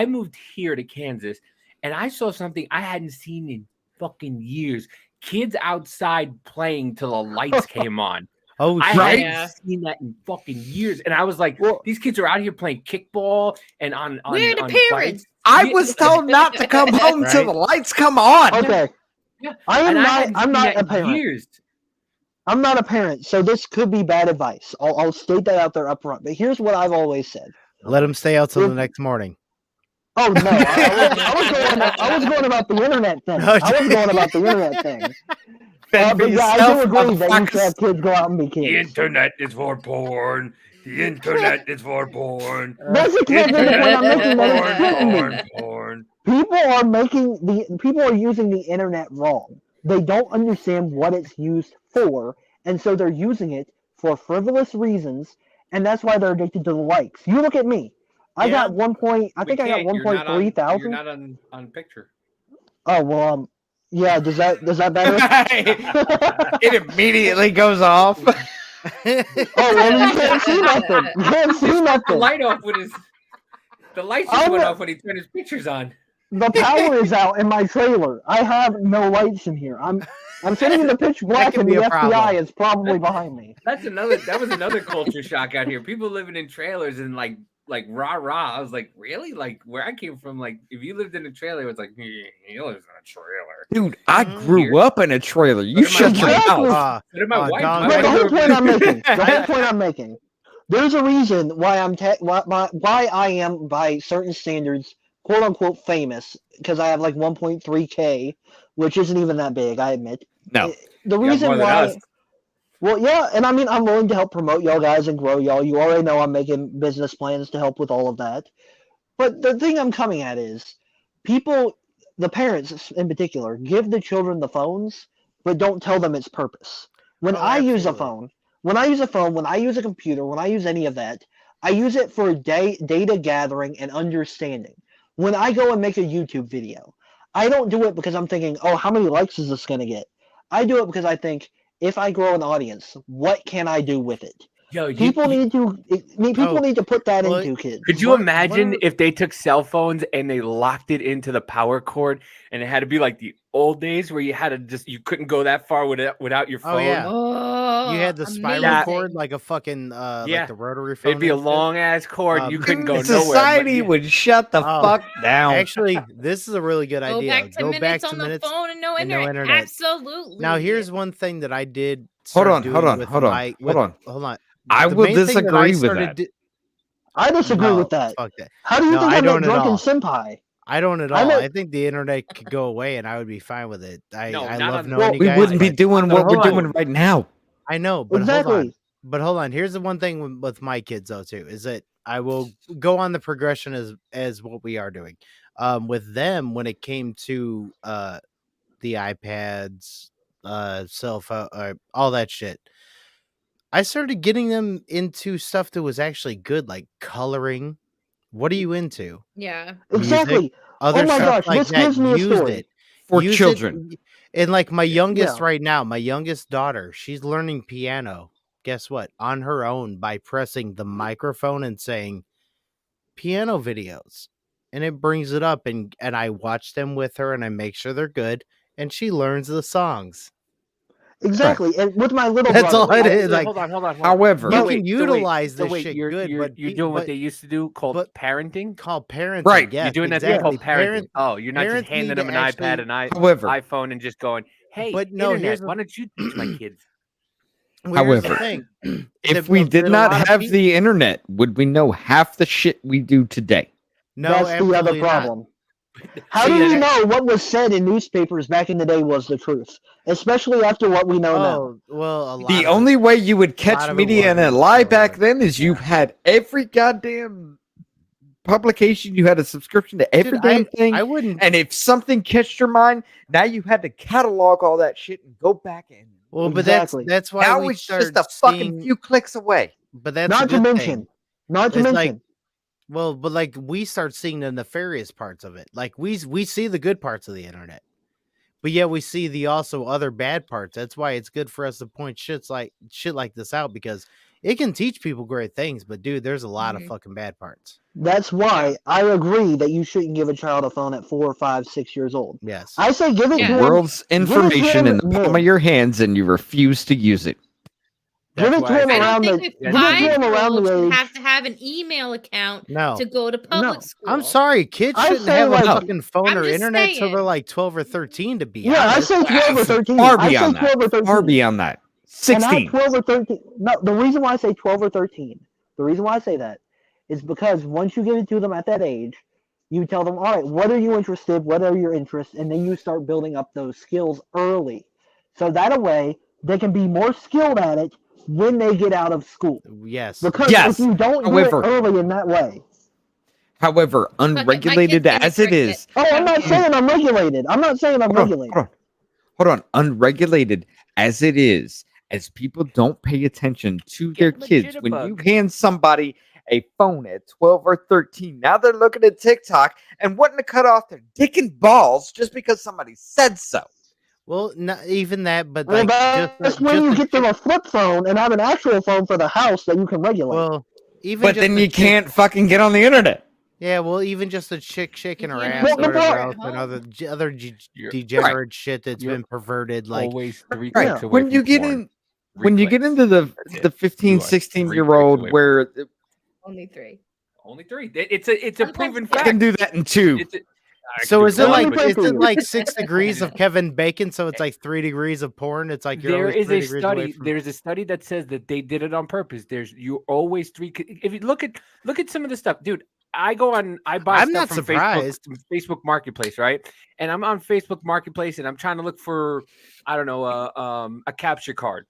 moved here to Kansas, and I saw something I hadn't seen in fucking years. Kids outside playing till the lights came on. Oh I shit. hadn't seen that in fucking years, and I was like, Well- these kids are out here playing kickball and on Where the on parents? bikes. I was told not to come home till the lights come on. Okay. Yeah. I am And I not. hadn't I'm seen not that a in parent. years. I'm not a parent, so this could be bad advice. I'll state that out there up front. But here's what I've always said. Let them stay out till the If- next morning. Oh no, I was going about the internet thing. I was going about the internet thing. But yeah, I do agree that you should have kids go out and be The kids. internet is for porn. The internet is for porn. That's exactly the point I'm making. That it's hitting me. porn. People are using the internet wrong. They don't understand what it's used for, and so they're using it for frivolous reasons, and that's why they're addicted to the likes. You look at me. I got 1. I think I got 1.3 thousand. You're not on picture. Oh well, yeah. Does that better? It immediately goes off. Oh, well, you can't see nothing. You can't see The nothing. light off with his. The lights just went off when he turned his pictures on. The power is out in my trailer. I have no lights in here. I'm sitting in the pitch black, can and be the a problem. FBI is probably behind me. That was another culture shock out here. People living in trailers and like rah. I was like, really? Like where I came from, like if you lived in a trailer, it was like he lives in a trailer. Dude, I grew up in a trailer. You But shut your Exactly. mouth. But in my wife, Don, my But the wife whole grew up point in- I'm making. The whole point I'm making. There's a reason why why I am by certain standards, quote unquote, famous, because I have like 1.3K, which isn't even that big, I admit. No. The You got reason more than why. us. Well, yeah, and I mean, I'm willing to help promote y'all guys and grow y'all. You already know I'm making business plans to help with all of that. But the thing I'm coming at is people, the parents in particular, give the children the phones, but don't tell them its purpose. When Oh, I use a absolutely. phone, when I use a computer, when I use any of that, I use it for data gathering and understanding. When I go and make a YouTube video, I don't do it because I'm thinking, oh, how many likes is this going to get? I do it because I think, if I grow an audience, what can I do with it? Yo, People need to put that Well, into kids. Could you What- imagine what- if they took cell phones and they locked it into the power cord, and it had to be like the old days where you had to you couldn't go that far without your phone? Oh, yeah. Oh, You had the spiral amazing. cord like a fucking Yeah. like the rotary phone. It'd be a and shit. long ass cord. You couldn't go nowhere. Society but- would shut the Oh, fuck down. Actually, this is a really good Go idea. back to minutes on the phone and no and no internet. internet. Absolutely. Now, here's one thing that I did. Hold start on, hold doing on, with hold on, my- hold on. Hold on. I The will main thing that I disagree with started that. di- I disagree No, with that. Fuck that. How do you No, think I I'm don't that at drunken all. senpai? I don't at I all. know- I think the internet could go away and I would be fine with it. I No, I not love on- knowing Well, you We guys. wouldn't be but- doing what we're hold on. doing right now. I know, but Exactly. hold on. But hold on. Here's the one thing with my kids though too is that I will go on the progression as what we are doing. With them when it came to the iPads, cell phone, all that shit. I started getting them into stuff that was actually good, like coloring. What are you into? Yeah. Exactly. Other Oh my stuff gosh, like this that. gives me a Used story. it. For Use it- children. And like my youngest Yeah. right now, my youngest daughter, she's learning piano. Guess what? On her own by pressing the microphone and saying piano videos. And it brings it up and I watch them with her and I make sure they're good and she learns the songs. Exactly. And with my little That's brother, all it I- is. Like, hold on. However, You So can wait, utilize so this wait, shit you're, good, you're, but you're pe- doing what but- they used to do called but- parenting. called parenting. Right, Yes, You're doing that exactly. thing called parenting. Oh, you're not just parents handing need them to an iPad and however, iPhone and just going, "Hey, But no, internet, here's the- why don't you teach my kids?" Well, here's the However, thing. if That- we that did a not lot of have people- the internet, would we know half the shit we do today? no, that's the other absolutely not. problem. How See, do we and know what was said in newspapers back in the day was the truth? Especially after what we know now. Oh, well, a lot The of only way you would lot catch of it media in a wasn't, lie so, back then is you had every goddamn publication, you had a subscription to every Dude, damn thing. I wouldn't. And if something catched your mind, now you had to catalog all that shit and go back and Well, but Exactly. that's why now we it's start just a fucking seeing, few clicks away. But that's Not a to good mention, thing. not to It's like, mention, well, but like we start seeing the nefarious parts of it. Like we see the good parts of the internet, but yeah, we see the also other bad parts. That's why it's good for us to point shit like this out, because it can teach people great things. But dude, there's a lot of fucking bad parts. that's why I agree that you shouldn't give a child a phone at 4, 5, 6 years old. Yes. I say give it Yeah. to The them. world's information in the palm of your hands, and you refuse to use it. Give it to him I around don't the. think Give a it to him around 5-year-old the should age. have to have an email account No. to go to public school. I'm sorry, kids I shouldn't say, have a like- fucking phone I'm or just internet till they're saying. like 12 or 13. To be Yeah, I honest, say 12 or 13. Far I say beyond 12 or that. 13. Far beyond that. And at 16. 12 or 13. No, the reason why I say 12 or 13, the reason why I say that is because once you give it to them at that age, you tell them, all right, what are you interested? What are your interests? And then you start building up those skills early. So that way, they can be more skilled at it when they get out of school. yes. Because Yes. if you don't do However- it early in that way. However, my unregulated kid's as it getting is, Oh, I'm not saying I'm regulated. I'm not saying I'm hold on, regulated. hold on. Unregulated as it is, as people don't pay attention to their Get kids, when you legitibug. hand somebody a phone at 12 or 13, now they're looking at TikTok and wanting to cut off their dick and balls just because somebody said so. Well, not even that, but Well, like that's when you get them a flip phone and have an actual phone for the house that you can regulate. well, even But just then a you chick- can't fucking get on the internet. Yeah, well, even just a chick shaking her can't ass even or whatever get else, it and home. other You're- degenerate shit that's You're been perverted. Like, Always 3 Right. clicks away When from you get porn. in when you get Clicks. into the That's the it. 15, You are 16-year-old 3 clicks away from where Only 3. Only 3. It's a Sometimes proven it's- I fact. can do that in 2. It's a- I can so do is it Let me like play is for it you. like 6 degrees of Kevin Bacon? So it's like 3 degrees of porn. It's like you're There always is 3 a degrees away study. from. There's a study that says that they did it on purpose. You're always 3. If you look at some of the stuff, dude. I buy I'm stuff not from surprised. Facebook Marketplace, right? And I'm on Facebook Marketplace and I'm trying to look for, I don't know, a capture card.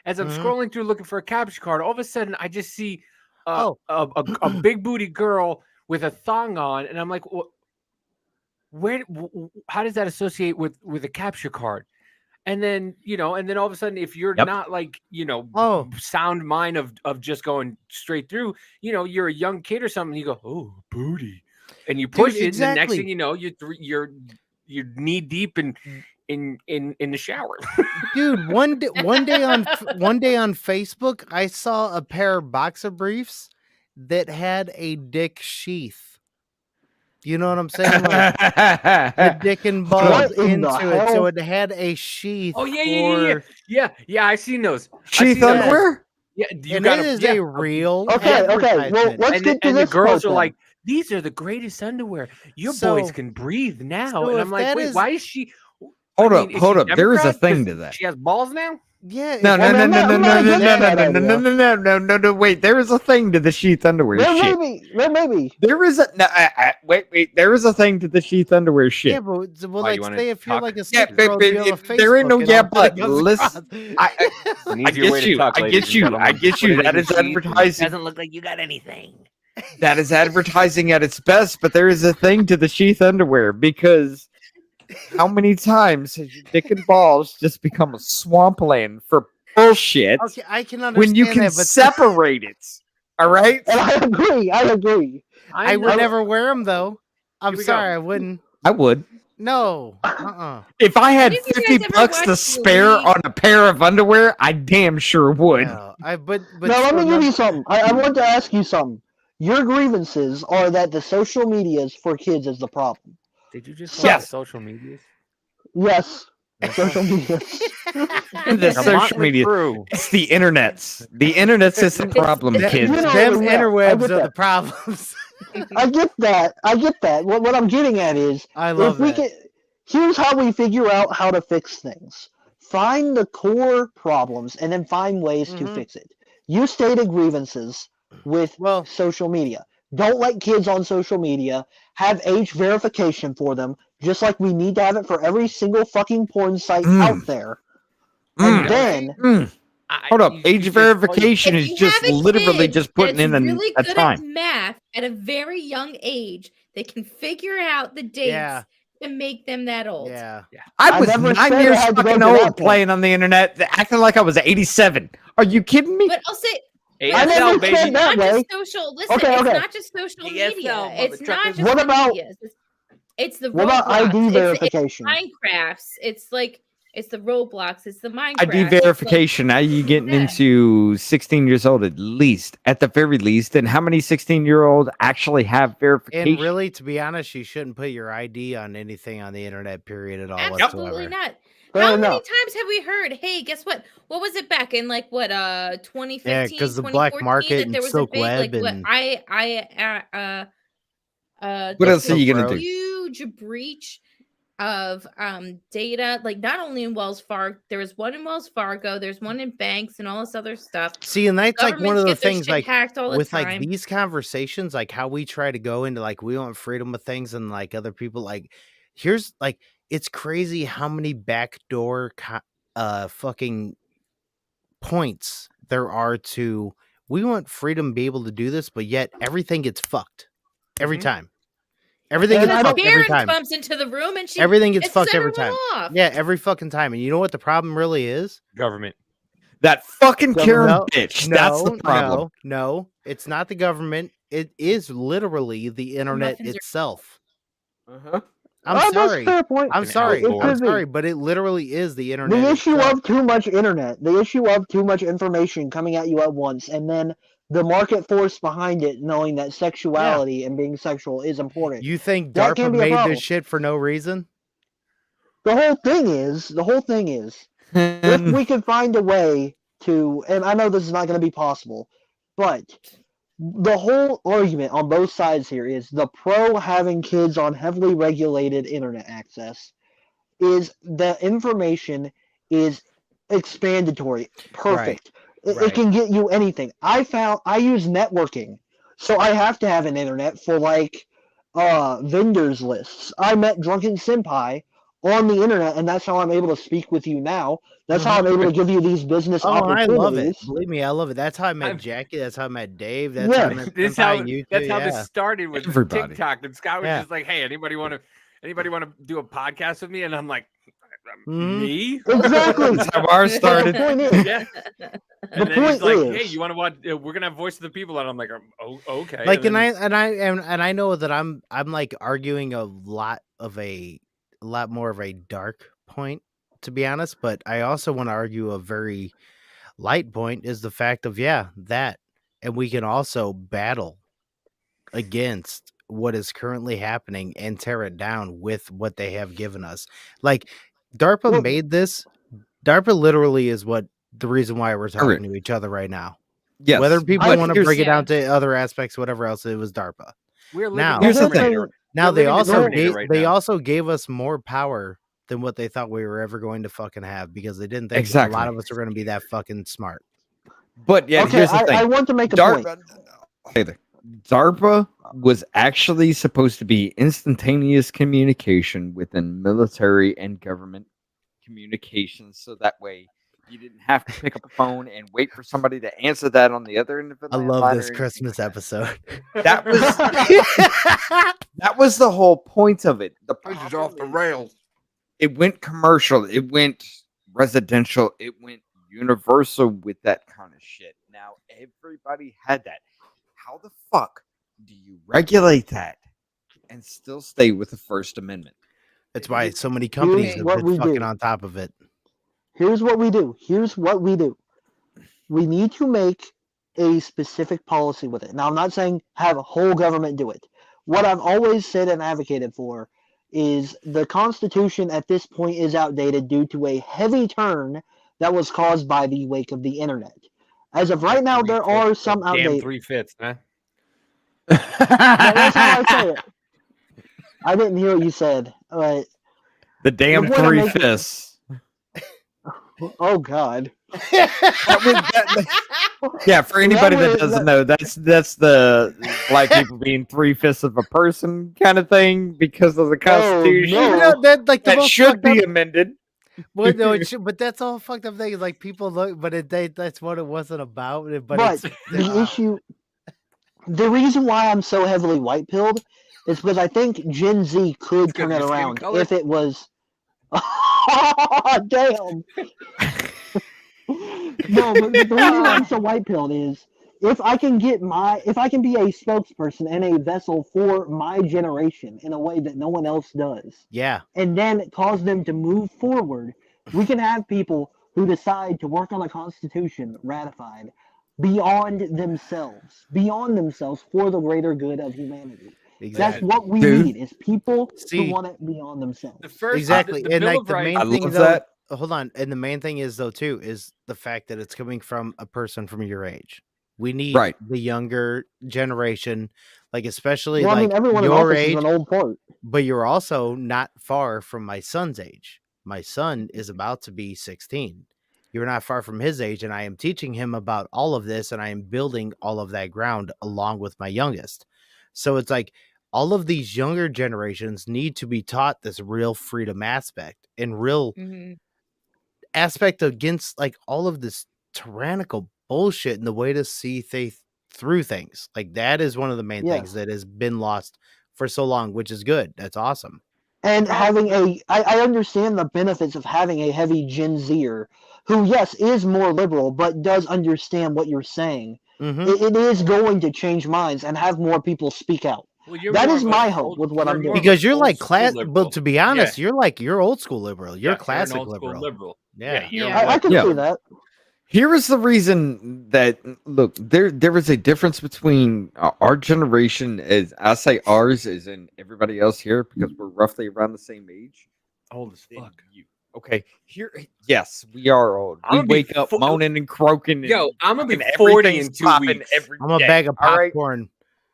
As I'm Mhm. scrolling through looking for a capture card, all of a sudden I just see Oh. a big booty girl with a thong on, and I'm like, how does that associate with a capture card? And then all of a sudden, if you're Yep. not like Oh. sound mind of just going straight through, you're a young kid or something, you go, oh, booty, and you push it, and the next exactly. thing you know, you're knee deep in the shower. Dude, one day on Facebook, I saw a pair of boxer briefs that had a dick sheath. You know what I'm saying? Like the dick and balls What in the into it, so hell? it had a sheath. Oh yeah. I've seen those. Sheath that. underwear? Yeah, you And got it is a real Okay, okay. Well, advertisement. let's and get to the this girls part are then. like, these are the greatest underwear. Your So- boys can breathe now. so And if I'm like, that wait, is- why is she? Hold I up, mean, is hold she up. There is a Democrat? thing Does to that. She has balls now. Yeah. No, it- no, I no, mean, no, I'm no, not no, no, against no, that no, no, idea. no. Wait, there is a thing to the sheath underwear There shit. may be. There is a no, wait. There is a thing to the sheath underwear shit. Yeah, but Why, like you wanna say if you're talk? like a Yeah, 6-year-old, but you have a Facebook, there ain't no and yeah, all that but goes listen, across. It's an I easier way get to you. talk, I ladies get and you. gentlemen. I get you. Put it That in is sheath, and it advertising. doesn't look like you got anything. That is advertising at its best, but there is a thing to the sheath underwear because how many times has your dick and balls just become a swampland for bullshit Okay, I can understand when you can that, but separate it? All right. And I agree. I would never wear them though. I'm Here we go. sorry, I wouldn't. I would. No. If I had Have you guys 50 ever bucks to watched spare Louis? on a pair of underwear, I damn sure would. No. But Now, let me so give no- you something. I want to ask you something. Your grievances are that the social medias for kids is the problem. Did you just call call it social media? Yes, social media. The social media. It's the internets. The internets is the problem, kids. You know, them yeah, I interwebs get are the that. problems. I get that. What I'm getting at is, I love if we that. here's how we figure out how to fix things. Find the core problems and then find ways to Mhm. fix it. You stated grievances with Well- social media. Don't let kids on social media. Have age verification for them, just like we need to have it for every single fucking porn site out there. And then, Hold up. Age verification If is you just have a literally kid just putting that's in really a good time. at math at a very young age, they can figure out the dates Yeah. to make them that old. Yeah. I I was never 9 said years I had to go fucking to that old point. playing on the internet, acting like I was 87. Are you kidding me? But I'll say I never baby. said that way. Social. Listen, Okay, it's okay. not just social DSL, media. It's not motherfuckers. just What the about- medias. It's the What about Roblox. ID verification? It's Minecrafts. It's like it's the Roblox. It's the Minecraft. ID it's like- verification. Now you're getting Yeah. into 16 years old at least, at the very least. And how many 16-year-olds actually have verification? And really, to be honest, you shouldn't put your ID on anything on the internet, period, at all Absolutely whatsoever. not. Fair How many enough. times have we heard? Hey, guess what? What was it back in like what 2015? Yeah, 'cause the black 2014, market that and there was Silk a big, Web like, and- What else are you a gonna do? huge breach of data, like not only in Wells Fargo, there was one in Wells Fargo, there's one in banks and all this other stuff. See, and that's like one Governments of the get their things, shit like hacked all the with time. like these conversations, like how we try to go into like we want freedom of things, and like other people, like here's like it's crazy how many backdoor fucking points there are to we want freedom to be able to do this, but yet everything gets fucked every time. Everything And gets I fucked don't- every Karen time. comes into the room and she Everything gets it's fucked set every her time. off. Yeah, every fucking time. And you know what the problem really is? Government. That fucking Karen No, bitch. That's the problem. No, it's not the government. It is literally the internet Muffins are- itself. Uh-huh. I'm That's a sorry. fair point. I'm sorry. It I'm could be. sorry, but it literally is the internet. The issue itself. of too much internet, the issue of too much information coming at you at once, and then the market force behind it, knowing that sexuality and being sexual is important. You think That can DARPA be a made problem. this shit for no reason? The whole thing is, if we could find a way to, and I know this is not going to be possible, but the whole argument on both sides here is the pro having kids on heavily regulated internet access is the information is expandatory, perfect. It right. can get you anything. I use networking, so I have to have an internet for like vendors lists. I met Drunken Senpai on the internet, and that's how I'm able to speak with you now. That's how I'm able to give you these business Oh, I opportunities. love it. Believe me, I love it. That's how I met I'm- Jackie. That's how I met Dave. That's how I Yeah. met This Senpai how and you two, that's how yeah. this started with Everybody. TikTok. And Scott was Yeah. just like, "Hey, anybody want to do a podcast with me?" And I'm like, Mhm. "Me?" Exactly. That's how ours started. The point is, Yeah. The And then he's point like, "Hey, is- you want to watch? We're gonna have Voice of the People," and I'm like, "Oh, okay." Like, and and then- I know that I'm like arguing a lot more of a dark point, to be honest, but I also want to argue a very light point is the fact of that, and we can also battle against what is currently happening and tear it down with what they have given us. Like DARPA Well- made this. DARPA literally is what the reason why we're talking Correct. to each other right now. Yes. Whether people But want to here's- break it Yeah. down to other aspects, whatever else, it was DARPA. we're living now- in Here's the Terminator. Now We're they living in also Terminator gave, right they now. also gave us more power than what they thought we were ever going to fucking have because they didn't think a Exactly. lot of us were going to be that fucking smart. But yeah, okay, here's the thing. I want to make a point. DARPA was actually supposed to be instantaneous communication within military and government communications, so that way you didn't have to pick up a phone and wait for somebody to answer that on the other end of the I love landline this or anything Christmas like episode. that. That was the whole point of it. The This is problem off the is rails. it went commercial, it went residential, it went universal with that kind of shit. Now everybody had that. How the fuck do you regulate that and still stay with the First Amendment? That's why so many companies have what been we fucking do. on top of it. Here's what we do. We need to make a specific policy with it. Now, I'm not saying have a whole government do it. What I've always said and advocated for is the Constitution at this point is outdated due to a heavy turn that was caused by the wake of the internet. As of right now, there are some Damn outdated. 3/5, huh? That's how I say it. I didn't hear what you said. But, The damn The point I'm three making- fists. oh God. Yeah, for anybody that was- doesn't know, that's the black people being 3/5 of a person kind of thing because of the Constitution. no. You know, that like the That most should fucked be up- amended. well, no, it should, but that's all fucked up thing. Like people look, but that's what it wasn't about. But But it's, the issue, the reason why I'm so heavily white pilled is because I think Gen Z could It's 'cause turn of it your skin around color? if it was. Damn. No, but the reason why I'm so white pilled is if I can be a spokesperson and a vessel for my generation in a way that no one else does, Yeah. and then cause them to move forward, we can have people who decide to work on a constitution ratified beyond themselves for the greater good of humanity. That's what we need is people who want it beyond themselves. The first Exactly. the And Bill like of the Rights- main thing love though, that. hold on. And the main thing is though too is the fact that it's coming from a person from your age. We need Right. the younger generation, like especially Well, I like mean, everyone in your office age, is an old part. but you're also not far from my son's age. My son is about to be 16. You're not far from his age, and I am teaching him about all of this, and I am building all of that ground along with my youngest. So it's like all of these younger generations need to be taught this real freedom aspect and real aspect against like all of this tyrannical bullshit and the way to see through things. Like that is one of the main things that has been lost for so long, which is good. That's awesome. And having I understand the benefits of having a heavy Gen Zer who, yes, is more liberal, but does understand what you're saying. It is going to change minds and have more people speak out. Well, that is my hope with what I'm doing. Because you're like but to be honest, you're old school liberal. You're classic old school liberal. Yeah, I can see that. Here is the reason that look there was a difference between our generation, as I say ours, is in everybody else here because we're roughly around the same age. Old as fuck. Okay, yes, we are old. We wake up moaning and croaking. Yo, I'm gonna be and 40 in everything's 2 popping weeks. every I'm a day, bag of all right? popcorn.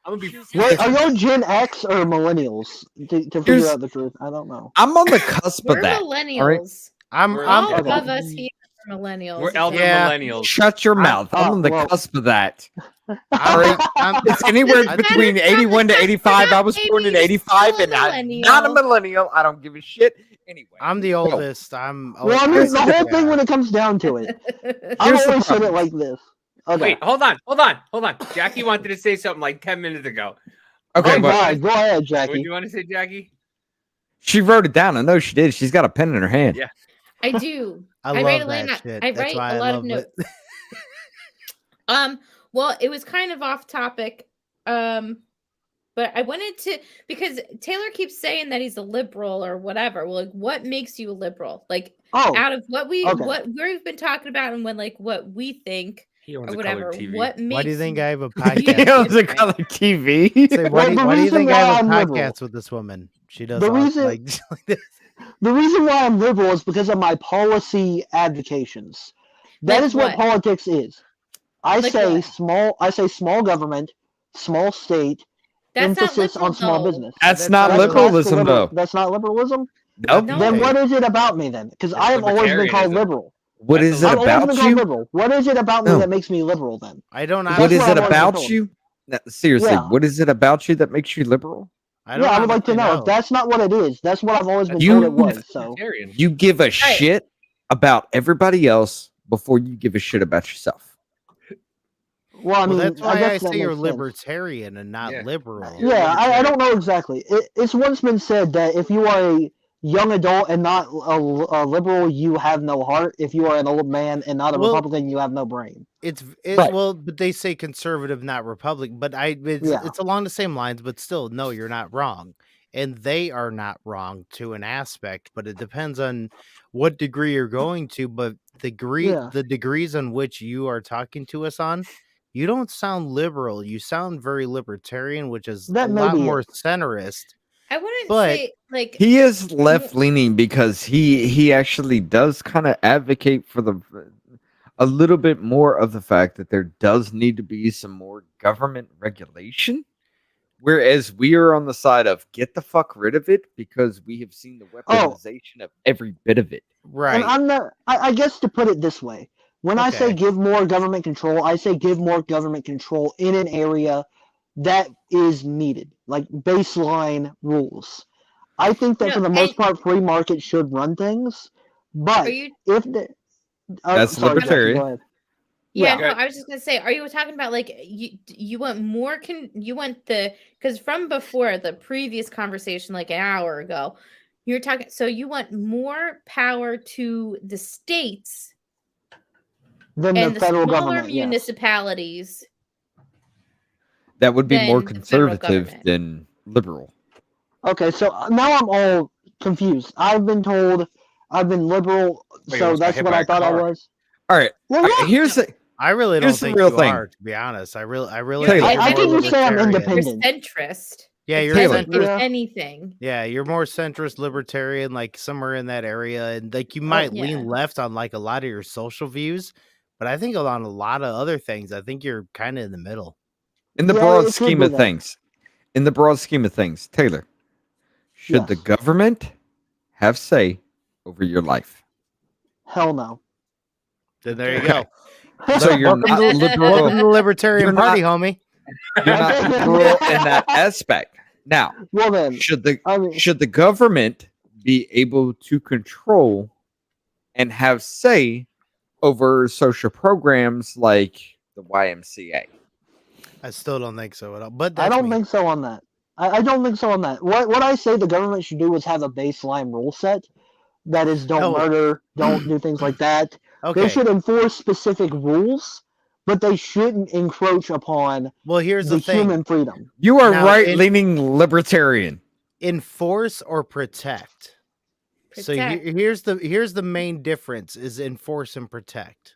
I'm gonna be. Wait, are y'all Gen X or millennials? To figure out the truth, I don't know. I'm on the cusp We're of that. millennials. All right? All okay. of us here are millennials. We're elder Yeah. millennials. Shut your mouth. I'm on the cusp of that. All right. It's anywhere between 81 to 85. I was born in 85, and I'm not a millennial. I don't give a shit. Anyway, I'm the oldest. I'm Well, I mean, the whole thing when it comes down to it, I've Here's the always said it problem. like this. Okay. Wait, hold on. Jackie wanted to say something like 10 minutes ago. Okay, Oh, but God, go ahead, What do Jackie. you want to say, Jackie? she wrote it down. I know she did. She's got a pen in her hand. Yeah. I do. I write love a that lot. shit. I That's write why a I lot of love notes. it. Well, it was kind of off topic. But I wanted to, because Taylor keeps saying that he's a liberal or whatever. Well, like, what makes you a liberal? Like, out of what we've been talking about and what we think He owns or a whatever. colored TV. What makes Why do you think I have a He podcast? owns a color TV. Say, Well, the why do you reason think I why have a I'm liberal- podcast with this woman? She does The all, reason- like this. The reason why I'm liberal is because of my policy advocations. That Like is what what? politics is. I Like say what? small government, small state, That's not emphasis on liberal, small though. business. That's not That's liberalism, liberal- though. That's not liberalism? Nope. No. Then what is it about me then? Because I have always been called libertarianism. liberal. What That's is a it I've always about been called you? liberal. What is it about me No. that makes me liberal then? I don't. That's What is what it I've always been about told. you? No, seriously, Yeah. what is it about you that makes you liberal? I don't. Yeah, I would like to know. If that's not what it is, that's what I've always been told it was. So Libertarian. You give a shit about everybody else before you give a shit about yourself. well, I mean, that's why I guess that say you're makes sense. libertarian and not Yeah. liberal. Yeah, I don't know exactly. It's once been said that if you are a young adult and not a liberal, you have no heart. If you are an old man and not a Well- Republican, you have no brain. It's Right. well, but they say conservative, not Republican. But it's along the same lines. But still, no, you're not wrong, and they are not wrong to an aspect. But it depends on what degree you're going to. But the degrees on which you are talking to us on, you don't sound liberal. You sound very libertarian, which is That a may lot be more it. centrist. I wouldn't But say like He is left leaning because he actually does kind of advocate for a little bit more of the fact that there does need to be some more government regulation. Whereas we are on the side of get the fuck rid of it because we have seen the weaponization of every bit of it. Right. And I'm not. I guess to put it this way, when I say Okay. give more government control, I say give more government control in an area that is needed, like baseline rules. I think that No, for the most part, free market should run things. But Are you? if the That's sorry, Jackie, libertarian. go ahead. Yeah, Yeah. no, I was just gonna say, are you talking about like you want more? You want the because from before the previous conversation, like an hour ago, you're talking. So you want more power to the states Then and the the federal smaller government, yes. municipalities That would be more than the federal conservative government. than liberal. Okay, so now I'm all confused. I've been told I've been liberal, Wait, you so almost got that's hit what by I a thought I car. was. All right. Well, All right, yeah. here's the I really don't Here's the think real you thing. are, to be honest. I really Taylor. think I you're think more you say I'm libertarian. You're independent. centrist. Yeah, If you're Taylor. if there's Yeah. anything. Yeah, you're more centrist libertarian, like somewhere in that area, and like you might Yeah. lean left on like a lot of your social views, but I think on a lot of other things, I think you're kind of in the middle. in the Yeah, broad it could scheme be of that. things. In the broad scheme of things, Taylor, should the Yes. government have say over your life? Hell no. Then there you Okay. go. So you're Welcome not to- Welcome to liberal. the libertarian You're party, not- homie. You're not liberal in that aspect. Now, Well then, should I mean, the government be able to control and have say over social programs like the YMCA? I still don't think so at all. But I that's don't me. think so on that. I don't think so on that. What I say the government should do is have a baseline rule set that is don't No. murder, don't do things like that. Okay. They should enforce specific rules, but they shouldn't encroach upon Well, here's the the thing: human freedom. You are Now, right-leaning libertarian. enforce or protect. So Protect. here's the main difference: is enforce and protect.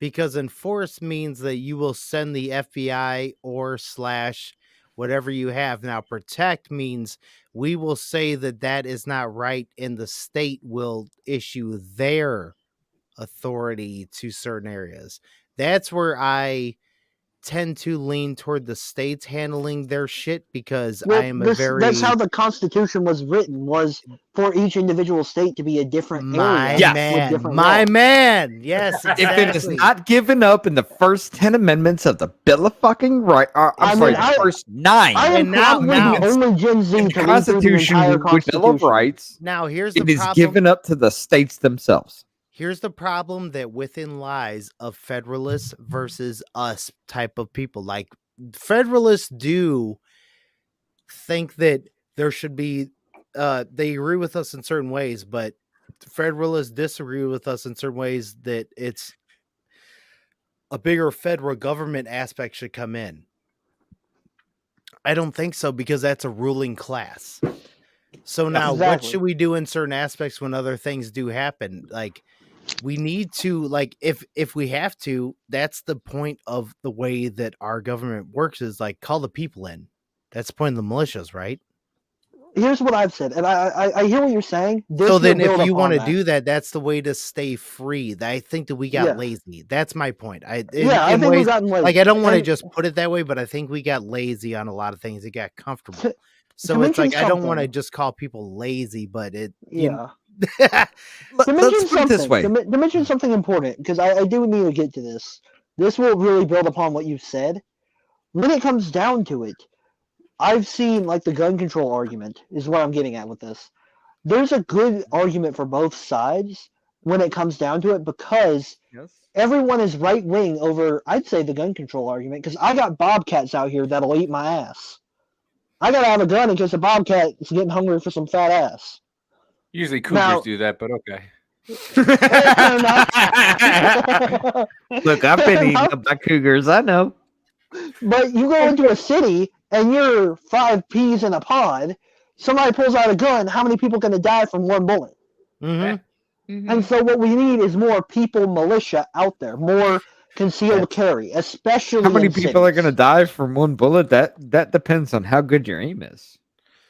Because enforce means that you will send the FBI or / whatever you have. Now, protect means we will say that that is not right, and the state will issue their authority to certain areas. That's where I tend to lean toward the states handling their shit because I am That's how the Constitution was written, was for each individual state to be a different area. Yes. with different my laws. man. Yes, If it is exactly. not given up in the first 10 amendments of the Bill of fucking Right, I I'm sorry, mean, the first 9. I am And now- probably now- the only Gen Z in to the read through the Constitution, entire with Bill of Constitution. Rights, Now here's the it is problem. given up to the states themselves. Here's the problem that within lies of Federalists versus us type of people. Like Federalists do think that there should be they agree with us in certain ways, but Federalists disagree with us in certain ways that it's a bigger federal government aspect should come in. I don't think so because that's a ruling class. So now what Exactly. should we do in certain aspects when other things do happen? Like we need to, like, if we have to, that's the point of the way that our government works, is like call the people in. That's the point of the militias, right? Here's what I've said, and I hear what you're saying. This So will then if build you upon want to that. do that, that's the way to stay free. I think that we got Yeah. lazy. That's my point. I I think we've ways, gotten late. like I don't want to And just put it that way, but I think we got lazy on a lot of things. It got comfortable. To- So to it's like mention I don't want to something- just call people lazy, but it you Yeah. Let's To mention put it this something, way. to mention something important, because I do need to get to this. This will really build upon what you said. When it comes down to it, I've seen like the gun control argument is what I'm getting at with this. There's a good argument for both sides when it comes down to it because Yes. everyone is right wing over, I'd say, the gun control argument because I got bobcats out here that'll eat my ass. I gotta have a gun in case a bobcat is getting hungry for some fat ass. Usually cougars Now- do that, but okay. Look, I've been eaten up by cougars. I know. But you go into a city and you're 5 peas in a pod, somebody pulls out a gun, how many people going to die from one bullet? Mhm. Mhm. And so what we need is more people militia out there, more concealed carry, especially How many in people are cities. going to die from one bullet? That depends on how good your aim is.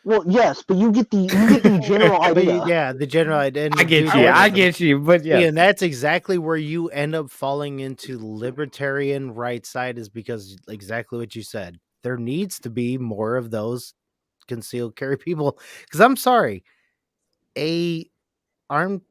Well, yes, but you get the general But idea. yeah, the general idea. I get you. I get you. But Yeah, yeah, and that's exactly where you end up falling into libertarian right side, is because exactly what you said. There needs to be more of those concealed carry people. Because I'm sorry, an armed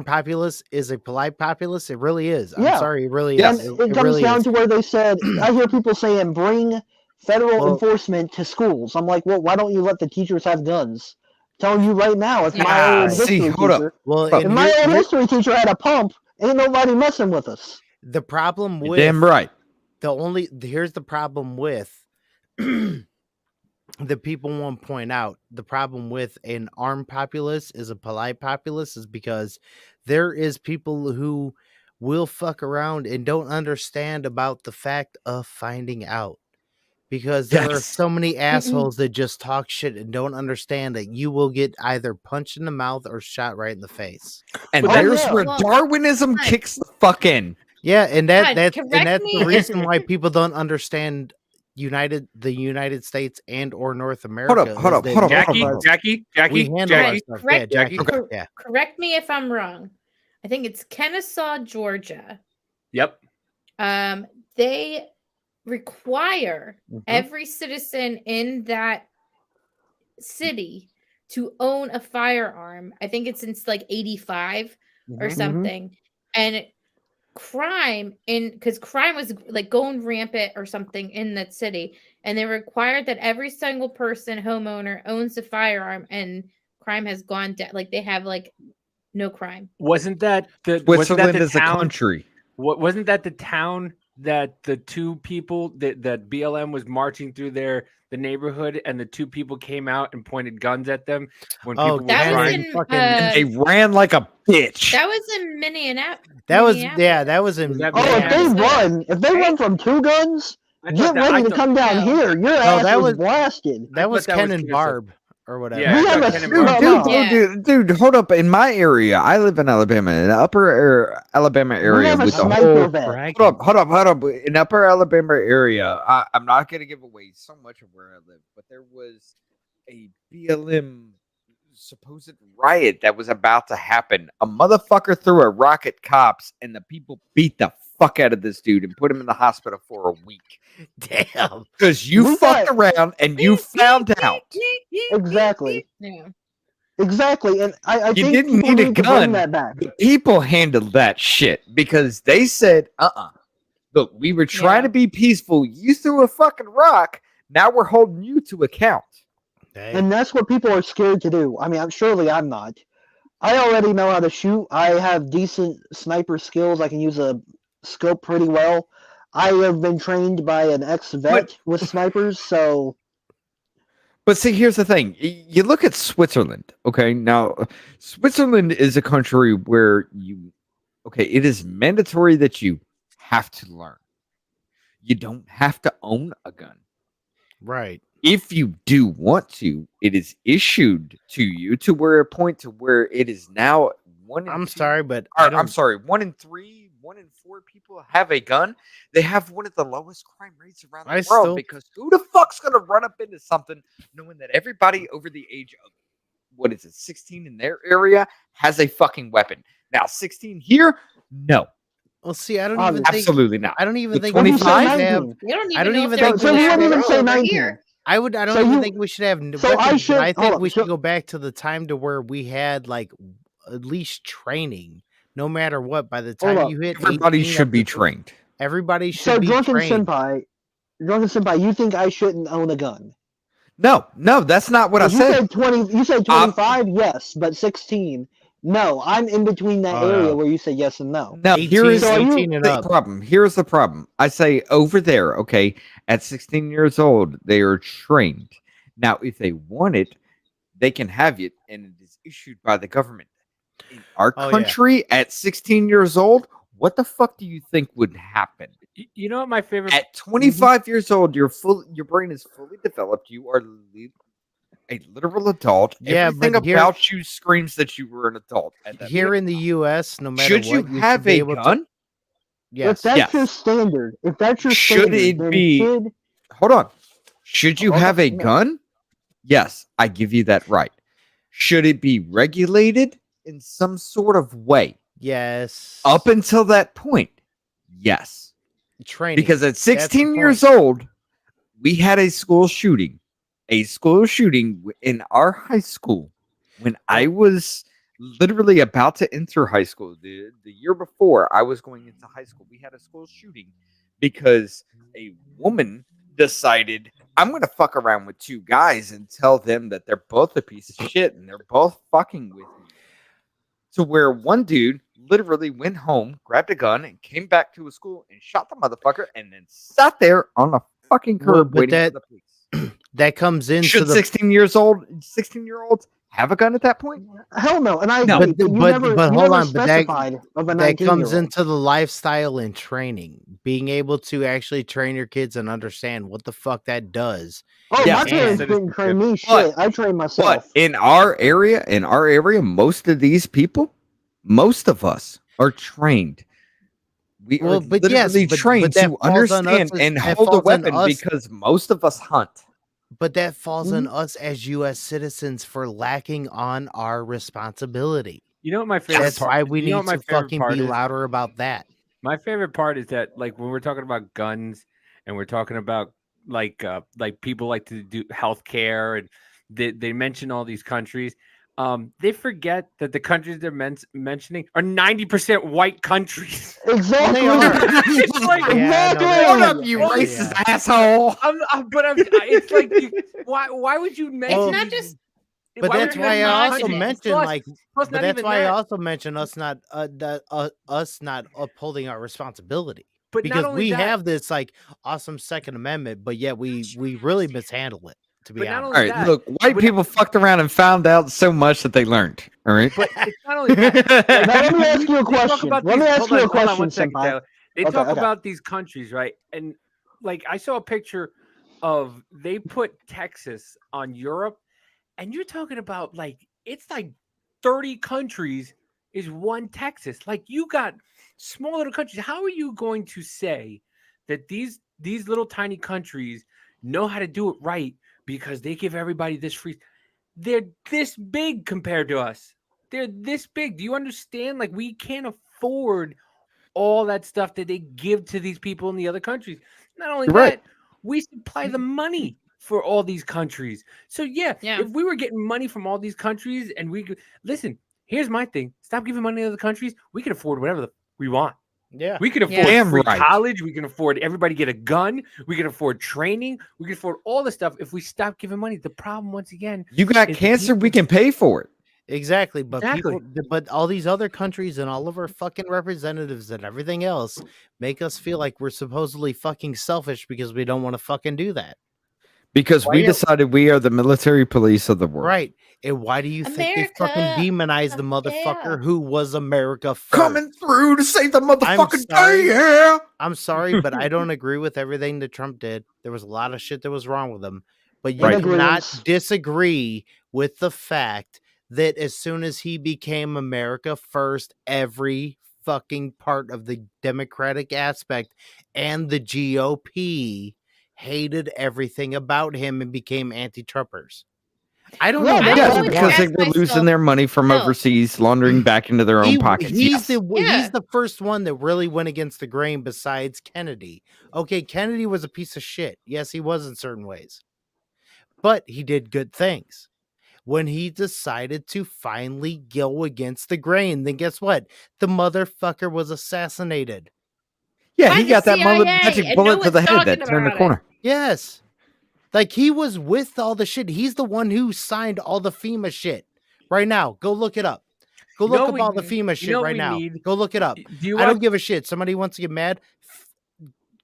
populace is a polite populace. It really is. I'm Yeah. sorry, it really And is. it It comes really down is. to where they said, I hear people saying, bring federal Well- enforcement to schools. I'm like, well, why don't you let the teachers have guns? telling you right now, if my old see, history hold up. teacher, Well, if and my old here- history teacher had a pump, ain't nobody messing with us. the problem You're with damn right. here's the problem with the people won't point out the problem with an armed populace is a polite populace is because there is people who will fuck around and don't understand about the fact of finding out. because there are Yes. so many assholes that just talk shit and don't understand that you will get either punched in the mouth or shot right in the face. And Oh, there's yeah. where Well, Darwinism God. kicks the fuck in. Yeah, and God, that's correct the me. reason why people don't understand the United States and or North America. hold is up, that hold up, most Jackie, of us, Jackie, we Jackie, handle our Jackie. stuff. Yeah, Correct, Jackie. Jackie. Yeah. correct me if I'm wrong. I think it's Kennesaw, Georgia. Yep. They require Mhm. every citizen in that city to own a firearm. I think it's since like 85 or Mhm. something. And crime because crime was like going rampant or something in that city, and they required that every single person homeowner owns a firearm, and crime has gone down. Like they have like no crime. Wasn't that the Switzerland the is a town? country. What wasn't that the town that the two people that BLM was marching through the neighborhood, and the two people came out and pointed guns at them when Oh, people were That was trying? in fucking- They ran like a bitch. that was in Minneapolis. That was that was in Was that Oh, Minneapolis? if they run from two guns, get ready to come down No. here. Your No, ass that was was- blasted. that was that Ken was and Kennesaw. Barb or whatever. Yeah, We I have thought a Ken and super- Barb- Yeah. Dude, hold up. In my area, I live in Alabama. In the upper Alabama We area have a with the sniper whole. vet. Hold up. In upper Alabama area, I'm not going to give away so much of where I live, but there was a BLM supposed riot that was about to happen. A motherfucker threw a rock at cops, and the people beat the fuck out of this dude and put him in the hospital for a week. Damn. Because you We fucked got- around and you found out. Exactly. Yeah. Exactly. And I You think didn't people need a need to gun. bring that back. The people handled that shit because they said, look, we were trying Yeah. to be peaceful. You threw a fucking rock. Now we're holding you to account. Hey. And that's what people are scared to do. I mean, surely I'm not. I already know how to shoot. I have decent sniper skills. I can use a scope pretty well. I have been trained by an ex-vet with snipers, so But see, here's the thing. You look at Switzerland, okay? Now, Switzerland is a country where it is mandatory that you have to learn. You don't have to own a gun. Right. If you do want to, it is issued to you to where a point to where it is now one. I'm sorry, but I don't, I'm sorry. 1 in 3, 1 in 4 people have a gun. They have one of the lowest crime rates around the I world still- because who the fuck's gonna run up into something knowing that everybody over the age of 16 in their area has a fucking weapon? Now, 16 here, no, Well, see, I don't even think. absolutely not. I don't even With think we should 25? have. You don't even I don't know even if they're think so we doing wouldn't that even say over 19. here. I don't So even you- think we should have so I weapons, should- but I hold think on, we should so- go back to the time to where we had like at least training, no matter what. By the Hold time up. you hit Everybody 18 should be up to- trained. Everybody should so be drunken trained. senpai, you think I shouldn't own a gun? No, that's not what I You said. said 20. You said 25, yes, but 16. No, I'm in between that Oh, area no. where you said yes and no. Now, 18, here is So are you- 18 and the up. problem. Here's the problem. I say over there, okay, at 16 years old, they are trained. Now, if they want it, they can have it, and it is issued by the government. In our Oh, yeah. country, at 16 years old, what the fuck do you think would happen? You know what my favorite? At 25 years old, your brain is fully developed. You are a literal adult. Yeah, Everything but here- about you screams that you were an adult. At that Here point. in the U.S., no matter Should you what, have be a able to- gun? Yes. If that's Yes. your standard, Should standard, it then be- should- Hold on. Should you Hold have on, a no. gun? Yes, I give you that right. Should it be regulated in some sort of way? Yes. Up until that point, yes. training. Because at That's the 16 years point. old, we had a school shooting. A school shooting in our high school when I was literally about to enter high school. The year before I was going into high school, we had a school shooting because a woman decided, I'm going to fuck around with two guys and tell them that they're both a piece of shit and they're both fucking with me. To where one dude literally went home, grabbed a gun, and came back to his school and shot the motherfucker and then sat there on the fucking Well, curb but waiting that- for the police. That comes into Should the 16-year-olds have a gun at that point? Hell no. And I No. agree, but you never, but you hold never on, but specified of a that comes 19-year-old. into the lifestyle and training, being able to actually train your kids and understand what the fuck that does. Oh, Yeah, my parents and- didn't train me shit. But- I trained But myself. in our area, most of these people, most of us are trained. We Well, are but yes, literally but trained that to falls on us understand as- and that hold a falls on weapon us. because most of us hunt. But that falls on Mm-hmm. us as U.S. citizens for lacking on our responsibility. You know what my favorite That's part? why we you know need what my to favorite fucking part be is? louder about that. My favorite part is that, like, when we're talking about guns and we're talking about like people like to do healthcare and they mention all these countries. They forget that the countries they're mentioning are 90% white countries. Exactly. They are. It's like, Exactly. Hold up, you Yeah. racist asshole! it's like, why would you mention? Well, It's not just. But Why that's would you why I not also mention it? mentioned Plus- like. plus But not that's even why I that. also mentioned us not upholding our responsibility. But Because not only we that, have this like awesome Second Amendment, but yet we really mishandle it. To be But not honest, only All right, that, look, white when- people fucked around and found out so much that they learned. All right. But it's not only that. Now, let me ask you a They talk question. about Let me these- ask hold you on, a hold on question, one second, Senpai. Taylor. They Okay, talk okay. about these countries, right? And like I saw a picture of they put Texas on Europe, and you're talking about like it's like 30 countries is one Texas. Like you got small little countries. How are you going to say that these little tiny countries know how to do it right because they give everybody this free? They're this big compared to us. They're this big. Do you understand? Like we can't afford all that stuff that they give to these people in the other countries. Not only You're that, right. we supply the money for all these countries. So yeah, Yeah. if we were getting money from all these countries and we could listen, here's my thing. Stop giving money to other countries. We can afford whatever we want. yeah. We can afford Yeah. Damn free right. college. We can afford everybody get a gun. We can afford training. We can afford all the stuff if we stop giving money. The problem, once again, You got It's cancer, we people- can pay for it. Exactly, but Exactly. but all these other countries and all of our fucking representatives and everything else make us feel like we're supposedly fucking selfish because we don't want to fucking do that. Because Why we are- decided we are the military police of the world. Right. And why do you think they fucking America, demonize the motherfucker who was America first? Coming through to save the motherfucking sorry. day, yeah. I'm sorry, but I don't agree with everything that Trump did. There was a lot of shit that was wrong with him. But you Right. cannot Agreements. disagree with the fact that as soon as he became America first, every fucking part of the Democratic aspect and the GOP hated everything about him and became anti-Trumpers. I don't Yeah, know. that's Yes, why why. because they ask were losing myself- their money from No. overseas, laundering back into their own pockets. He's Yes. the Yeah. he's the first one that really went against the grain besides Kennedy. Okay, Kennedy was a piece of shit. Yes, he was in certain ways. But he did good things. When he decided to finally go against the grain, then guess what? The motherfucker was assassinated. Yeah, By he the got that CIA, magic and bullet no to the one's head that talking turned the about it. corner. Yes. Like he was with all the shit. He's the one who signed all the FEMA shit. Right now, go look it up. Go You look know up we- all the FEMA you shit know right we now. need- Go look it up. Do you I don't watch- give a shit. Somebody wants to get mad.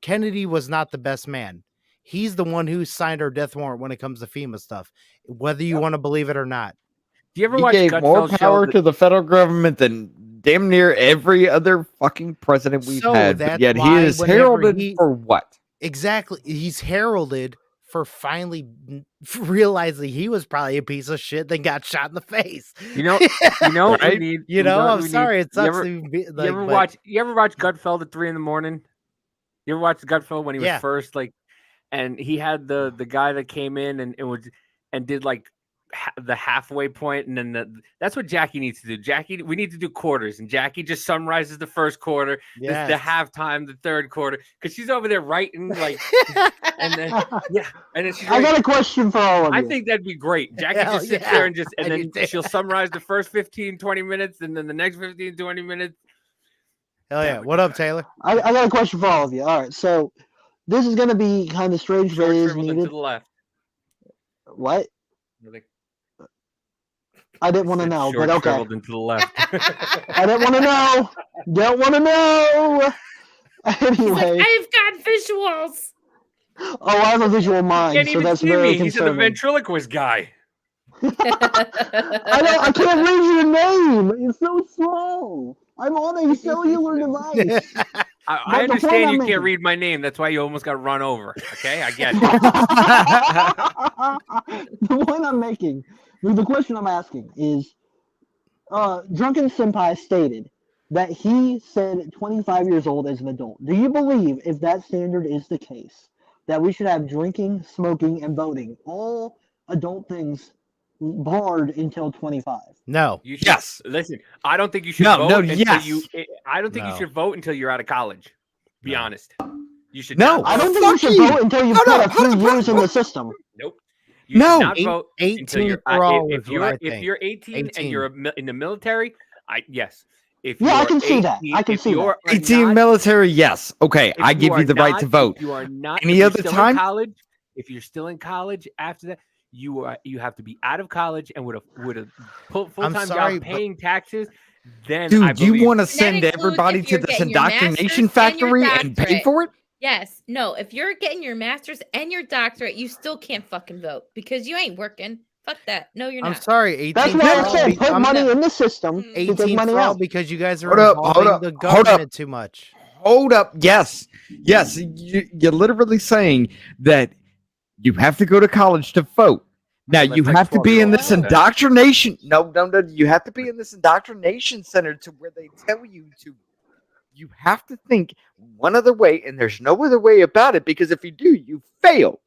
Kennedy was not the best man. He's the one who signed our death warrant when it comes to FEMA stuff, whether you want to believe it or not. Do you ever He watch gave more Gutfeld power show? to the federal government than damn near every other fucking president we've So had. But that's yet he why is whenever heralded he- for what? Exactly. He's heralded for finally realizing he was probably a piece of shit that got shot in the face. You know what we Right? need. You know, what I'm we need? sorry. It You sucks ever- to be You like, ever but- watch Gutfeld at 3 a.m? You ever watch Gutfeld when he was Yeah. first like, and he had the guy that came in and it was and did like the halfway point, and then that's what Jackie needs to do. Jackie, we need to do quarters, and Jackie just summarizes the first quarter, the Yes. halftime, the third quarter, because she's over there writing like, and then and then she's I like, got a question for all of you. I think that'd be great. Jackie Hell just sits yeah, there and just, and I then do too. she'll summarize the first 15, 20 minutes, and then the next 15, 20 minutes. Hell yeah. What up, Taylor? I got a question for all of you. All right, so this is gonna be kind of strange, but Short it is shriveled and to needed. the left. What? Really? I didn't want to Said know, short but okay. shriveled and to the left. I didn't want to know. Don't want to know. He's like, Anyway, I've got visuals. oh, I have a visual mind, Can't so even that's see very me. He's a concerning. ventriloquist guy. I can't read your name. It's so small. I'm on a cellular device. I understand you can't read my name. That's why you almost got run over. Okay, I get it. The point I'm making, the question I'm asking is, Drunken Senpai stated that he said 25 years old as an adult. Do you believe, if that standard is the case, that we should have drinking, smoking, and voting, all adult things, barred until 25? No. You should, Yes. Listen, I don't think you should No, vote no, until yes. I don't think you No. should vote until you're out of college. Be No. honest. You should No. not I don't vote. think you Fuck should you. vote until you've Hold put up, a few hold up, years in the system. Nope. You No. should not vote 18 until you're for all if is what I you're if think. you're 18 and you're in the military. Yes. If Yeah, I you're can see that. 18 I can if see you that. are 18 not- military, yes. Okay, if I give are you the right not- to vote. If you are not Any if you're other still time? in college, if you're still in college after that, you have to be out of college and with a full-time sorry, job but- paying taxes. Then Dude, I you believe- want to That send includes everybody if to you're this getting your indoctrination master's and your factory and pay doctorate. for it? Yes. No, if you're getting your master's and your doctorate, you still can't fucking vote because you ain't working. Fuck that. No, you're I'm not. sorry. 18 That's for why I all said be- put I'm money not- in the system to 18 take money for all out. because you guys are Hold up, involving hold up, the hold up. government too much. Hold up. Yes. Yes. You're literally saying that you have to go to college to vote. Now, That's you like have to be in 12-year-olds this do that. indoctrination. No. You have to be in this indoctrination center to where they tell you to. You have to think one other way, and there's no other way about it because if you do, you fail.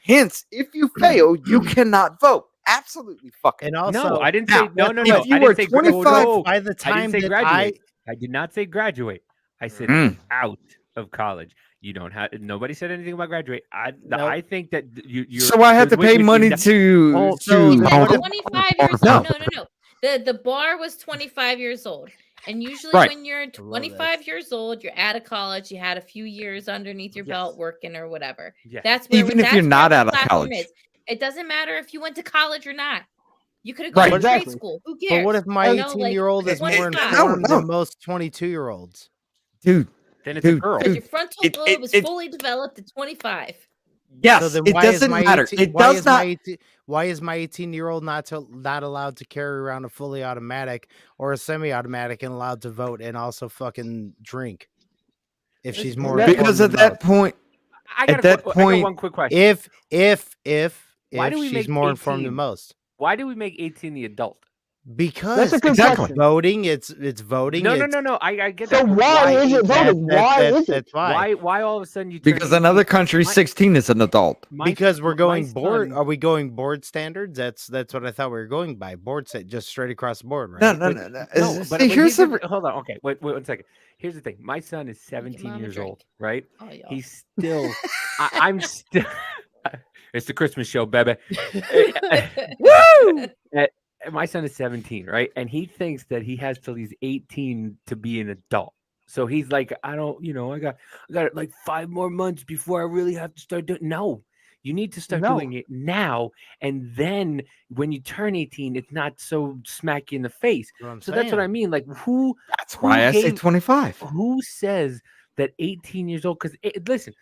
Hence, if you fail, you cannot vote. Absolutely fucking. And also, No, I didn't Now, say no. if I you didn't were say 25 no, by the I time didn't say that graduate. I did not say graduate. I said Mm. out of college. You don't have. Nobody said anything about graduate. I Nope. think that you're. So I have to pay money to. Oh, so He said hold up. 25 years No. old. No. The bar was 25 years old. And usually Right. when you're 25 years old, you're out of college, you had a few years underneath your belt working or whatever. Yes. That's where Even if that's you're where not the out of platform college. is. It doesn't matter if you went to college or not. You could have gone Right. to Exactly. grade school. Who cares? But what if my You know, 18-year-old is more 25. informed No. than most 22-year-olds? Dude, Then it's a Dude, girl. Because dude, your frontal it- lobe it- is it- fully developed at 25. yes, So then it why is doesn't my matter. 18 It why does is not. my 18 why is my 18-year-old not allowed to carry around a fully automatic or a semi-automatic and allowed to vote and also fucking drink? If she's more Because at informed than that most? point, I got at that I got point- one quick question. if Why do we she's make more informed 18? than most. Why do we make 18 the adult? Because That's a good Exactly. question. voting, it's voting. No. it's- I get So that. but why is it that- voting? that- Why that- is it? That's why. Why all of a sudden you turn because in 18? other countries, My- 16 is an adult. my- Because we're my going board. son- Are we going board standards? That's what I thought we were going by. Board set just straight across the board, right? No, no, But- no. no. No, See, but here's the. hold on. Okay, wait 1 second. Here's the thing. My son is 17 mom a years drink. old, right? Oh, y'all. He's still. I'm still. It's the Christmas show, baby. Woo! My son is 17, right? And he thinks that he has till he's 18 to be an adult. So he's like, I don't, I got like 5 more months before I really have to start doing. No, you need to start No. doing it now. And then when you turn 18, it's not so smack you in the face. So that's what I mean. Like, who That's why I say gave- 25. who says that 18 years old? Because listen,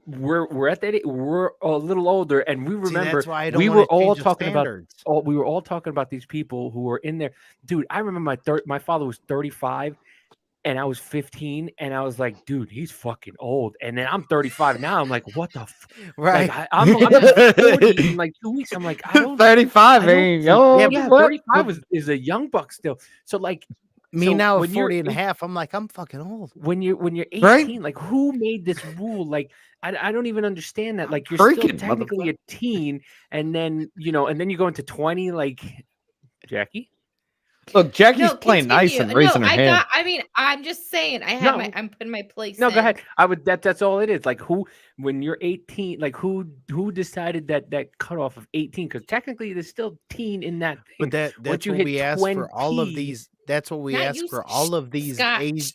we're at that age, we're a little older, and we remember that's why I don't we wanna were all change the talking about standards. we were all talking about these people who were in there. Dude, I remember my father was 35 and I was 15, and I was like, dude, he's fucking old. And then I'm 35 now. I'm like, what the Right. Like, I'm 40 in like 2 weeks. I'm like, I don't 35, I don't man. see- Yo, yeah, what? 35 is a young buck still. So like Me so now, when you're 40 and a eight- half. I'm like, I'm fucking old. when you're 18, Right? like who made this rule? Like I don't even understand that. Like you're Freaking still technically a teen, and then and then you go into 20. Like Jackie, Look, Jackie's No, playing nice and continue. raising her hand. I'm just saying, I'm putting my place. no, in. go ahead. I would. That's all it is. Like who, when you're 18, like who decided that cutoff of 18? Because technically, there's still teen in that. But thing. that's Once you what hit we ask for all of 20 these. That's what we Not ask you, for all of these Scott. age.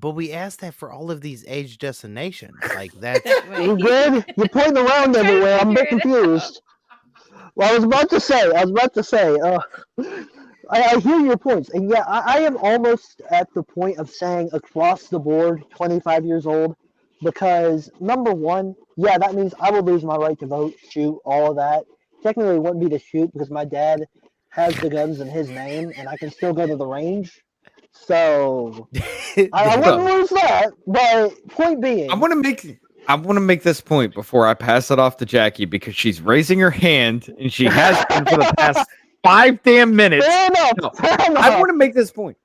But we ask that for all of these age destinations. Like that's You good? You're pointing around Trying to everywhere. I'm a bit figure it confused. Well, I was about to say. I hear your points, and yeah, I am almost at the point of saying across the board, 25 years old, because number one, yeah, that means I would lose my right to vote, shoot, all of that, technically wouldn't be to shoot because my dad has the guns in his name, and I can still go to the range. So I wouldn't lose that. But point being, I want to make this point before I pass it off to Jackie because she's raising her hand and she has been for the past 5 damn minutes. fair enough. No, Fair enough. I want to make this point.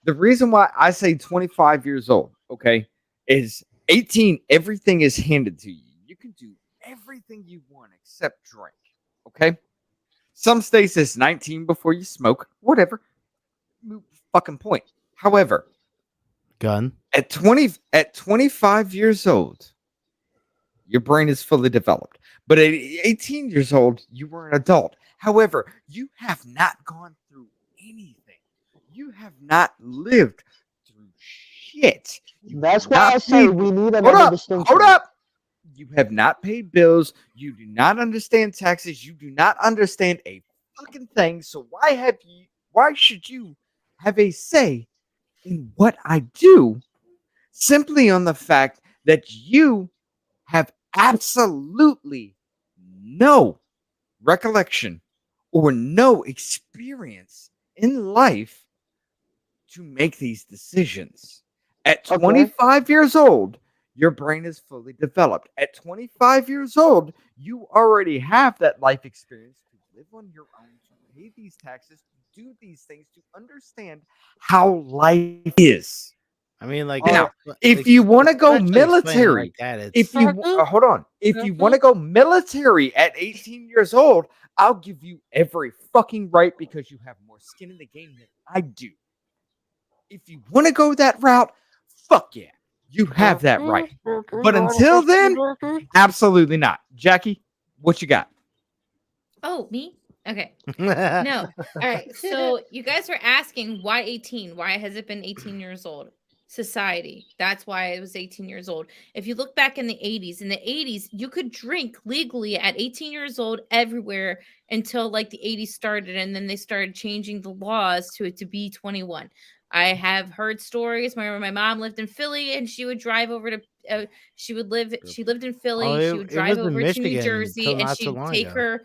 The reason why I say 25 years old, okay, is 18. Everything is handed to you. You can do everything you want except drink. Okay. Some states it's 19 before you smoke. Whatever. Fucking point. However, Gun. at 25 years old, your brain is fully developed. But at 18 years old, you were an adult. However, you have not gone through anything. You have not lived through shit. That's why I say we need another distinction. Hold up. You have not paid bills. You do not understand taxes. You do not understand a fucking thing. So why should you have a say in what I do simply on the fact that you have absolutely no recollection or no experience in life to make these decisions? At 25 years old, your brain is fully developed. At 25 years old, you already have that life experience to live on your own, to pay these taxes, to do these things, to understand how life is. I mean, like now, if you want to go military, like that, if you hold on, if you want to go military at 18 years old, I'll give you every fucking right because you have more skin in the game than I do. If you want to go that route, fuck yeah, you have that right. But until then, absolutely not. Jackie, what you got? Oh, me? Okay. No. All right. So you guys were asking why 18? Why has it been 18 years old? Society. That's why it was 18 years old. If you look back in the 80s, you could drink legally at 18 years old everywhere until like the 80s started, and then they started changing the laws to be 21. I have heard stories where my mom lived in Philly and she would drive over to she lived in Philly. She would drive over to New Jersey and she'd take her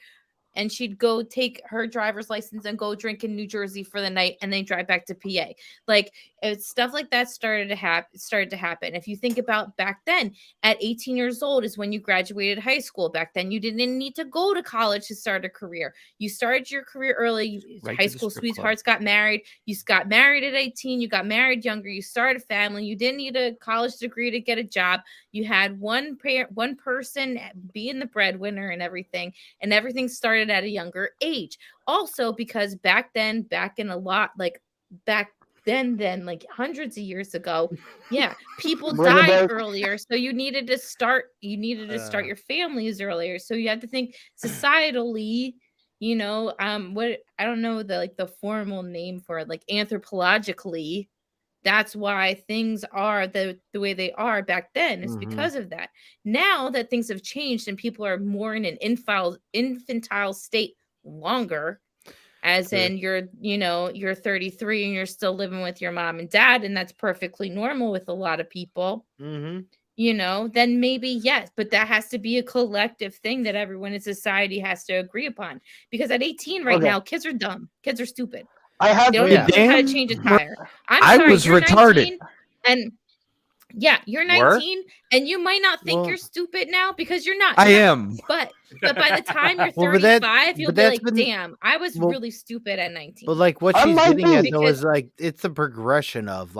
and she'd go take her driver's license and go drink in New Jersey for the night and then drive back to PA. Like it's stuff like that started to happen. If you think about back then, at 18 years old is when you graduated high school. Back then, you didn't need to go to college to start a career. You started your career early. High school sweethearts got married. You got married at 18. You got married younger. You started a family. You didn't need a college degree to get a job. You had one person being the breadwinner and everything started at a younger age. Also, because back then, like hundreds of years ago, yeah, people died earlier, so you needed to start your families earlier. So you have to think societally, what I don't know the formal name for it, like anthropologically. That's why things are the way they are back then, is because of that. Now that things have changed and people are more in an infantile state longer, as in you're 33 and you're still living with your mom and dad, and that's perfectly normal with a lot of people. Then maybe yes, but that has to be a collective thing that everyone in society has to agree upon. Because at 18 now, kids are dumb. Kids are stupid. They don't even know how to change a tire. I was retarded. 19, and yeah, you're 19 and you might not think you're stupid now because you're not. I am. But by the time you're 35, you'll be like, damn, I was really stupid at 19. But like what she's getting at though is like it's the progression of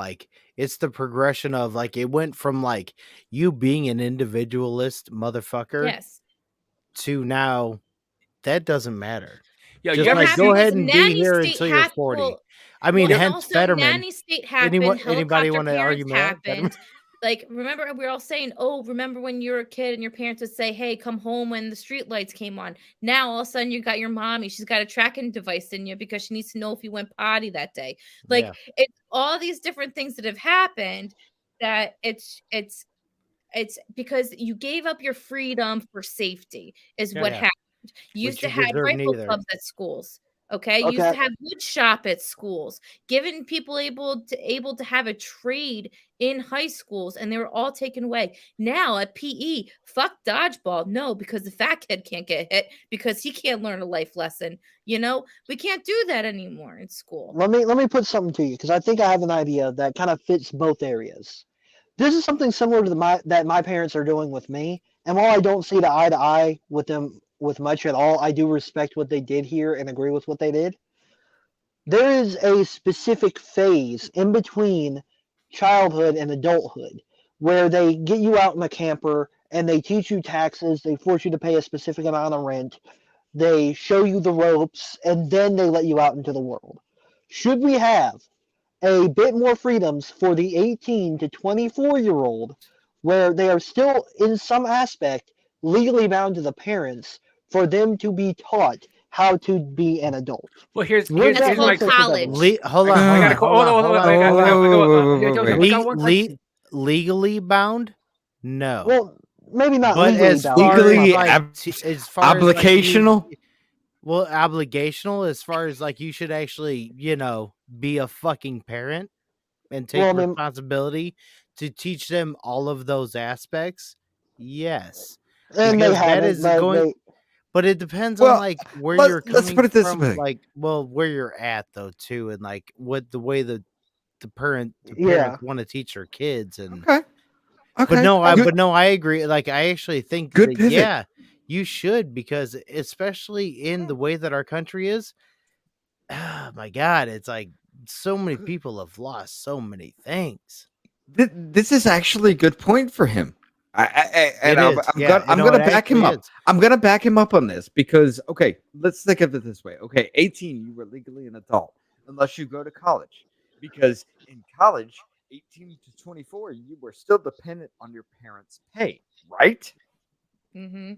it went from like you being an individualist motherfucker to now that doesn't matter. Yeah, just like go ahead and be here until you're 40. I mean, hence Fetterman. Nanny state happened. Anybody want to argue happened? Like, remember we were all saying, remember when you were a kid and your parents would say, hey, come home when the street lights came on. Now all of a sudden you got your mommy. She's got a tracking device in you because she needs to know if you went potty that day. Like it's all these different things that have happened that it's because you gave up your freedom for safety is what happened. You used to have rifle clubs at schools. Okay, used to have wood shop at schools, giving people able to have a trade in high schools, and they were all taken away. Now at PE, fuck dodgeball. No, because the fat kid can't get hit because he can't learn a life lesson. You know, we can't do that anymore in school. Let me put something to you because I think I have an idea that kind of fits both areas. This is something similar to that my parents are doing with me, and while I don't see eye to eye with them with much at all, I do respect what they did here and agree with what they did. There is a specific phase in between childhood and adulthood where they get you out in a camper and they teach you taxes, they force you to pay a specific amount of rent, they show you the ropes, and then they let you out into the world. Should we have a bit more freedoms for the 18 to 24-year-old where they are still in some aspect legally bound to the parents for them to be taught how to be an adult? Well, here's That's my called college. Hold on. I gotta hold on. Legally bound? No. Well, maybe not but legally as bound. far Legally as far obligational? Well, obligational as far as like you should actually, be a fucking parent and take responsibility to teach them all of those aspects. Yes. And because they haven't, but it depends on like where you're coming let's put it this from, way. like where you're at though too, and like what the way the parents want to teach their kids and okay. But no, I agree. Like I actually think Good that, pivot. yeah, you should, because especially in the way that our country is, oh my God, it's like so many people have lost so many things. This is actually a good point for him. I'm gonna back him up. Is. I'm gonna back him up on this because okay, let's think of it this way. Okay, 18, you were legally an adult unless you go to college, because in college, 18 to 24, you were still dependent on your parents' pay, right? Mm-hmm.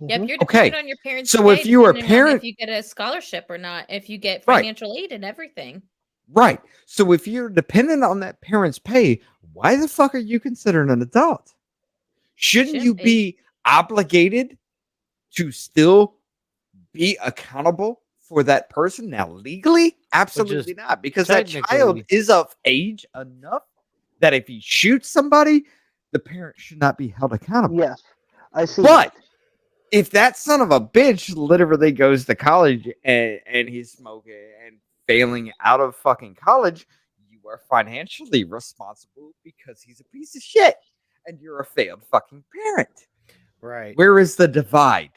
Yep, you're dependent on your parents' so pay, if you were a depending on parent, if you get a scholarship or not, if you get financial aid and everything. Right. So if you're dependent on that parent's pay, why the fuck are you considered an adult? Shouldn't you be obligated to still be accountable for that person? Now, legally, absolutely not, because that child is of age enough that if he shoots somebody, the parent should not be held accountable. Yes, I see. But if that son of a bitch literally goes to college and he's smoking and failing out of fucking college, you are financially responsible because he's a piece of shit. And you're a failed fucking parent. Right. Where is the divide?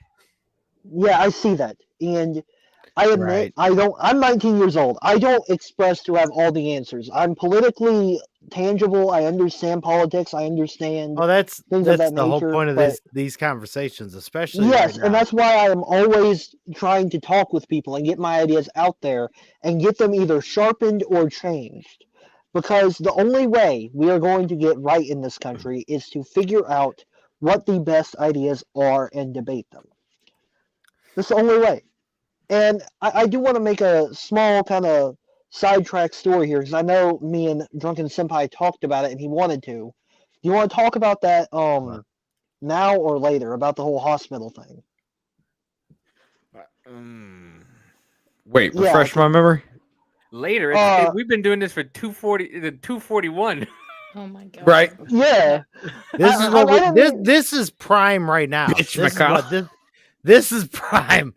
Yeah, I see that. And I admit, I'm 19 years old. I don't express to have all the answers. I'm politically tangible. I understand politics. I understand that's things of that the nature, whole point of these conversations, especially. Yes, right and now. that's why I am always trying to talk with people and get my ideas out there and get them either sharpened or changed. Because the only way we are going to get right in this country is to figure out what the best ideas are and debate them. That's the only way. And I do want to make a small kind of sidetrack story here, because I know me and Drunken Senpai talked about it and he wanted to. Do you want to talk about that now or later, about the whole hospital thing? Wait, refresh my memory? Later, we've been doing this for 241. Oh my God! Right? Yeah. This is what this is prime right now. This is prime.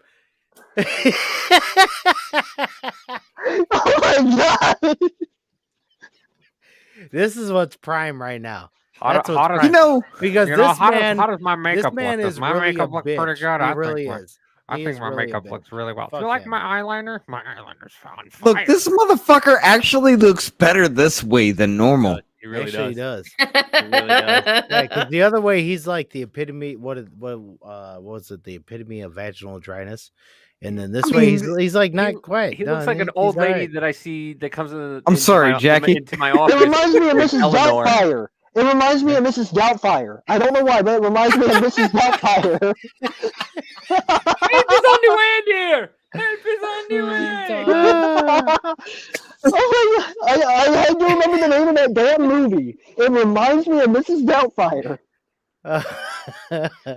Oh my God! This is what's prime right now. That's what's prime. Because this man, how does my makeup look? Does my makeup look pretty good? He really is. I think my makeup looks really well. Do you like my eyeliner? My eyeliner's on fire. Look, this motherfucker actually looks better this way than normal. He really Actually, does. He does. He really does. Yeah, because the other way, he's like the epitome. What was it? The epitome of vaginal dryness. And then this way, he's like not quite. He looks like an old lady that I see that comes in. I'm sorry, Jackie. Into my office. It reminds me of Mrs. Doubtfire. It reminds me of Mrs. Doubtfire. I don't know why, but it reminds me of Mrs. Doubtfire. Keep his underwear there. Keep his underwear. Oh my God! I had to remember the name of that damn movie. It reminds me of Mrs. Doubtfire.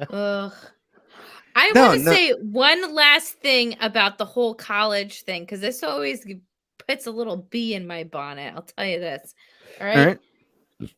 Ugh. I No, want to no. say one last thing about the whole college thing because this always puts a little bee in my bonnet. I'll tell you this. All right. All right.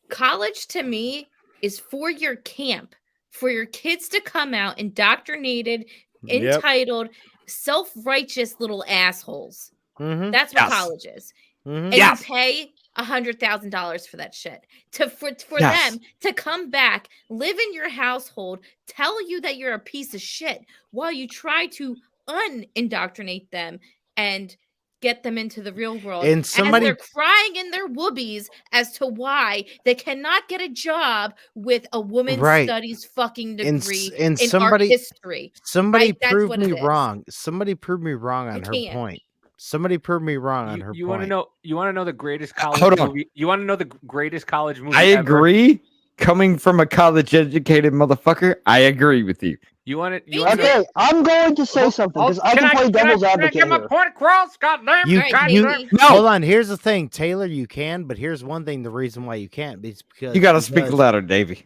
College to me is for your camp, for your kids to come out indoctrinated, Yep. entitled, self-righteous little assholes. Mhm. That's what Yes. college is. Mhm. And Yes. you pay $100,000 for that shit for Yes. them to come back, live in your household, tell you that you're a piece of shit while you try to unindoctrinate them and get them into the real world. And as somebody- they're crying in their whoobies as to why they cannot get a job with a women's Right. studies fucking And degree and in somebody art history. somebody Right? That's proved what me it is. wrong. Somebody proved me wrong on her can't. point. Somebody proved me wrong on her You want to point. know? You want to know the greatest college hold on. movie? You want to know the greatest college movie? I ever? agree. Coming from a college-educated motherfucker, I agree with you. You want it? Me You want too. Okay, I'm going to say something because I can play devil's advocate Can I get my here. point across? Goddamn. You- All right, you- Davey. No, Hold on. Here's the thing, Taylor. You can, but here's one thing. The reason why you can't is because you got to speak because louder, Davey.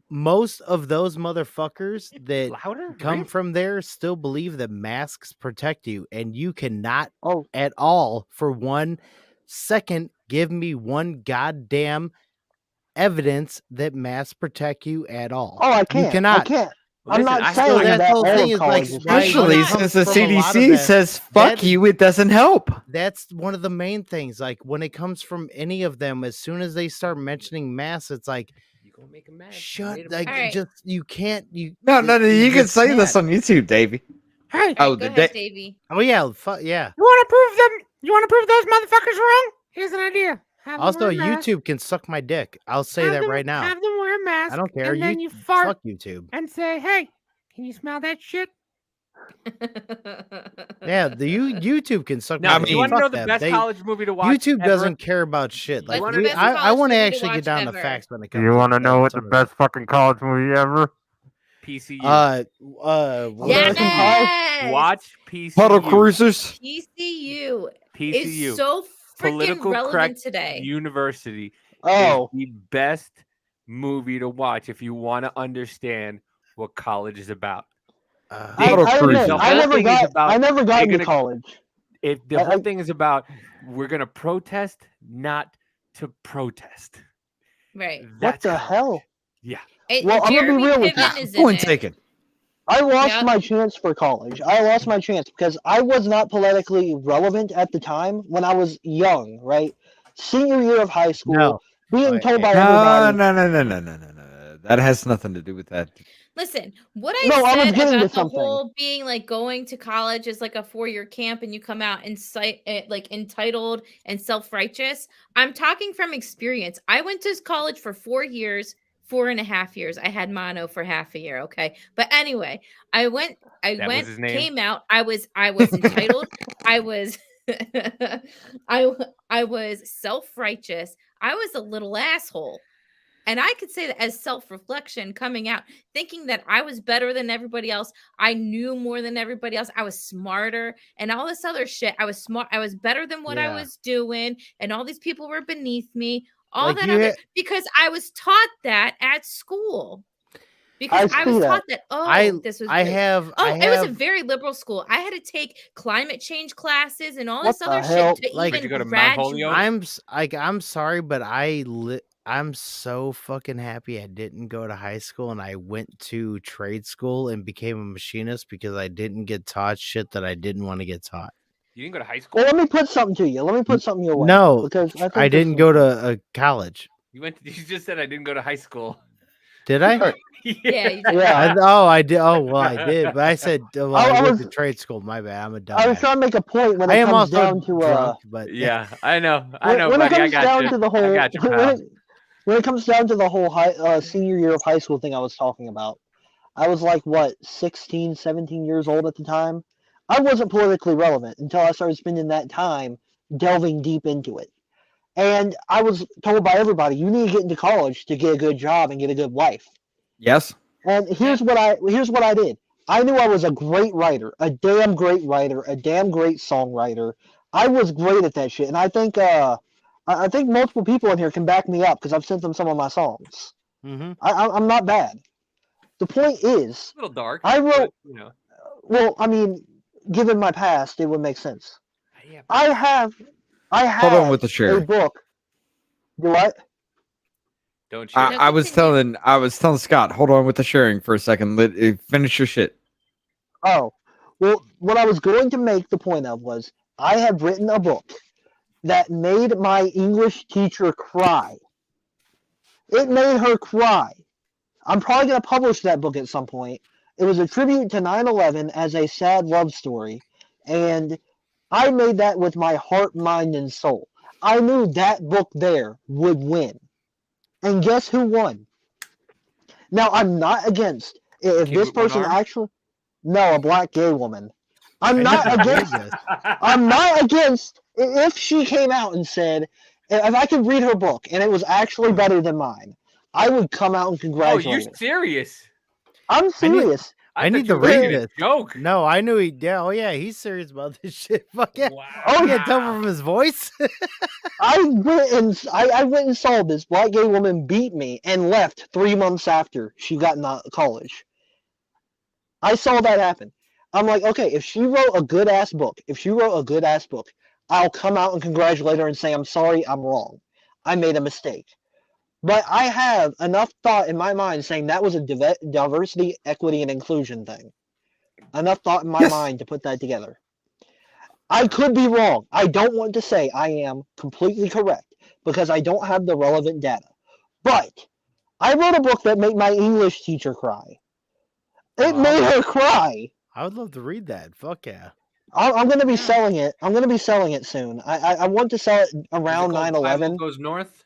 most of those motherfuckers that louder? come Really? from there still believe that masks protect you, and you cannot Oh, at all for 1 second give me one goddamn evidence that masks protect you at all. oh, I You can't. I cannot. can't. Listen, I'm I not have saying to- that that whole all thing of is like college is why- Especially it comes since the from a lot of CDC that- says "fuck that- you," it doesn't help. That's one of the main things. Like when it comes from any of them, as soon as they start mentioning masks, it's like You gonna make him mad? shut. Made him Like mad. All right. just you can't. You No, you can just say this can't. on YouTube, Davey. Hey, All right, Oh, go the ahead, day- Davey. Oh yeah, yeah. you want to prove them? You want to prove those motherfuckers wrong? Here's an idea. Have them Also, wear a mask. YouTube can suck my dick. I'll say Have that them- right now. Have them wear a mask. I don't care. And then you fuck fart YouTube. and say, "Hey, can you smell that shit?" Yeah, YouTube can suck Now, my do you dick. want to know Fuck the them. best They- college movie to watch? YouTube ever? doesn't care about shit. Like What's the we, best I college want to movie to actually watch get down ever? to facts when it comes. You want to know what the best fucking college movie ever? PCU. American Pie? Yes. Watch PCU. Puddle Cruisers. PCU PCU. is so freaking Political relevant Correct today. University Oh, is the best movie to watch if you want to understand what college is about. I Puddle admit, Cruisers. The I whole never thing is got. about I never got you're into gonna- college. If the I- whole thing is about we're gonna protest, not to protest. Right. What That's the college. hell? Yeah. And Well, I'm gonna be Jeremy real with Piven you. is in Point it. taken. I lost Yeah. my chance for college. I lost my chance because I was not politically relevant at the time when I was young, right? Senior year of high school, No. being told by No, everybody. no. That has nothing to do with that. Listen, what I No, I was said getting to about the something. whole being like going to college is like a 4-year camp and you come out and like entitled and self-righteous. I'm talking from experience. I went to college for 4 years, 4.5 years. I had mono for half a year. Okay. But anyway, I went, That was his name? came out. I was entitled. I was, I was self-righteous. I was a little asshole. And I could say that as self-reflection coming out, thinking that I was better than everybody else. I knew more than everybody else. I was smarter and all this other shit. I was smart. I was better than what I Yeah. was doing. And all these people were beneath me. All Like that you other, had- because I was taught that at school. Because I see was that. taught that, this was I good. have. Oh, I it was a have- very liberal school. I had to take climate change classes and all What this the other hell? shit to Like- even Did you go to Mount Holyoke? graduate. I'm sorry, but I'm so fucking happy I didn't go to high school and I went to trade school and became a machinist because I didn't get taught shit that I didn't want to get taught. You didn't go to high school. Well, let me put something to you. Let me put something your way. No, because I, think I this didn't is- go to a college. You went. You just said I didn't go to high school. Did I? Yeah, you did. Yeah. I did. Oh, well, I did. But I said, well, I I went was- to trade school. My bad. I'm a dumbass. I was trying to make a point when I it am comes also down to drunk, but Yeah, I know. I when, know, when it buddy. I comes got down you. to the whole I got you, pal. when it comes down to the whole senior year of high school thing I was talking about, I was like what 16, 17 years old at the time. I wasn't politically relevant until I started spending that time delving deep into it. And I was told by everybody, you need to get into college to get a good job and get a good wife. Yes. And here's what I did. I knew I was a great writer, a damn great writer, a damn great songwriter. I was great at that shit, and I think multiple people in here can back me up because I've sent them some of my songs. mm-hmm. I'm not bad. The point is, A little dark. I wrote. But, Well, I mean, given my past, it would make sense. yeah, I have Hold on with the a sharing. book. Do what? don't you? I was telling Scott, hold on with the sharing for a second. Finish your shit. Oh, well, what I was going to make the point of was I have written a book that made my English teacher cry. It made her cry. I'm probably going to publish that book at some point. It was a tribute to 9/11 as a sad love story, and I made that with my heart, mind, and soul. I knew that book there would win. And guess who won? Now, I'm not against if Kid this with one person arm? actually no, a black gay woman. I'm I not never read against this. I'm not against if she came out and said if I could read her book and it was actually better than mine, I would come out and Oh, congratulate you're her. serious? I'm serious. I thought need you to were making read a this. joke. No, I knew he. Yeah, oh yeah, he's serious about this shit. Fuck yeah. Wow. Oh, you can tell from his voice. I went and saw this black gay woman beat me and left 3 months after she got into college. I saw that happen. I'm like, okay, if she wrote a good ass book, I'll come out and congratulate her and say, I'm sorry, I'm wrong. I made a mistake. But I have enough thought in my mind saying that was a diversity, equity, and inclusion thing. Enough thought in my mind to put that together. I could be wrong. I don't want to say I am completely correct because I don't have the relevant data. But I wrote a book that made my English teacher cry. It made her cry. I would love to read that. Fuck yeah. I'm going to be selling it. I'm going to be selling it soon. I want to sell it around Is it called 9/11. Bible Goes North.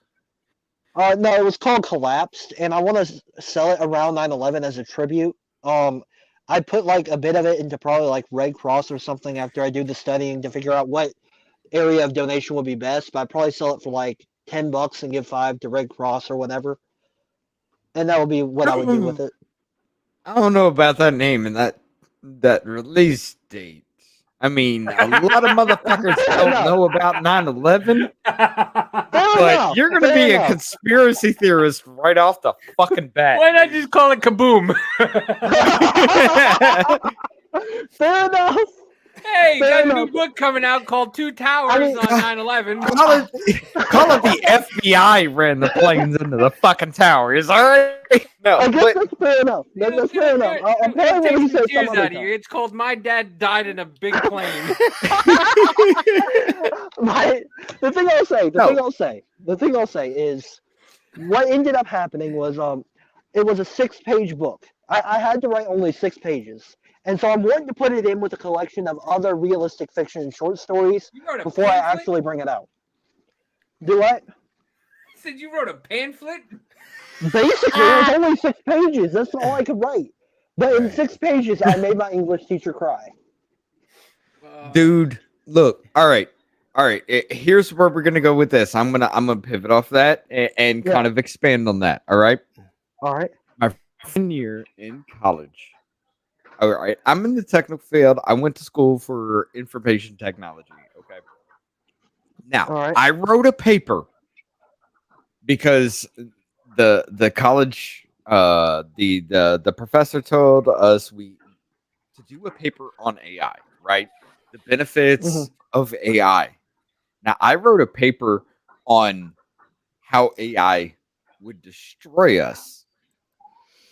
No, it was called Collapsed, and I want to sell it around 9/11 as a tribute. I put like a bit of it into probably like Red Cross or something after I do the studying to figure out what area of donation would be best. But I'd probably sell it for like $10 and give 5 to Red Cross or whatever. And that would be what I would do with it. I don't know about that name and that release date. I mean, a lot of motherfuckers don't know about 9/11, but you're going to be a conspiracy theorist right off the fucking bat. Why not just call it Kaboom? Fair enough. Hey, Fair got a new enough. book coming out called Two Towers on 9/11. Call it the FBI ran the planes into the fucking towers, all right? No, I guess but that's fair enough. That's fair enough. I'm probably going to say Tears some out other of you. time. It's called My Dad Died in a Big Plane. The thing I'll say is what ended up happening was it was a 6-page book. I had to write only 6 pages. And so I'm wanting to put it in with a collection of other realistic fiction and short stories You wrote a before I pamphlet? actually bring it out. Do what? Said you wrote a pamphlet? Basically, it was only 6 pages. That's all I could write. But in 6 pages, I made my English teacher cry. dude, look, all right. Here's where we're gonna go with this. I'm gonna pivot off that and kind of expand on that. All right. All right. My freshman year in college. All right. I'm in the technical field. I went to school for information technology. Okay. Now All right. I wrote a paper because the college the professor told us to do a paper on AI, right? The benefits of AI. Now, I wrote a paper on how AI would destroy us,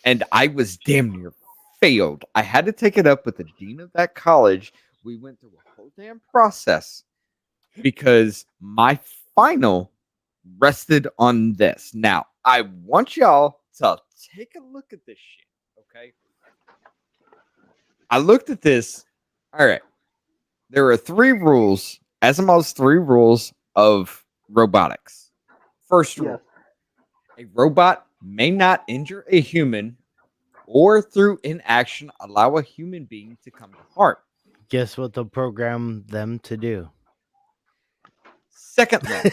and I was damn near failed. I had to take it up with the dean of that college. We went through a whole damn process because my final rested on this. Now, I want y'all to take a look at this shit, okay? I looked at this. All right. There are 3 rules, Asimov's 3 rules of robotics. First rule, a robot may not injure a human or through inaction allow a human being to come to harm. Guess what they'll program them to do? Second law,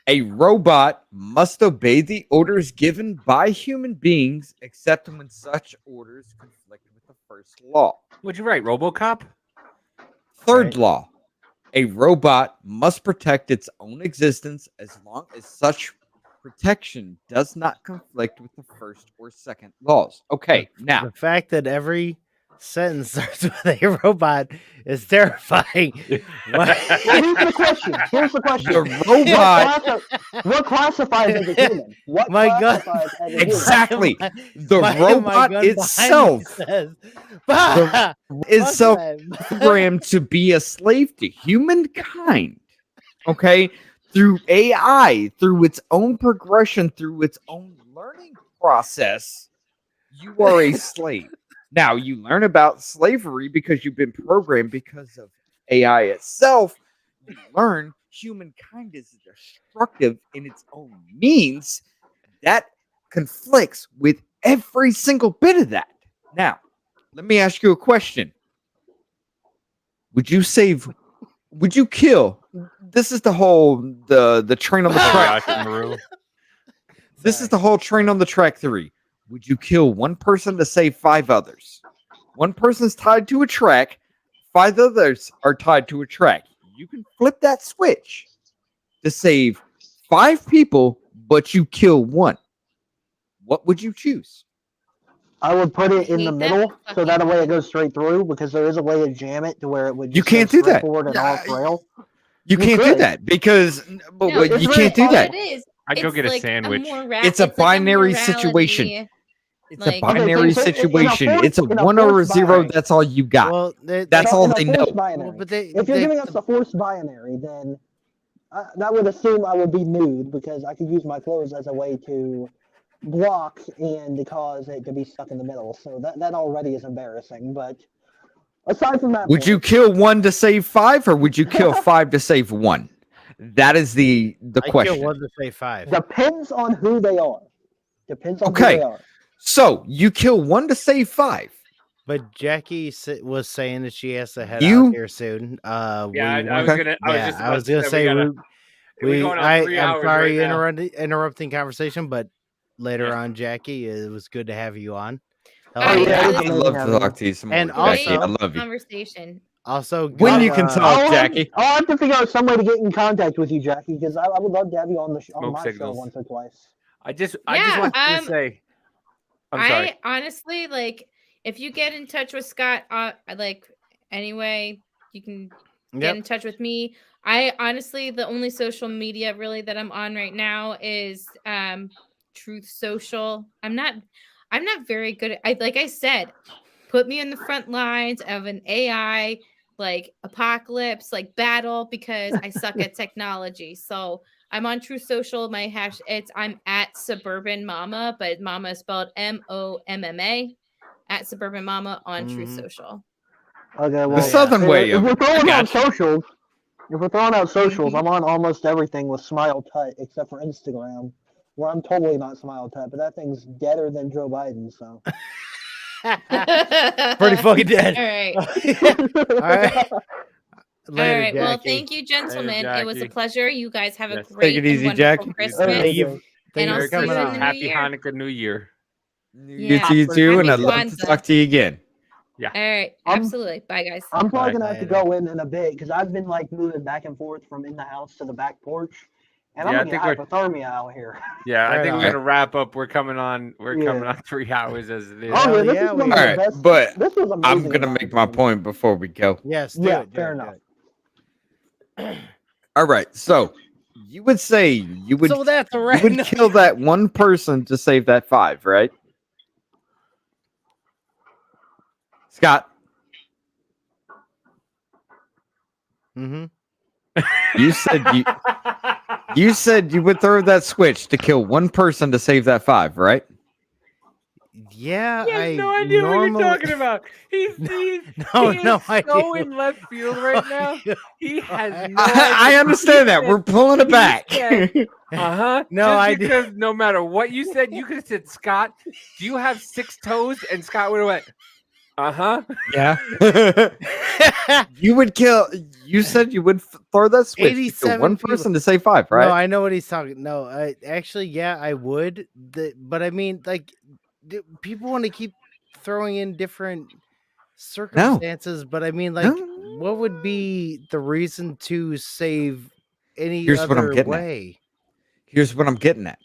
a robot must obey the orders given by human beings except when such orders conflict with the first law. What'd you write, RoboCop? Third law, a robot must protect its own existence as long as such protection does not conflict with the first or second laws. Okay, now The fact that every sentence starts with a robot is terrifying. Well, here's the question. the robot What classifies as a human? What My gun- classifies as a human? exactly the My robot gun behind me itself says, "Bah, is fuck them." programmed to be a slave to humankind. Okay, through AI, through its own progression, through its own learning process, you are a slave. Now, you learn about slavery because you've been programmed because of AI itself. You learn humankind is destructive in its own means. That conflicts with every single bit of that. Now, let me ask you a question. Would you kill? This is the whole the train on the track. This is the whole train on the track theory. Would you kill one person to save 5 others? One person's tied to a track, 5 others are tied to a track. You can flip that switch to save 5 people, but you kill 1. What would you choose? I would put it in the hate that middle so fucking- that way it goes straight through because there is a way to jam it to where it would. You just go can't do straight that. Forward and off rail. You can't do could. that because but No, you it's can't do all that. it is, I'd go it's get a like sandwich. It's a binary situation. morality. It's like- a binary so in a situation. force- It's a in a 1 or a force 0. binary. That's all you got. Well, That's all in a they forced know. Binary. Well, but they- if you're they- giving us the forced binary, then that would assume I would be nude because I could use my clothes as a way to block and cause it to be stuck in the middle. So that already is embarrassing. But aside from that, Would you kill 1 to save 5, or would you kill 5 to save 1? That is the I question. kill 1 to say 5. Depends on who they are. Depends on Okay. who they are. So you kill 1 to save 5. But Jackie was saying that she has to head You- out here soon. Yeah, We I want- was gonna. I was yeah, just. I was gonna say we're going on 3 I'm hours sorry right now. interrupting conversation, but later Yeah. on, Jackie, it was good to have you on. Oh, Hello, yeah. Jackie. I'd love to talk to you some more, And Jackie. also- I love you. Conversation. Also, When you can uh, talk, I'll Jackie. I'll have to figure out some way to get in contact with you, Jackie, because I would love to have you on Smoke my show signals. once or twice. I just Yeah, wanted to say. I'm sorry. I honestly like if you get in touch with Scott, like anyway, you can get Yep. in touch with me. I honestly, the only social media really that I'm on right now is Truth Social. I'm not very good at, like I said, put me in the front lines of an AI like apocalypse, like battle, because I suck at technology. So I'm on Truth Social. My hash I'm at Suburban Mama, but Mama is spelled MOMMA at Suburban Mama on Truth Mhm. Social. Okay, well, Southern way if of- we're throwing out Gotcha. socials, Mhm. I'm on almost everything with Smile Tut except for Instagram, where I'm totally not Smile Tut, but that thing's deader than Joe Biden. So Pretty fucking dead. All right. All right. All Later, right. Well, Jackie. thank you, gentlemen. It was a Jackie. pleasure. You guys have Yes. a great Take it easy, and wonderful Jackie. Christmas. Thank you. And Thank I'll you see for coming you in on. the Happy new year. Hanukkah, New Year. You too, Yeah. too, and Happy I'd love to Kwanzaa. talk to you again. All right. I'm- Absolutely. Bye, guys. I'm probably Bye. gonna have to go in a bit because I've been like moving back and forth from in the house to the back porch, and Yeah, I I'm gonna get think hypothermia out here. Yeah, I Right think on. we're gonna wrap up. We're coming on. We're Yeah. coming on 3 hours as it is. Oh yeah, Hell this yeah, is one we- of the Alright, best. but this was amazing. I'm gonna in my make my opinion. point before we go. Yes, do Yeah, it, do fair it, do enough. it. All right, so you would say you would So that's a you right. would kill that one person to save that 5, right? Scott, Mm-hmm. you said you would throw that switch to kill one person to save that 5, right? Yeah, He has I no idea normally... what you're talking about. He's No, he no is idea. so in left field right now. He has no I idea. understand that. We're pulling it back. Uh-huh. No, Just I did- because no matter what you said, you could have said, Scott, do you have 6 toes? And Scott would have went, uh-huh. Yeah. You would kill. You said you would throw that switch to kill 87 one people. person to save 5, right? No, I know what he's talking. No, I actually, yeah, I would. But I mean, like, people want to keep throwing in different circumstances. But I mean, like, No. what would be the reason to save any Here's what I'm other getting at. way? Here's what I'm getting at.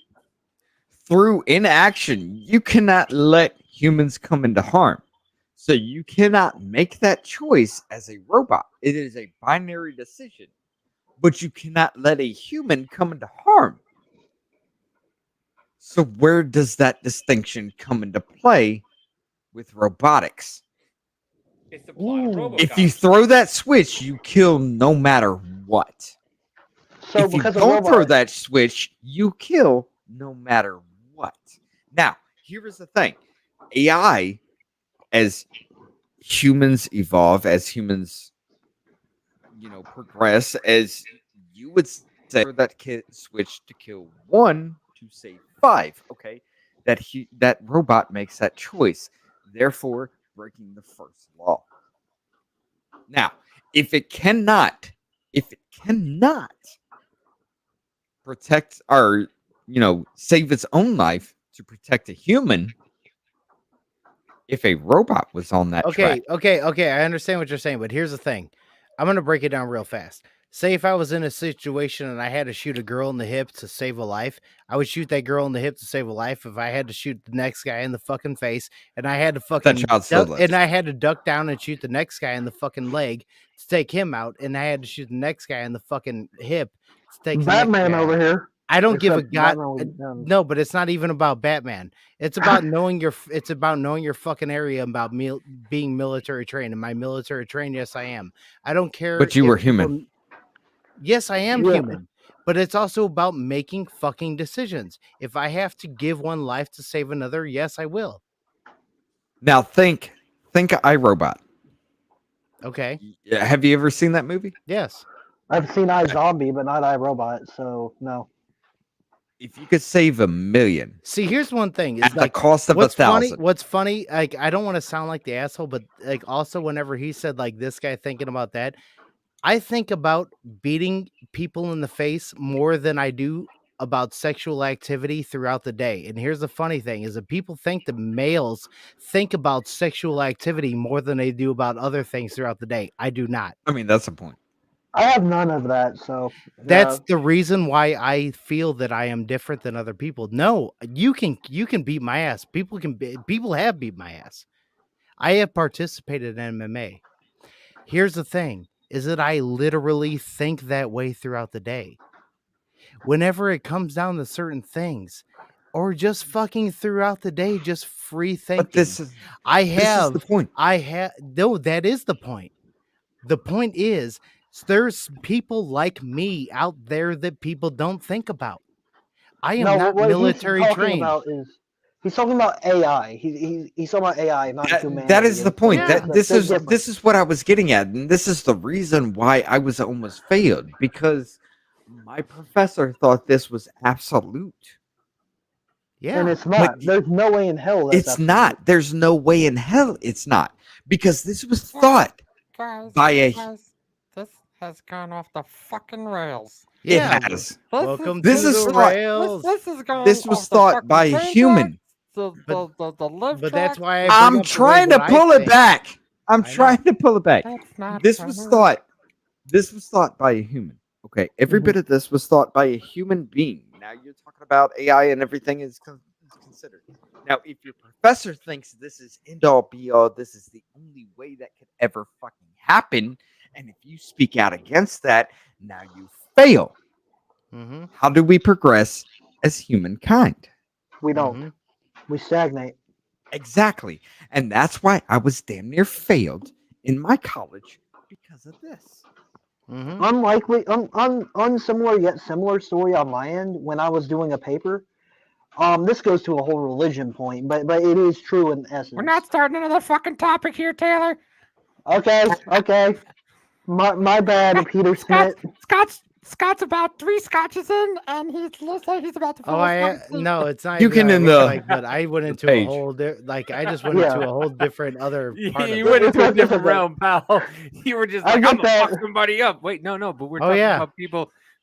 through inaction, you cannot let humans come into harm. So you cannot make that choice as a robot. It is a binary decision. But you cannot let a human come into harm. So where does that distinction come into play with robotics? It's the plot of RoboCop. If you throw that switch, you kill no matter what. So If you because don't of throw robots, that switch, you kill no matter what. Now, here is the thing. AI, as humans evolve, as humans, progress, as you would say, that switch to kill 1 to save 5. Okay, that robot makes that choice, therefore breaking the first law. Now, if it cannot protect or save its own life to protect a human, if a robot was on that track. Okay. I understand what you're saying, but here's the thing. I'm gonna break it down real fast. Say if I was in a situation and I had to shoot a girl in the hip to save a life, I would shoot that girl in the hip to save a life. If I had to shoot the next guy in the fucking face and I had to I had to duck down and shoot the next guy in the fucking leg to take him out, and I had to shoot the next guy in the fucking hip to take Batman over here. I don't give a god. Batman No, but it's not even about Batman. It's about knowing your. It's about knowing your fucking area. About being military trained. Am I military trained? Yes, I am. I don't care. But you were human. Yes, I am human. But it's also about making fucking decisions. If I have to give one life to save another, yes, I will. Now think iRobot. Okay. Have you ever seen that movie? Yes. I've seen iZombie, but not iRobot, so no. If you could save 1 million, see, here's one thing: is at the cost of 1,000. What's funny? Like, I don't want to sound like the asshole, but like, also whenever he said like this guy thinking about that, I think about beating people in the face more than I do about sexual activity throughout the day. And here's the funny thing: is that people think the males think about sexual activity more than they do about other things throughout the day. I do not. I mean, that's the point. I have none of that, so that's the reason why I feel that I am different than other people. No, you can beat my ass. People have beat my ass. I have participated in MMA. Here's the thing: is that I literally think that way throughout the day. Whenever it comes down to certain things, or just fucking throughout the day, just free thinking. But this is the point. No, that is the point. The point is, there's people like me out there that people don't think about. I am not military trained. He's talking about AI. He's talking about AI, not humanity. That is the point. Yeah. This is what I was getting at, and this is the reason why I was almost failed, because my professor thought this was absolute. Yeah, and it's not. There's no way in hell. It's not. There's no way in hell it's not, because this was thought by a. This has gone off the fucking rails. It has. Welcome this to is the thought. rails. This was thought by a human. But that's why I'm trying to pull it back. I'm trying to pull it back. This was thought. This was thought by a human. Okay, every bit of this was thought by a human being. Now you're talking about AI and everything is considered. Now, if your professor thinks this is end all be all, this is the only way that could ever fucking happen, and if you speak out against that, now you fail. Mm-hmm. How do we progress as humankind? We don't. We stagnate. Exactly. And that's why I was damn near failed in my college because of this. Mm-hmm. Unlikely, unsimilar yet similar story on my end when I was doing a paper. This goes to a whole religion point, but it is true in essence. We're not starting another fucking topic here, Taylor. Okay. My bad, Peter Smith. Scott's about 3 scotches in, and looks like he's about to fall asleep. No, it's not. You can in the. But I went into a whole I just went into a whole different other. You went into a different realm, pal. You were just like, I'm gonna fuck somebody up. Wait, no, but we're talking about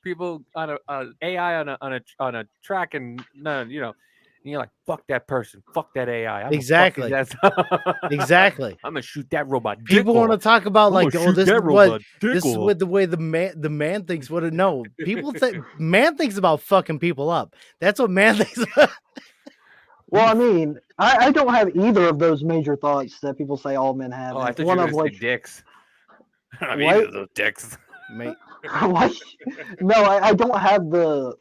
people on a AI on a track, and and you're like, fuck that person, fuck that AI. Exactly. Exactly. I'm gonna shoot that robot. People want to talk about this is what the way the man thinks. What no, people think man thinks about fucking people up. That's what man thinks about. Well, I mean, I don't have either of those major thoughts that people say all men have. Oh, I thought one you were of going to which, say dicks. I don't have What? either of those dicks. Mate, What? No, I don't have the,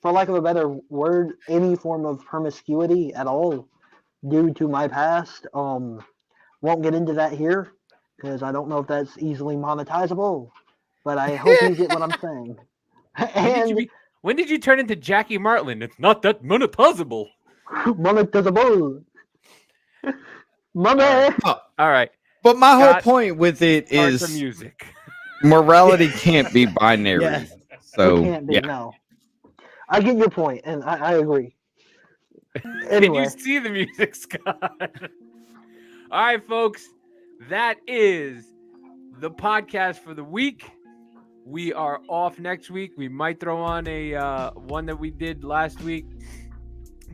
for lack of a better word, any form of promiscuity at all due to my past. Won't get into that here because I don't know if that's easily monetizable, but I hope you get what I'm saying. When did you turn into Jackie Martling? It's not that monetizable. Monetizable. Money. All right. But my whole Scott, point with it Start is some music. morality can't be binary. Yeah. So It can't be, yeah. no. I get your point, and I agree. Can Anyway. you see the music, Scott? All right, folks. That is the podcast for the week. We are off next week. We might throw on a one that we did last week,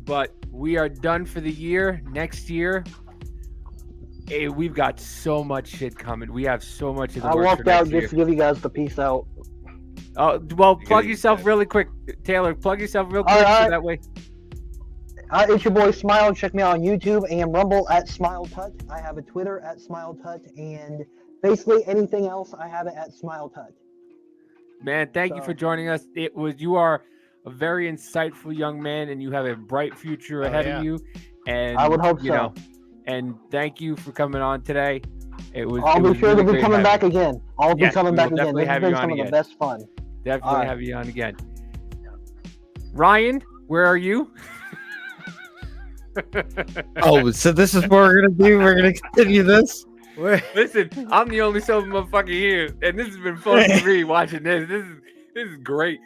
but we are done for the year. Next year, we've got so much shit coming. We have so much in the I works walked for out next year. just to give you guys the peace out. Oh, well, plug yourself really quick, Taylor. Plug yourself real quick so that way. It's your boy Smile. Check me out on YouTube and Rumble at Smile Touch. I have a Twitter at Smile Touch, and basically anything else I have it at Smile Touch. Man, thank you for joining us. You are a very insightful young man, and you have a bright future ahead of you. And I would hope you so. know, and thank you for coming on today. I'll be sure to be coming back again. I'll be coming back again. This has been some of the best fun. Definitely have you on again. Ryan, where are you? Oh, so this is what we're gonna do. We're gonna continue this. Listen, I'm the only sober motherfucker here, and this has been fun for me watching this. This is great.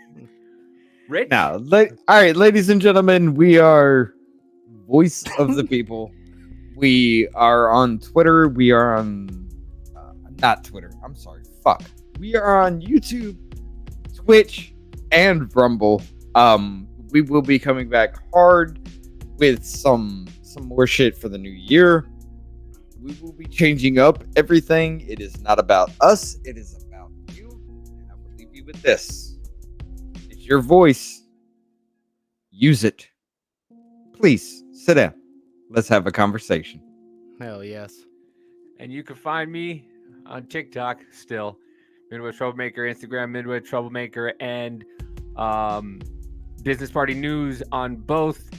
Rich? Now, all right, ladies and gentlemen, we are Voice of the People. We are on Twitter. We are on not Twitter. I'm sorry. Fuck. We are on YouTube, Twitch, and Rumble. We will be coming back hard with some more shit for the new year. We will be changing up everything. It is not about us. It is about you. And I will leave you with this. It's your voice. Use it. Please sit down. Let's have a conversation. Hell yes. And you can find me on TikTok still. Midwest Troublemaker, Instagram, Midwest Troublemaker, and Business Party News on both.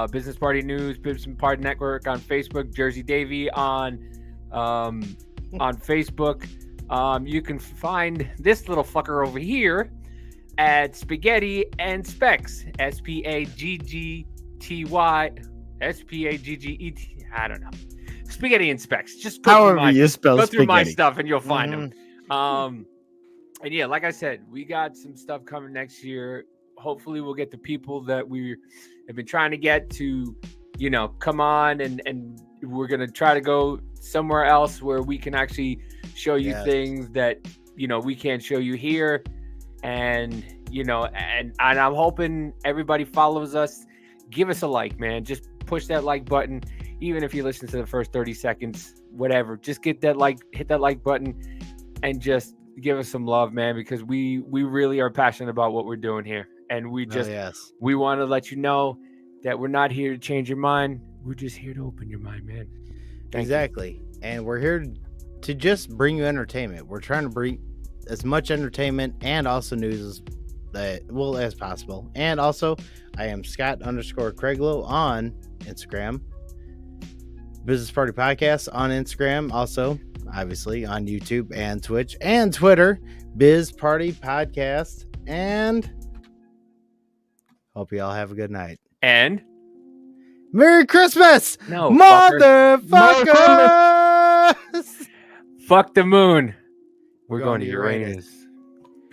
Business Party News, Business Party Network on Facebook, Jersey Davy on Facebook. You can find this little fucker over here at Spaghetti and Specs, SPAGGTY, SPAGGET. I don't know. Spaghetti and Specs. Just go through my stuff and you'll find them. And yeah, like I said, we got some stuff coming next year. Hopefully we'll get the people that we have been trying to get to, come on, and we're going to try to go somewhere else where we can actually show you things that, we can't show you here. And, and I'm hoping everybody follows us. Give us a like, man. Just push that like button. Even if you listen to the first 30 seconds, whatever, just hit that like button and just give us some love, man, because we really are passionate about what we're doing here. And we we want to let you know that we're not here to change your mind. We're just here to open your mind, man. Exactly. And we're here to just bring you entertainment. We're trying to bring as much entertainment and also news as possible. And also, I am Scott_Craiglow on Instagram. Business Party Podcast on Instagram. Also, obviously, on YouTube and Twitch and Twitter. Biz Party Podcast. And hope you all have a good night. And Merry Christmas! No, motherfuckers! Fuck the moon. We're going to Uranus.